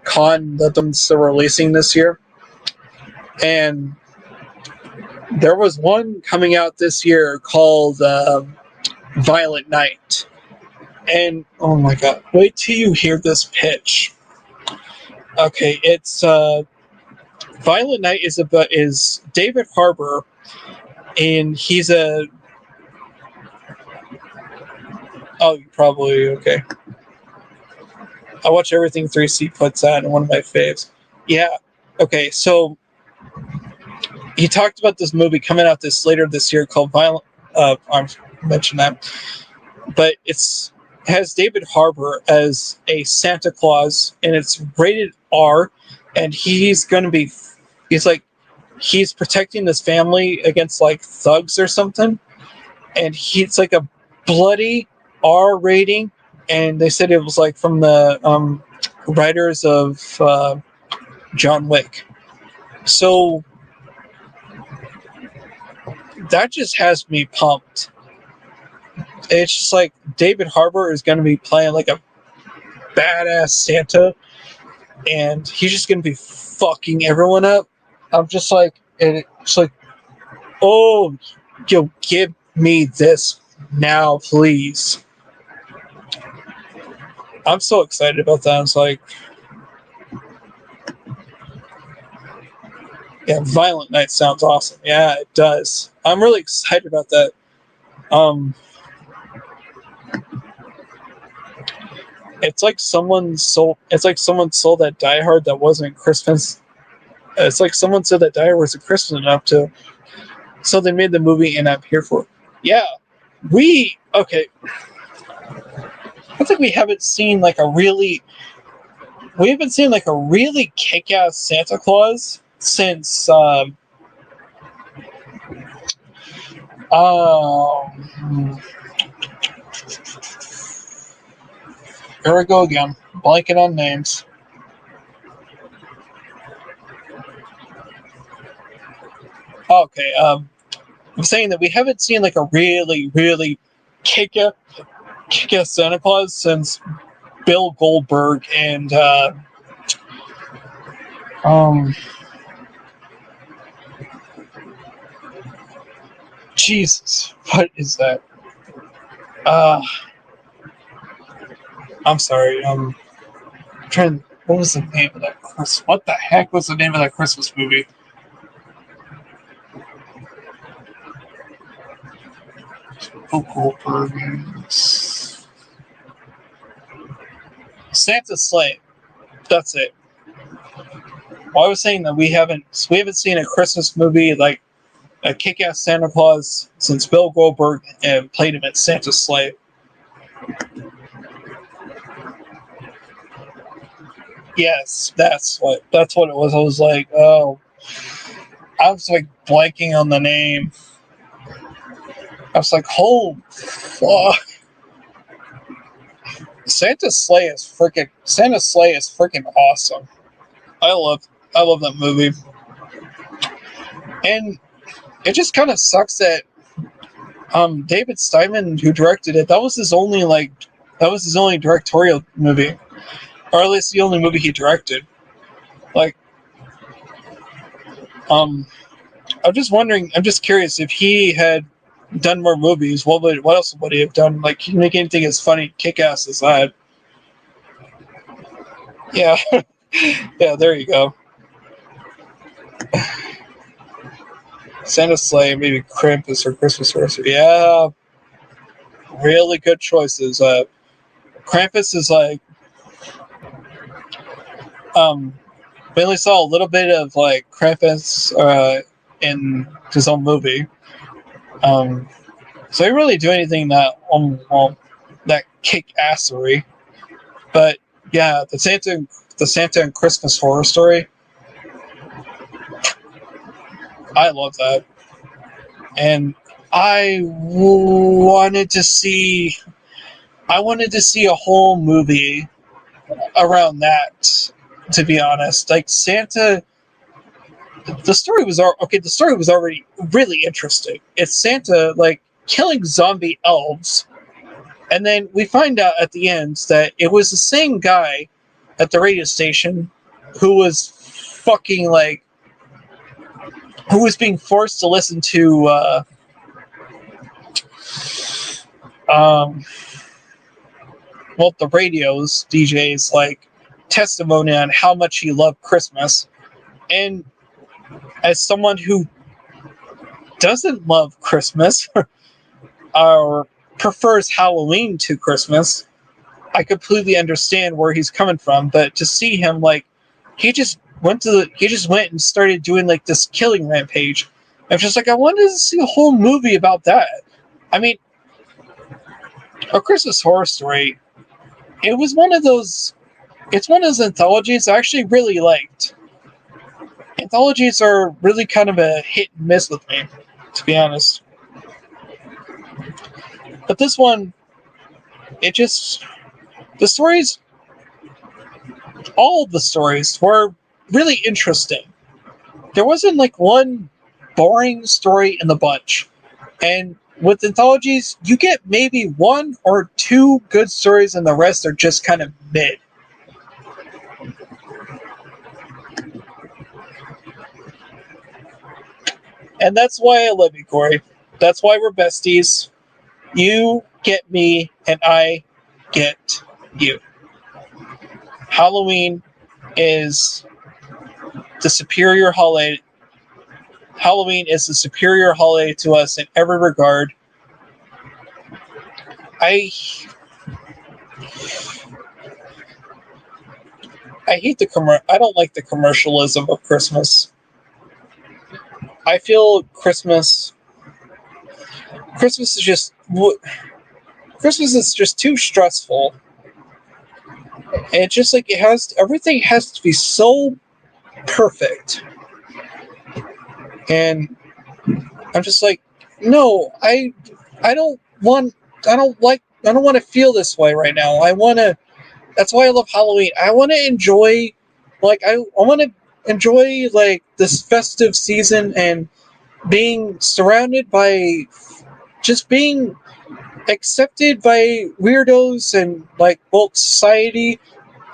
con that they're releasing this year, and there was one coming out this year called Violent Night. And oh my god, wait till you hear this pitch. Okay, it's Violent Night is David Harbour, and he's a oh probably okay. I watch everything 3C puts out, and one of my faves. Yeah. Okay, so he talked about this movie coming out later this year called Violent. I mentioned that, but has David Harbour as a Santa Claus, and it's rated R, and he's protecting his family against like thugs or something, and it's like a bloody R rating, and they said it was like from the writers of John Wick. So that just has me pumped. It's just like David Harbour is going to be playing like a badass Santa, and he's just going to be fucking everyone up. I'm just like, and it's like, oh, yo, give me this now, please. I'm so excited about that. It's like, yeah, Violent Night sounds awesome. Yeah, it does. I'm really excited about that. It's like someone sold that Die Hard that wasn't Christmas. It's like someone said that Die Hard wasn't Christmas enough to, so they made the movie, and I'm here for it. Yeah, okay. I think we haven't seen like a really kick-ass Santa Claus since here we go again, blanking on names. Okay, I'm saying that we haven't seen like a really kick-ass Santa Claus since Bill Goldberg and um Jesus, what is that? Uh I'm sorry. Trying. What was the name of that Christmas? What the heck was the name of that Christmas movie? Bill Goldberg. Santa's Sleigh. That's it. Well, I was saying that we haven't seen a Christmas movie like a kick-ass Santa Claus since Bill Goldberg played him at Santa's Sleigh. Yes, that's what it was. I was like, oh, I was like blanking on the name. I was like, oh, fuck. Santa's Sleigh is freaking awesome. I love that movie. And it just kind of sucks that David Steinman, who directed it, that was his only directorial movie, or at least the only movie he directed. Like, I'm just curious if he had done more movies, what else would he have done? Like, can you make anything as funny, kick-ass as that? Yeah, yeah. There you go. Santa's Sleigh, maybe Krampus or Christmas Horse. Yeah, really good choices. Krampus is like, we only saw a little bit of like Krampus in his own movie. So he didn't really do anything that kick assery. But yeah, the Santa and Christmas Horror Story. I love that, and wanted to see a whole movie around that. To be honest, like Santa, the story was okay. The story was already really interesting. It's Santa like killing zombie elves, and then we find out at the end that it was the same guy at the radio station who was fucking like who was being forced to listen to the radio's DJs like testimony on how much he loved Christmas. And as someone who doesn't love Christmas or prefers Halloween to Christmas, I completely understand where he's coming from. But to see him like he just went and started doing like this killing rampage. I'm just like, I wanted to see a whole movie about that. I mean, A Christmas Horror Story, it was one of those. It's one of those anthologies I actually really liked. Anthologies are really kind of a hit and miss with me, to be honest. But this one, the stories, all of the stories were really interesting. There wasn't like one boring story in the bunch. And with anthologies, you get maybe one or two good stories and the rest are just kind of mid. And that's why I love you, Corey. That's why we're besties. You get me, and I get you. Halloween is the superior holiday. Halloween is the superior holiday to us in every regard. I hate I don't like the commercialism of Christmas. I feel Christmas is just too stressful. And it's just like everything has to be so perfect. And I'm just like, no, I don't want to feel this way right now. That's why I love Halloween. I want to enjoy I want to enjoy like this festive season and being surrounded by just being accepted by weirdos and like woke society.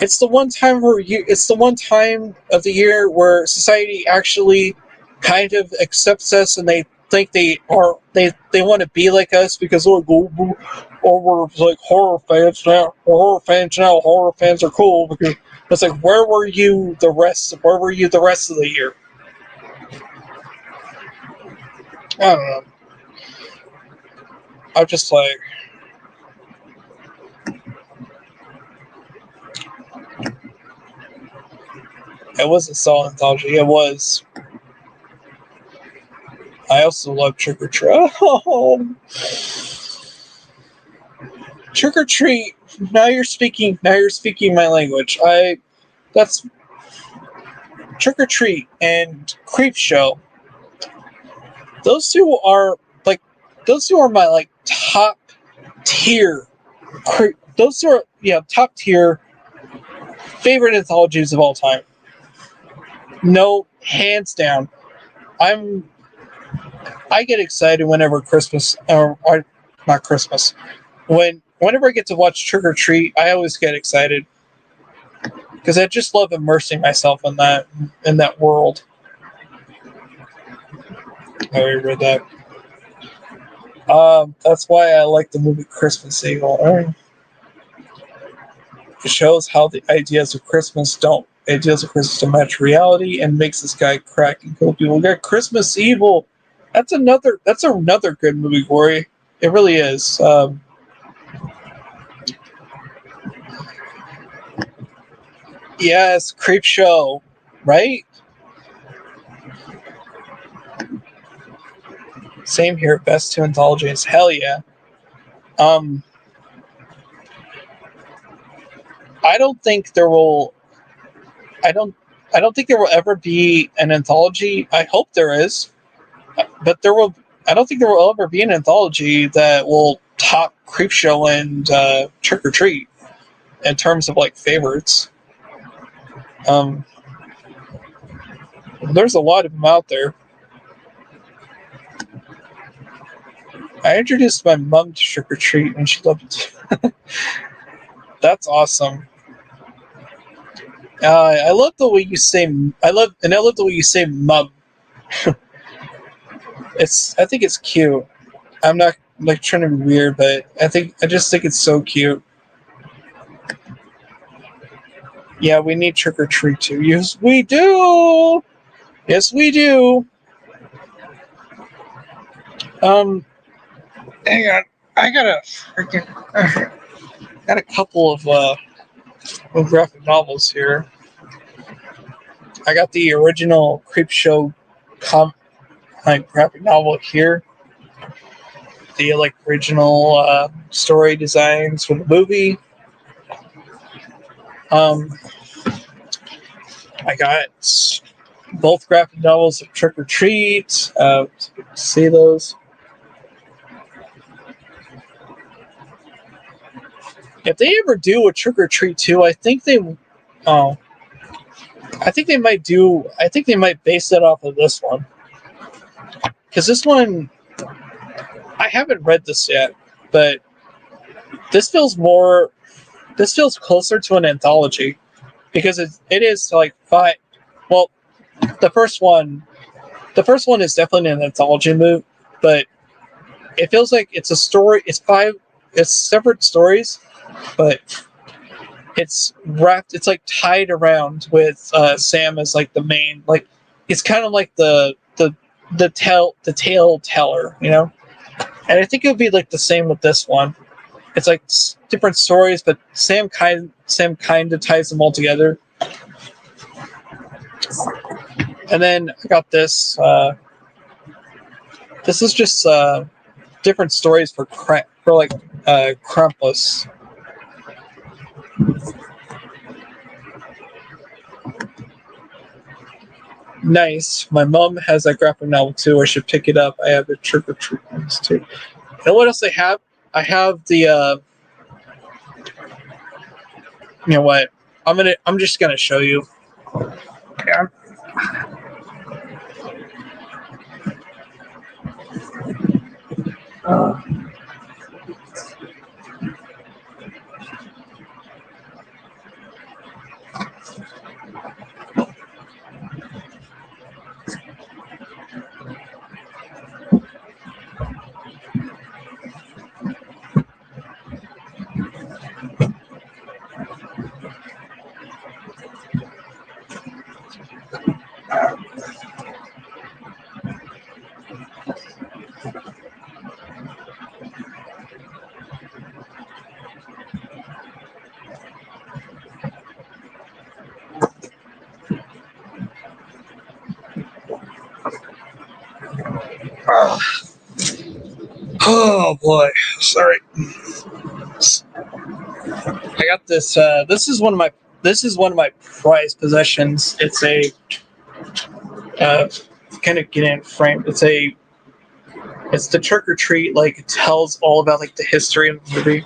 It's the one time it's the one time of the year where society actually kind of accepts us, and they think they want to be like us because or we're like horror fans now. We're horror fans now. Horror fans are cool because it's like where were you the rest of the year? I don't know. I'm just like, it wasn't solid anthology. It was. I also love Trick or Treat. Oh, Trick or Treat. Now you're speaking. Now you're speaking my language. That's Trick or Treat and Creep Show. Those two are like, those two are my like top tier. Those are top tier favorite anthologies of all time. No, hands down. I get excited whenever Christmas or not Christmas. Whenever I get to watch Trick or Treat, I always get excited because I just love immersing myself in that world. I already read that. That's why I like the movie Christmas Evil. It shows how the ideas of Christmas don't match reality and makes this guy crack and kill people. We got Christmas Evil. That's another good movie, Corey. It really is. Yes, Creep Show, right? Same here. Best two anthologies. Hell yeah. Um, I don't think there will. I don't. I don't think there will ever be an anthology. I hope there is, but there will. I don't think there will ever be an anthology that will top Creepshow and Trick or Treat in terms of like favorites. Um, there's a lot of them out there. I introduced my mom to Trick or Treat, and she loved it. That's awesome. I love the way you say. I love the way you say "mum." I think it's cute. I'm not like trying to be weird, but I just think it's so cute. Yeah, we need Trick or Treat too. Yes, we do. Yes, we do. Um, hang on. I got a freaking got a couple of graphic novels here. I got the original Creepshow graphic novel here. The like original story designs for the movie. I got both graphic novels of Trick or Treat. So you can see those. If they ever do a Trick or Treat 2, I think they. Oh, I think they might do. I think they might base it off of this one, because this one, I haven't read this yet, but this feels more. This feels closer to an anthology, because it is like five. Well, the first one is definitely an anthology move, but it feels like it's a story. It's separate stories, but it's wrapped. It's like tied around with Sam as like the main. Like it's kind of like the tale teller, you know. And I think it would be like the same with this one. It's like different stories, but Sam kind of ties them all together. And then I got this. This is just different stories for like Krampus. Nice. My mom has that graphic novel too. I should pick it up. I have the Trick or Treat ones too. You know what else I have? I have the. You know what? I'm just gonna show you. Yeah. Oh boy, sorry. I got this. This is one of my prized possessions. It's a kind of get in frame. It's the Trick or Treat. Like, it tells all about like the history of the movie.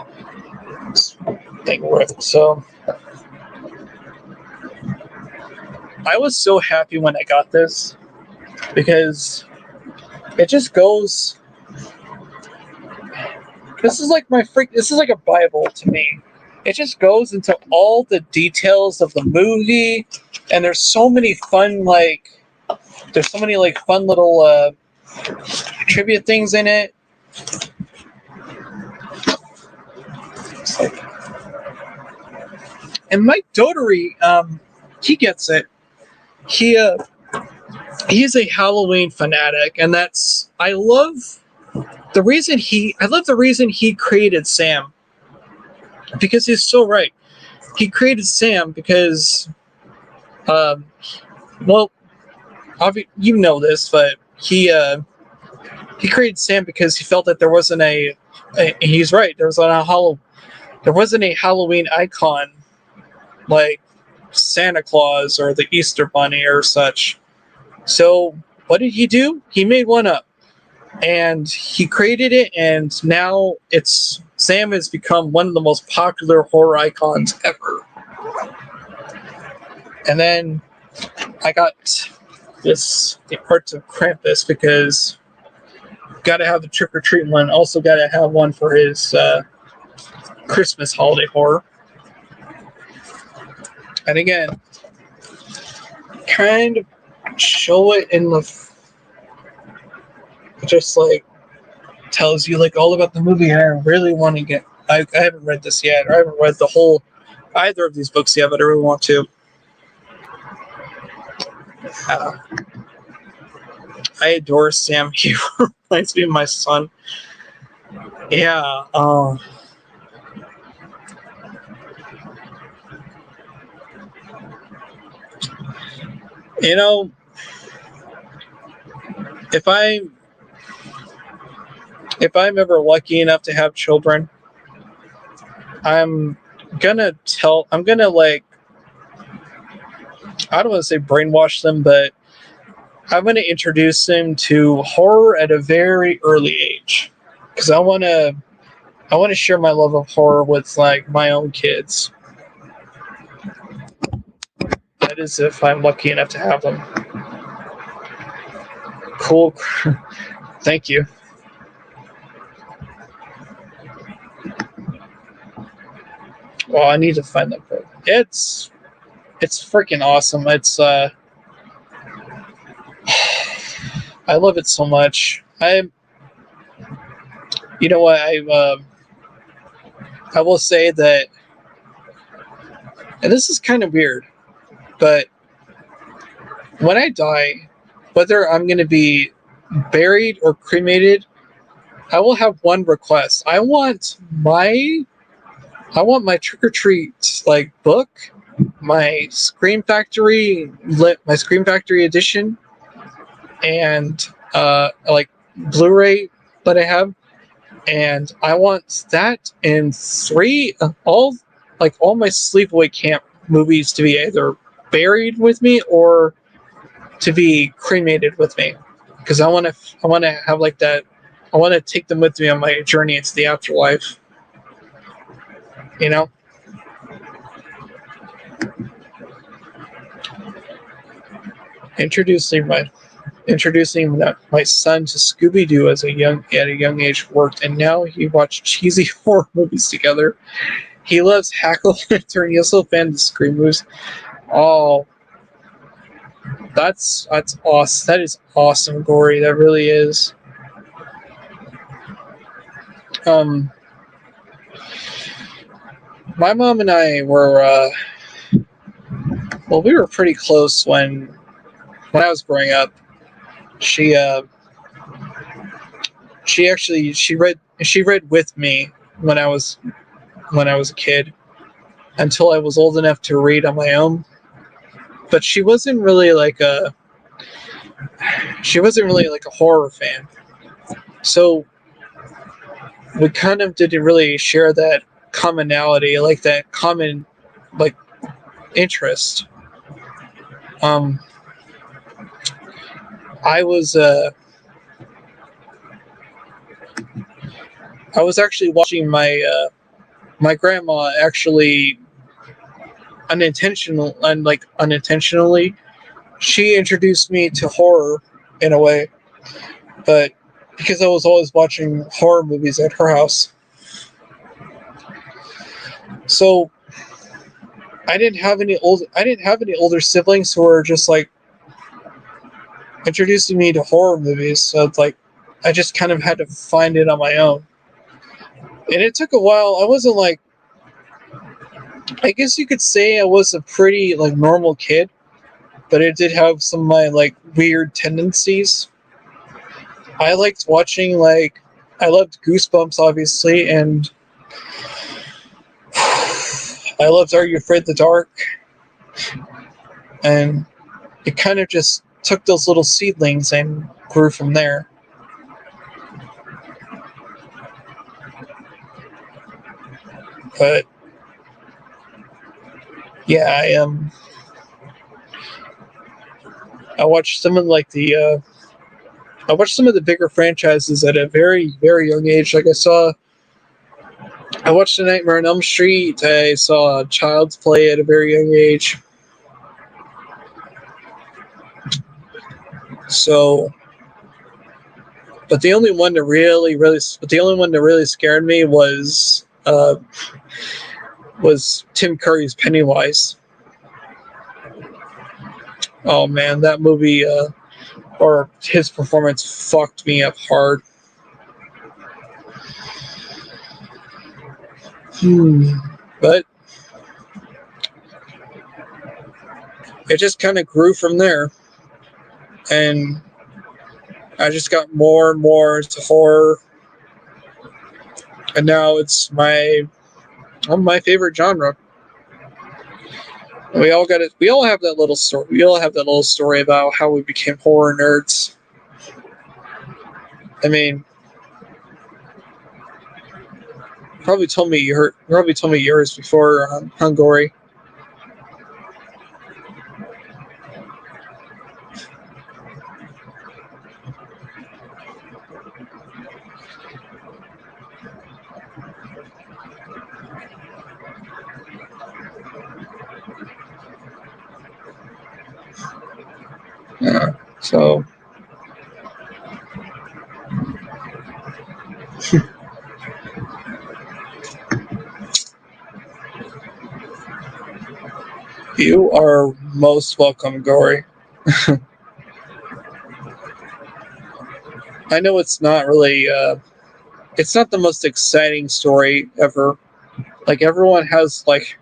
Thing worth. So I was so happy when I got this because it just goes. This is like This is like a Bible to me. It just goes into all the details of the movie, and there's so many fun fun little trivia things in it. It's like, and Mike Doherty, he gets it. He's a Halloween fanatic, and I love the reason he created Sam, because he's so right. He created Sam because, well, you know this, but he created Sam because he felt that there wasn't he's right. There wasn't a Halloween icon like Santa Claus or the Easter Bunny or such. So what did he do? He made one up, and he created it, and now Sam has become one of the most popular horror icons ever. And then I got the parts of Krampus because got to have the Trick or Treat one. Also got to have one for his Christmas holiday horror. And again, kind of show it in just like tells you like all about the movie, and I really want to get. I haven't read this yet, or I haven't read either of these books yet, but I really want to. I adore Sam. He reminds me of my son. Yeah. You know, if I'm ever lucky enough to have children, I'm gonna like, I don't want to say brainwash them, but I'm gonna introduce them to horror at a very early age, because I want to share my love of horror with like my own kids. That is, if I'm lucky enough to have them. Cool. Thank you. Well, I need to find them. It's freaking awesome. I love it so much. You know what, I will say that, and this is kind of weird, but when I die, whether I'm going to be buried or cremated, I will have one request. I want my Trick or Treat like book, my Scream Factory edition, and like Blu-ray that I have, and I want that and all my sleepaway camp movies to be either buried with me or to be cremated with me, because I want to have like that. I want to take them with me on my journey into the afterlife. You know. Introducing my son to Scooby-Doo at a young age worked, and now he watched cheesy horror movies together. He loves Hackle-Lantern. He's also a fan of the Scream movies. Oh, that's awesome. That is awesome, Gory. That really is. My mom and I were we were pretty close when I was growing up. She read with me when I was a kid, until I was old enough to read on my own. But she wasn't really like a horror fan. So we kind of didn't really share that commonality, like that common, like, interest. Um, I was I was actually watching my grandma actually unintentionally, she introduced me to horror in a way, but because I was always watching horror movies at her house. So I didn't have any older siblings who were just like introducing me to horror movies. So it's like I just kind of had to find it on my own. And it took a while. I wasn't like, I guess you could say I was a pretty like normal kid, but it did have some of my like weird tendencies. I liked watching like I loved Goosebumps obviously, and I loved Are You Afraid of the Dark, and it kind of just took those little seedlings and grew from there. But yeah, I watched some of like I watched some of the bigger franchises at a very young age. Like I watched A Nightmare on Elm Street. I saw Child's Play at a very young age. So, but the only one that really scared me was Tim Curry's Pennywise. Oh man, that movie or his performance fucked me up hard. But it just kind of grew from there, and I just got more and more into horror, and now it's my favorite genre. We all got it. We all have that little story. We all have that little story about how we became horror nerds. I mean, probably told me yours before, Hungary. Yeah. So you are most welcome, Gory. I know it's not really. It's not the most exciting story ever. Like everyone has like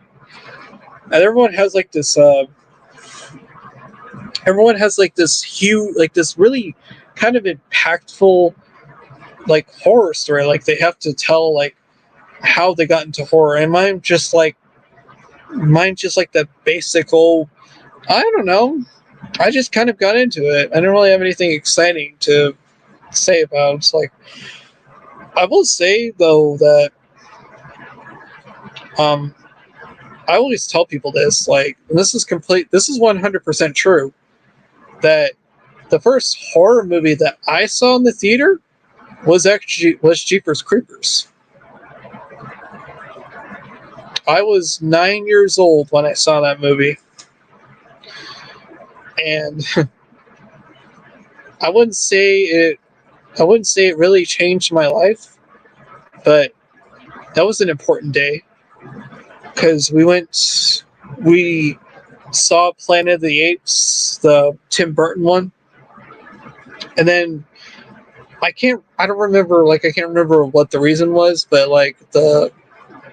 this. Everyone has like this huge, like this really kind of impactful like horror story. Like they have to tell like how they got into horror, and mine's just like the basic old. I don't know. I just kind of got into it. I didn't really have anything exciting to say about it. It's like I will say though that um I always tell people this, like, and this is 100% true, that the first horror movie that I saw in the theater was Jeepers Creepers. I was 9 years old when I saw that movie, and I wouldn't say it. I wouldn't say it really changed my life, but that was an important day because we saw Planet of the Apes, the Tim Burton one, and then I can't remember what the reason was, but like the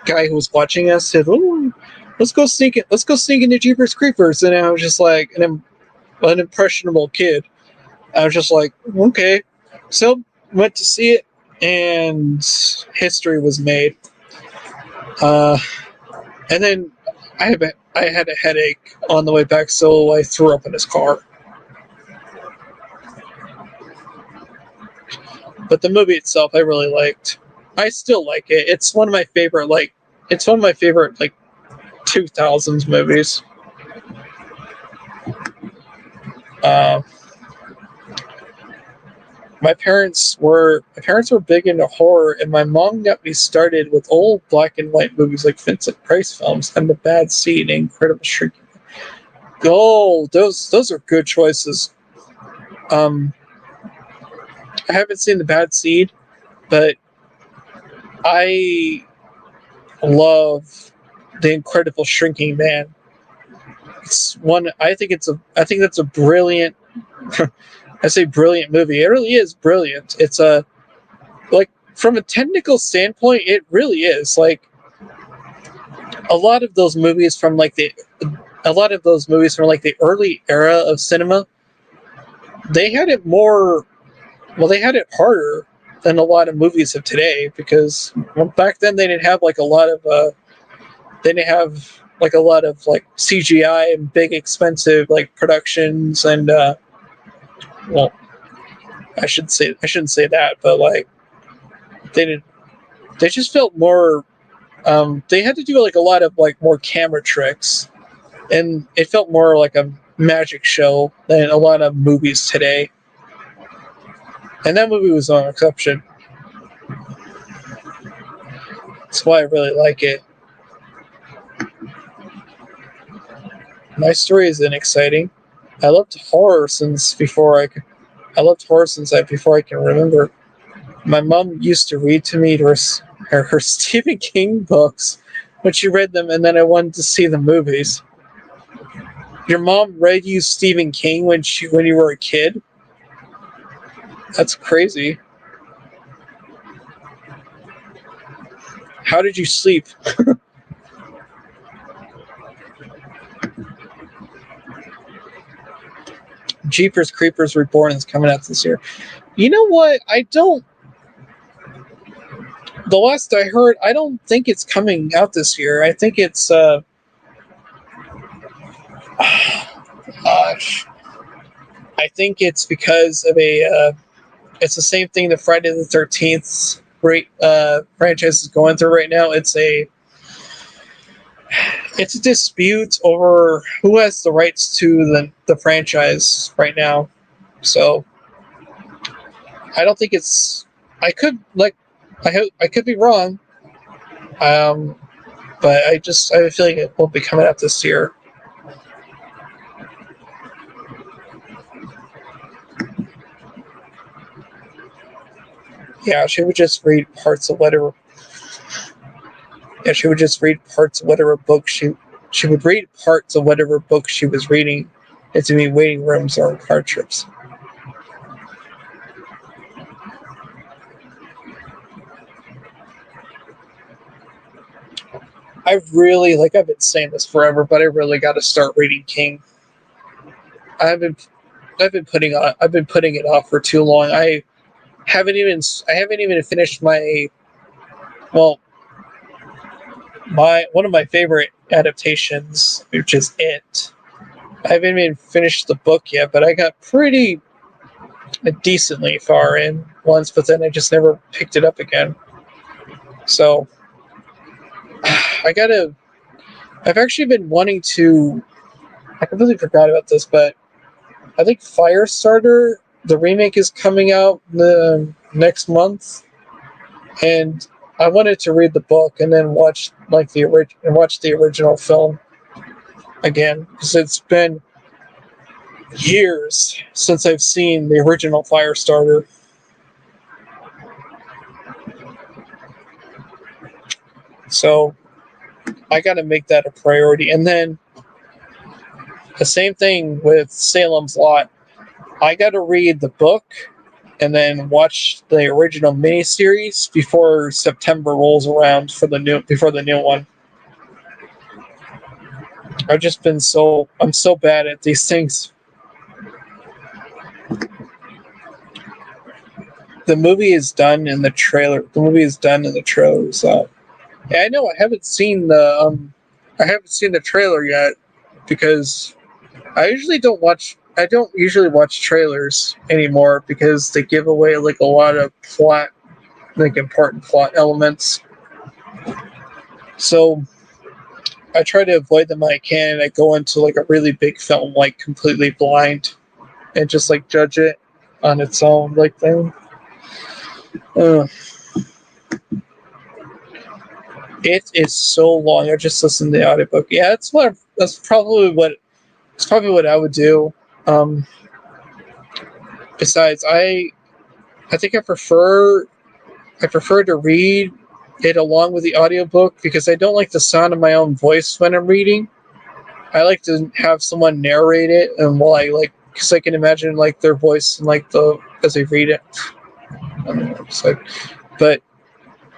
guy who was watching us said, "Oh, let's go sneak into Jeepers Creepers," and I was just like an impressionable kid. I was just like, okay, so went to see it, and history was made. Uh, and then I had a headache on the way back, so I threw up in his car. But the movie itself, I really liked. I still like it. It's one of my favorite, it's one of my favorite, 2000s movies. Uh, my parents were big into horror, and my mom got me started with old black and white movies like Vincent Price films and The Bad Seed and Incredible Shrinking. Oh, those are good choices. Um, I haven't seen The Bad Seed, but I love The Incredible Shrinking Man. It's one. I think that's a brilliant. I say brilliant movie. It really is brilliant. It's a from a technical standpoint, it really is a lot of those movies from the early era of cinema. They had it more. Well, they had it harder than a lot of movies of today because back then they didn't have a lot of they didn't have a lot of CGI and big expensive productions and well I shouldn't say that, but they did they just felt more they had to do a lot of more camera tricks, and it felt more like a magic show than a lot of movies today, and that movie was no exception. That's why I really like it. My story isn't exciting. I loved horror since before I loved horror since before I can remember. My mom used to read to me her Stephen King books when she read them, and then I wanted to see the movies. Your mom read you Stephen King when you were a kid? That's crazy. How did you sleep? Jeepers Creepers Reborn is coming out this year. You know what? I don't. The last I heard, I don't think it's coming out this year. I think it's. Gosh. I think it's because of it's the same thing that Friday the 13th franchise is going through right now. It's a dispute over who has the rights to the franchise right now. So I don't think it's. I could I could be wrong. Um, but I have a feeling it won't be coming out this year. Yeah, she would just read parts of whatever. Yeah, she would just read parts of whatever book she would read parts of whatever book she was reading into me waiting rooms or car trips. I've been saying this forever, but I really got to start reading King. I've been I've been putting it off for too long. I haven't even finished well my one of my favorite adaptations, which is It. I haven't even finished the book yet, but I got pretty decently far in once, but then I just never picked it up again. So I gotta. I've actually been wanting to. I completely forgot about this, but I think Firestarter, the remake, is coming out the next month, and I wanted to read the book and then watch watch the original film again because it's been years since I've seen the original Firestarter. So I got to make that a priority. And then the same thing with Salem's Lot. I got to read the book and then watch the original miniseries before September rolls around for the new one. I'm so bad at these things. The movie is done in the trailer. The movie is done in the trailer. So yeah, I know I haven't seen the trailer yet because I usually don't watch I don't usually watch trailers anymore because they give away like a lot of plot, like important plot elements. So I try to avoid them when I can, and I go into like a really big film like completely blind and just like judge it on its own like thing. It is so long. I just listened to the audiobook. Yeah, that's probably what I would do. Besides, I think I prefer to read it along with the audiobook because I don't like the sound of my own voice when I'm reading. I like to have someone narrate it, and while I like, because I can imagine like their voice and like the as they read it. I don't know, but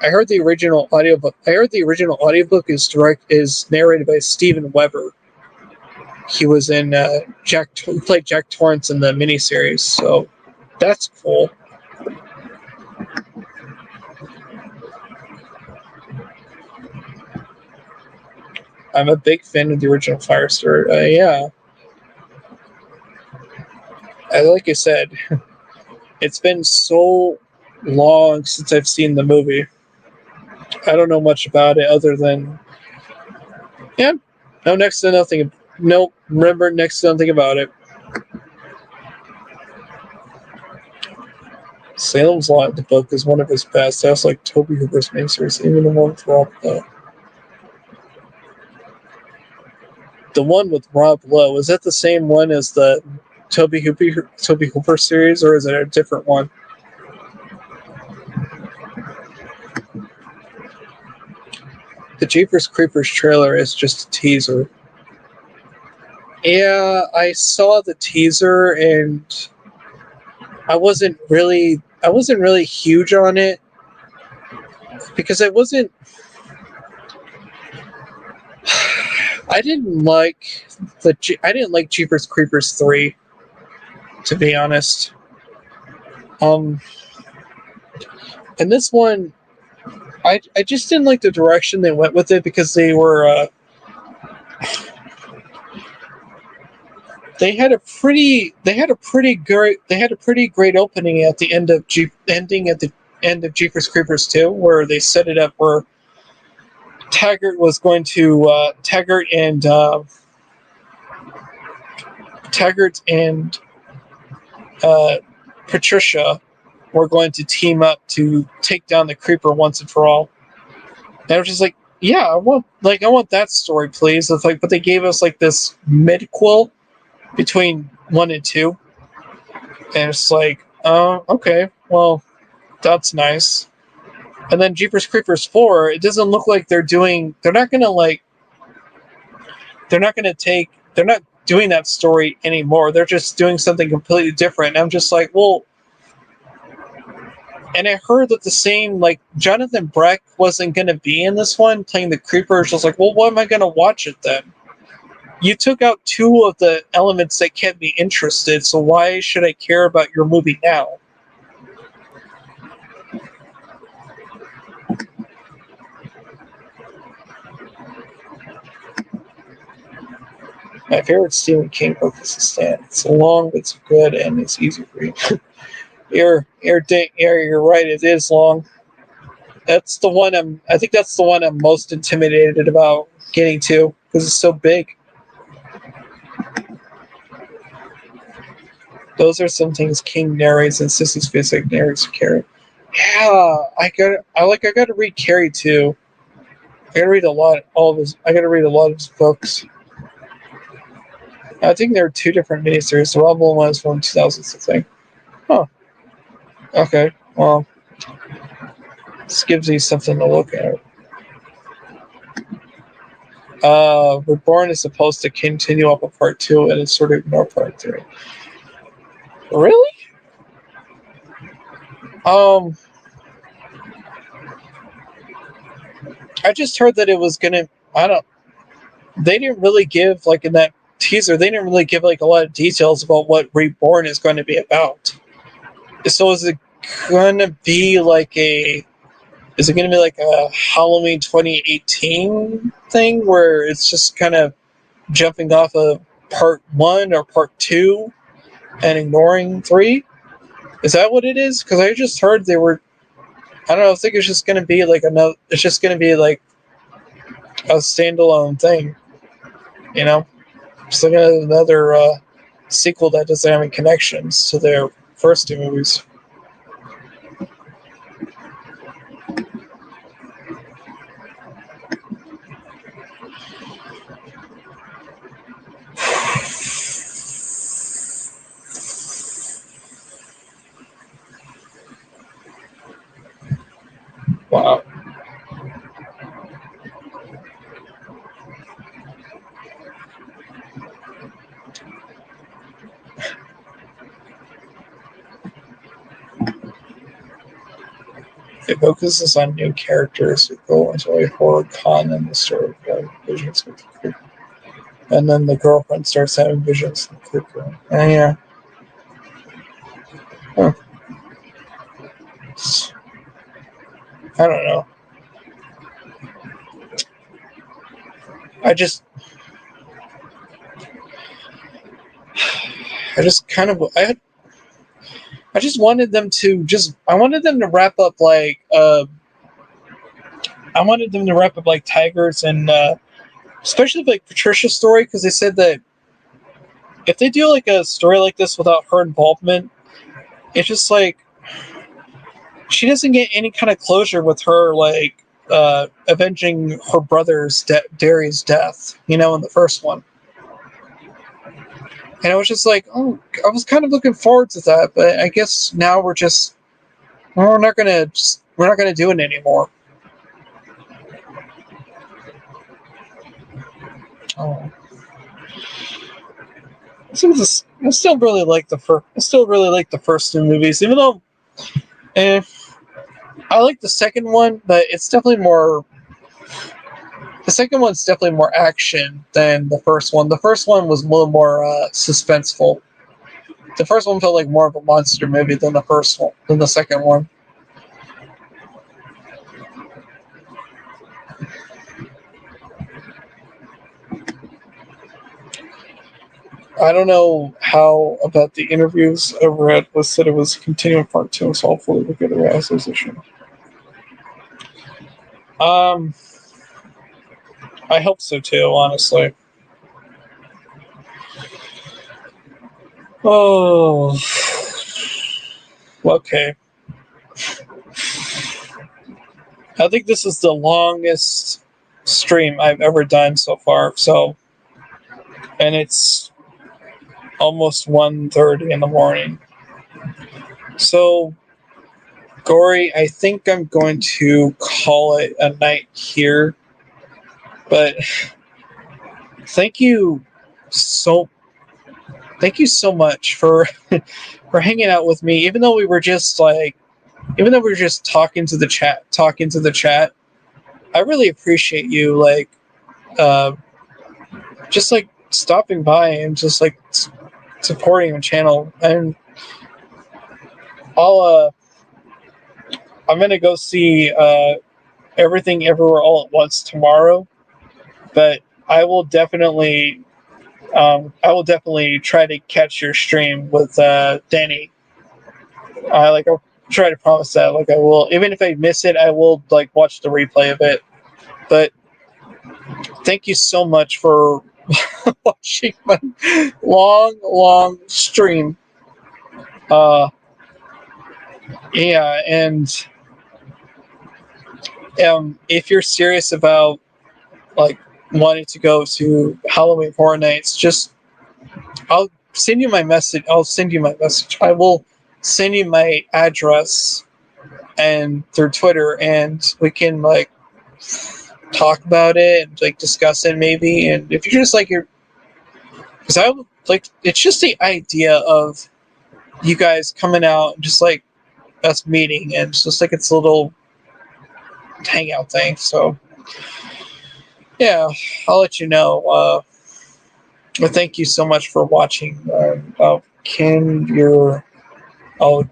I heard the original audiobook. I heard the original audiobook is narrated by Steven Weber. He was in he played Jack Torrance in the miniseries, so that's cool. I'm a big fan of the original Firestar. Yeah, like I said, it's been so long since I've seen the movie. I don't know much about it other than yeah, no next to nothing. No, remember next to nothing about it. Salem's Lot, the book, is one of his best. That's like Toby Hooper's main series, even the one with Rob Lowe. The one with Rob Lowe, is that the same one as the Toby Hooper series, or is it a different one? The Jeepers Creepers trailer is just a teaser. Yeah, I saw the teaser and I wasn't really huge on it because I didn't like I didn't like Jeepers Creepers 3, to be honest. And this one I just didn't like the direction they went with it because they were they had a pretty great opening at the end of Jeepers Creepers 2, where they set it up where Taggart was going to Taggart and Patricia were going to team up to take down the creeper once and for all. And I was just like, yeah, I want that story, please. It's like, but they gave us like this midquel between 1 and 2, and it's like, oh, okay, well, that's nice. And then Jeepers Creepers 4, it doesn't look like they're not doing that story anymore. They're just doing something completely different. And I'm just like, well, and I heard that the same, like, Jonathan Breck wasn't going to be in this one playing the creeper. It's just like, well, why am I going to watch it then? You took out 2 of the elements that kept me interested, so why should I care about your movie now? My favorite Stephen King book is The Stand. It's long, it's good, and it's easy to read. You're right. It is long. That's the one I think that's the one I'm most intimidated about getting to because it's so big. Those are some things King narrates, and Sissy's Physics narrates Carrie. Yeah, I got to read Carrie too. I got to read a lot. I got to read a lot of his books. I think there are 2 different miniseries. The Rob Lowe one is from 2006, I think. Huh. Okay. Well, this gives you something to look at. Reborn is supposed to continue up a part 2, and it's sort of ignore part 3. Really? I just heard that it was gonna. They didn't really give, like, in that teaser. They didn't really give like a lot of details about what Reborn is going to be about. So is it gonna be like a? Is it going to be like a Halloween 2018 thing where it's just kind of jumping off of part 1 or part 2 and ignoring 3. Is that what it is? Because I just heard they were. I don't know. I think it's just going to be like another. It's just going to be like a standalone thing. You know, just like another sequel that doesn't have any connections to their first 2 movies. Wow. It focuses on new characters who go into a horror con and the story of visions with the creep. And then the girlfriend starts having visions of the creeper. And yeah. Huh. I don't know. I just kind of I just wanted them to I wanted them to wrap up like Tigers and especially like Patricia's story, because they said that if they do like a story like this without her involvement, it's just like she doesn't get any kind of closure with her like avenging her brother's Derry's death, in the first one. And I was just like, oh, I was kind of looking forward to that, but I guess now we're not gonna do it anymore. Oh. I still really like the first 2 movies, even though I like the second one, but it's definitely more. The second one's definitely more action than the first one. The first one was a little more suspenseful. The first one felt like more of a monster movie than the second one. I don't know how about the interviews over at was said it was continuing part 2, so hopefully we'll get a resolution. I hope so too, honestly. Oh, okay. I think this is the longest stream I've ever done so far. So, and it's almost 1:30 in the morning. So, Gory, I think I'm going to call it a night here. But thank you so much for for hanging out with me, even though we were just talking to the chat. I really appreciate you just like stopping by and just like supporting the channel. And I'm gonna go see Everything Everywhere All at Once tomorrow, but I will definitely try to catch your stream with Danny. I'll try to promise that. I will, even if I miss it, I will watch the replay of it. But thank you so much for watching my long stream. Yeah, and if you're serious about wanting to go to Halloween Horror Nights, I'll send you my message. I will send you my address and through Twitter, and we can talk about it and discuss it maybe. And if you're just because I would it's just the idea of you guys coming out and just us meeting, and it's just it's a little hangout thing. So yeah, I'll let you know. But thank you so much for watching. I'll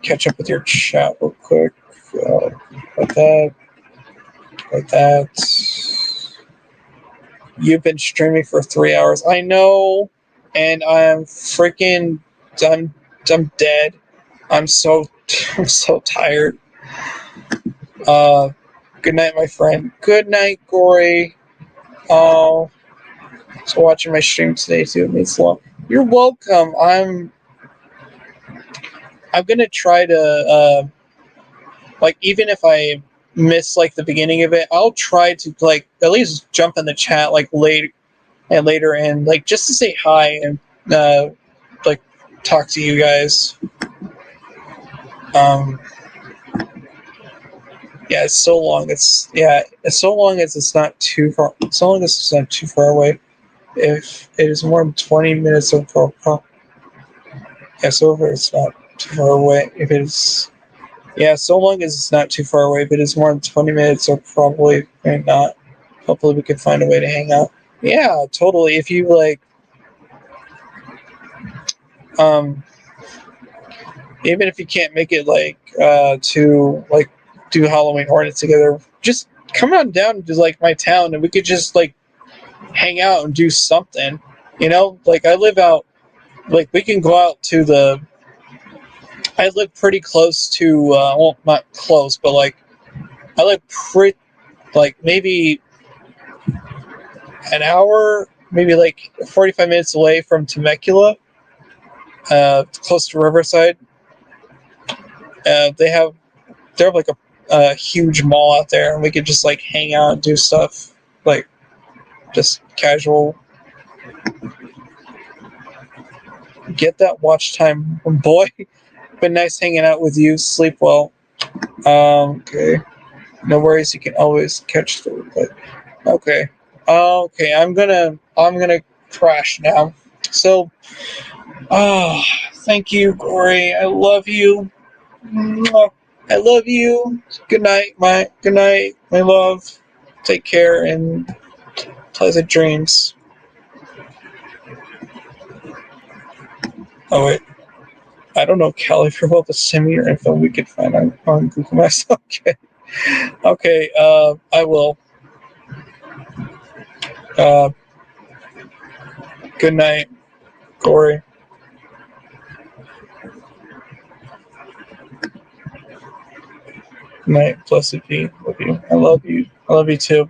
catch up with your chat real quick. Like that. You've been streaming for 3 hours. I know, and I'm I'm dead. I'm so tired. Good night, my friend. Good night, Gory. Oh, so watching my stream today too. It means a lot. You're welcome. I'm gonna try to like, even if I miss like the beginning of it, I'll try to like at least jump in the chat like later and like just to say hi and like talk to you guys. Yeah, it's so long. It's so long as it's not too far. So long as it's not too far away. If it is more than 20 minutes of yeah, so if it's not too far away. If it's so long as it's not too far away. If it is more than 20 minutes, or probably not. Hopefully, we can find a way to hang out. Yeah, totally. If you like, even if you can't make it like to like do Halloween Hornet together, just come on down to like my town and we could just like hang out and do something. You know, like I live out, like we can go out to the. I live pretty close to, well, not close, but like I live pretty, like maybe an hour, maybe like 45 minutes away from Temecula, close to Riverside. They have like a huge mall out there, and we could just like hang out and do stuff like just casual. Get that watch time, boy. Been nice hanging out with you. Sleep well. Okay. No worries. You can always catch the replay. Okay. Okay. I'm gonna crash now. So, thank you, Corey. I love you. I love you. Good night, my love. Take care and pleasant dreams. Oh wait, I don't know, Callie. If you're about to send me your info, we could find on Google Maps. Okay, okay. I will. Good night, Corey. Good night, blessed be. Love you. I love you. I love you too.